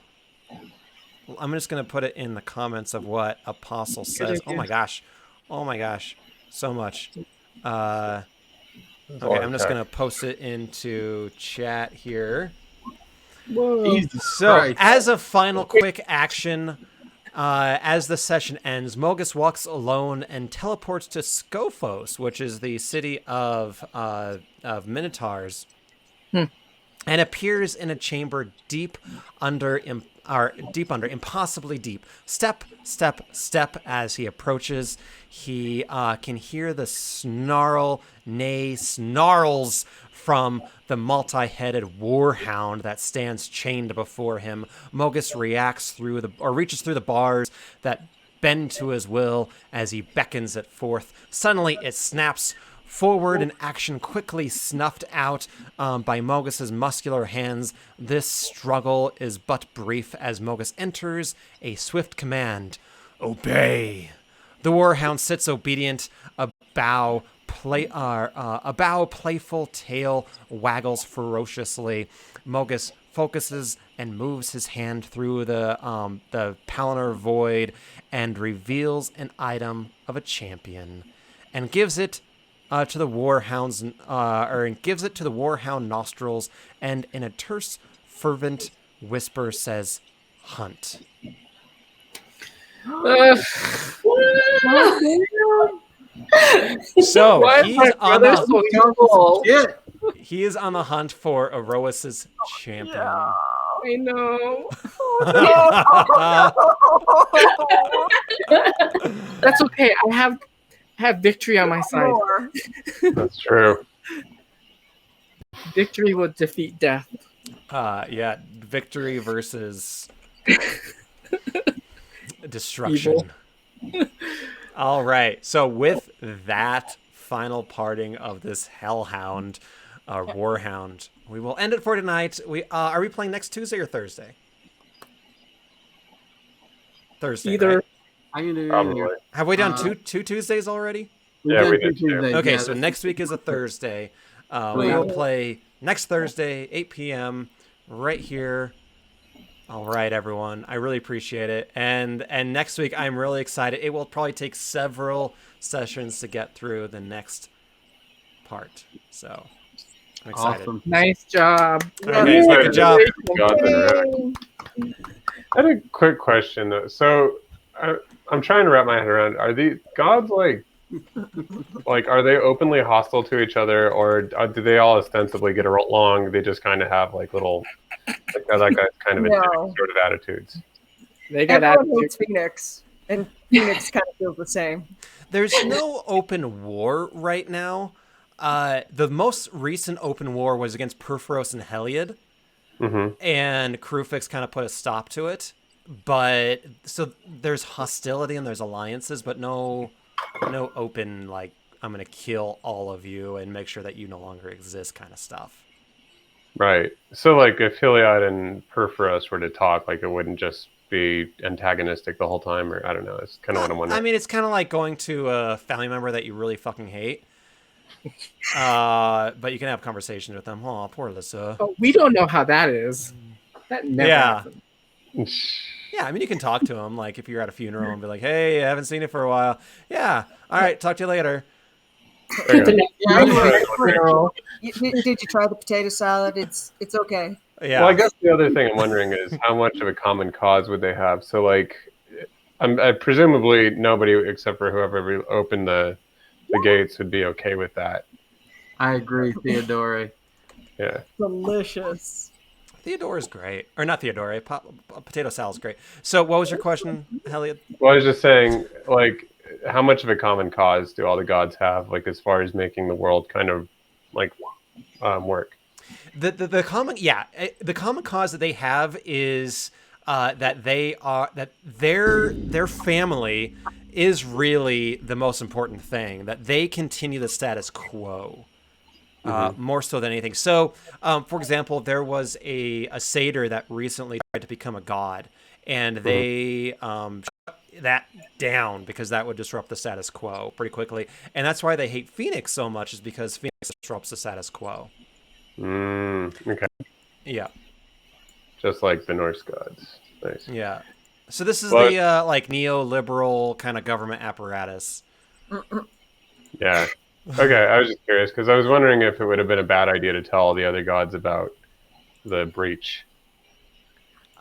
I'm just going to put it in the comments of what Apostle says. Oh my gosh. So much. Okay, I'm just going to post it into chat here. Whoa. So, as a final quick action, as the session ends, Mogus walks alone and teleports to Scophos, which is the city of Minotaurs, and appears in a chamber deep under, impossibly deep. Step, step, step as he approaches. He can hear the snarls from the multi-headed warhound that stands chained before him. Mogus reaches through the bars that bend to his will as he beckons it forth. Suddenly, it snaps forward, and action quickly snuffed out by Mogus's muscular hands. This struggle is but brief as Mogus enters a swift command: "Obey." The warhound sits obedient, a bow playful tail waggles ferociously. Mogus focuses and moves his hand through the Palinar void and reveals an item of a champion, and gives it to the warhound's gives it to the warhound nostrils, and in a terse, fervent whisper says, "Hunt." So he is on the hunt for Erois's champion. I know. That's okay. I have victory on my side. That's true. Victory will defeat death. Yeah, victory versus destruction. All right. So with that final parting of this hellhound, warhound, we will end it for tonight. Are we playing next Tuesday or Thursday? Thursday. Either. Right? I can do Probably. Have we done two Tuesdays already? Yeah, we did too. Okay, so next week is a Thursday. We will play next Thursday, 8 p.m. right here. All right, everyone. I really appreciate it. And next week, I'm really excited. It will probably take several sessions to get through the next part. So I'm excited. Awesome. Nice job. Okay, Yeah. good job. Gods interact. I had a quick question though. So I'm trying to wrap my head around. Are these gods like are they openly hostile to each other, or do they all ostensibly get along? They just kind of have like little that guy's kind of No. sort of attitudes. They got Everyone attitude. hates Phoenix, and Phoenix kind of feels the same. There's no open war right now. The most recent open war was against Perforos and Heliod, and Krufix kind of put a stop to it. But so there's hostility and there's alliances, but no open like I'm gonna kill all of you and make sure that you no longer exist kind of stuff. Right. So like if Heliod and Perforos were to talk, like it wouldn't just be antagonistic the whole time, or I don't know. It's kind of what I'm wondering. I mean, it's kind of like going to a family member that you really fucking hate. But you can have conversations with them. Oh, poor Alyssa. But we don't know how that is. That never happened. Yeah, I mean, you can talk to them, like if you're at a funeral and be like, "Hey, I haven't seen you for a while." Yeah, all right, talk to you later. Did you try the potato salad? It's okay. Yeah. Well, I guess the other thing I'm wondering is how much of a common cause would they have? So like, I presumably nobody except for whoever opened the gates would be okay with that. I agree, Theodore. Yeah. Delicious. Theodore is great. Or not Theodore. Potato salad is great. So what was your question, Heliod? Well, I was just saying, like, how much of a common cause do all the gods have, like, as far as making the world kind of, like, work? The common cause that they have is that their family is really the most important thing. That they continue the status quo. More so than anything. So, for example, there was a satyr that recently tried to become a god, and they shut that down because that would disrupt the status quo pretty quickly. And that's why they hate Phoenix so much, is because Phoenix disrupts the status quo. Okay. Yeah. Just like the Norse gods. Nice. Yeah. So this is the like neoliberal kind of government apparatus. Yeah. Okay, I was just curious because I was wondering if it would have been a bad idea to tell all the other gods about the breach.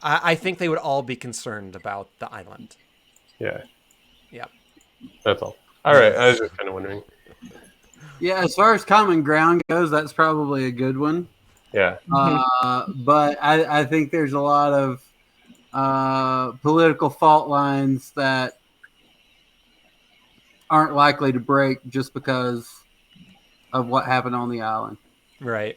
I think they would all be concerned about the island. Yeah. Yeah. That's all. All right, I was just kind of wondering. Yeah, as far as common ground goes, that's probably a good one. Yeah. But I think there's a lot of political fault lines that aren't likely to break just because of what happened on the island. Right.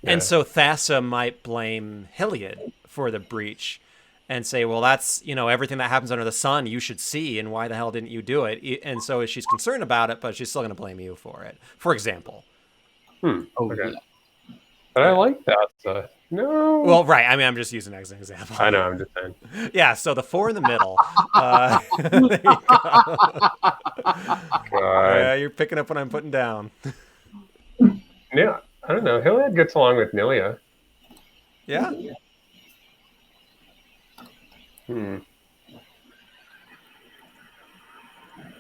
Yeah. And so Thassa might blame Heliod for the breach and say, well, that's, everything that happens under the sun you should see, and why the hell didn't you do it? And so she's concerned about it, but she's still going to blame you for it, for example. Okay. Yeah. But I like that. No. Well, right. I mean, I'm just using it as an example. I know, I'm just saying. Yeah, so the 4 in the middle. There you go. God. Yeah, you're picking up what I'm putting down. Yeah, I don't know. Heliod gets along with Nilia. Yeah?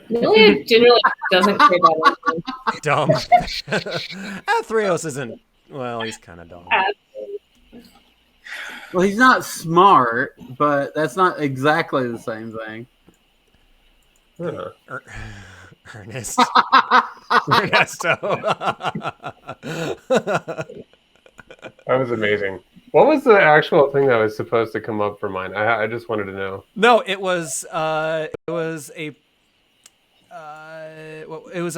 Nilia generally doesn't care about anything. Dumb. Theros isn't, well, he's kind of dumb. Well, he's not smart, but that's not exactly the same thing. Ernest. Ernesto. That was amazing. What was the actual thing that was supposed to come up for mine? I just wanted to know. No, it was a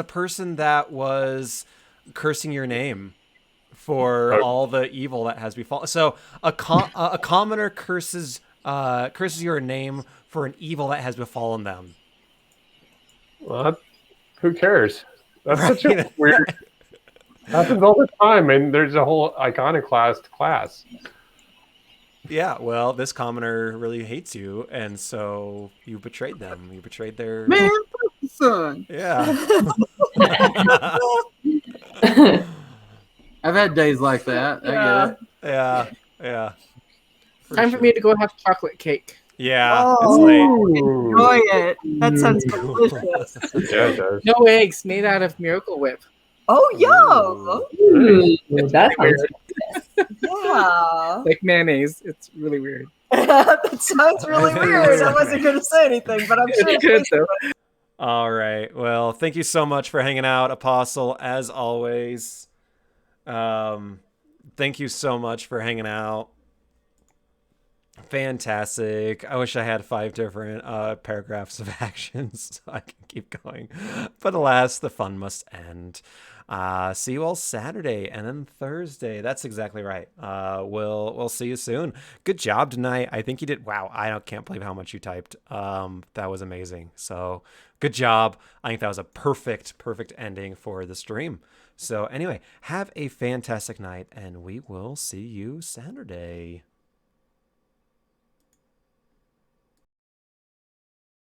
person that was cursing your name for all the evil that has befallen. So a commoner curses your name for an evil that has befallen them. Well, who cares? That's such a weird. Happens all the time, and there's a whole iconoclast class. Yeah, well, this commoner really hates you, and so you betrayed them. You betrayed their Man, son. Yeah. I've had days like that. I get it. Yeah. Time for me to go have chocolate cake. Yeah, it's late. Enjoy it. That sounds delicious. Yeah, it does. No eggs, made out of Miracle Whip. Oh, Ooh. Ooh, that sounds yeah. Like mayonnaise. It's really weird. That sounds really weird. I wasn't going to say anything, but I'm sure It's good though. All right. Well, thank you so much for hanging out, Apostle, as always. Thank you so much for hanging out. Fantastic. I wish I had 5 different paragraphs of actions so I can keep going. But alas, the fun must end. See you all Saturday and then Thursday. That's exactly right. We'll see you soon. Good job tonight. I think you did. Wow, I can't believe how much you typed. That was amazing. So good job. I think that was a perfect ending for the stream. So anyway, have a fantastic night and we will see you Saturday.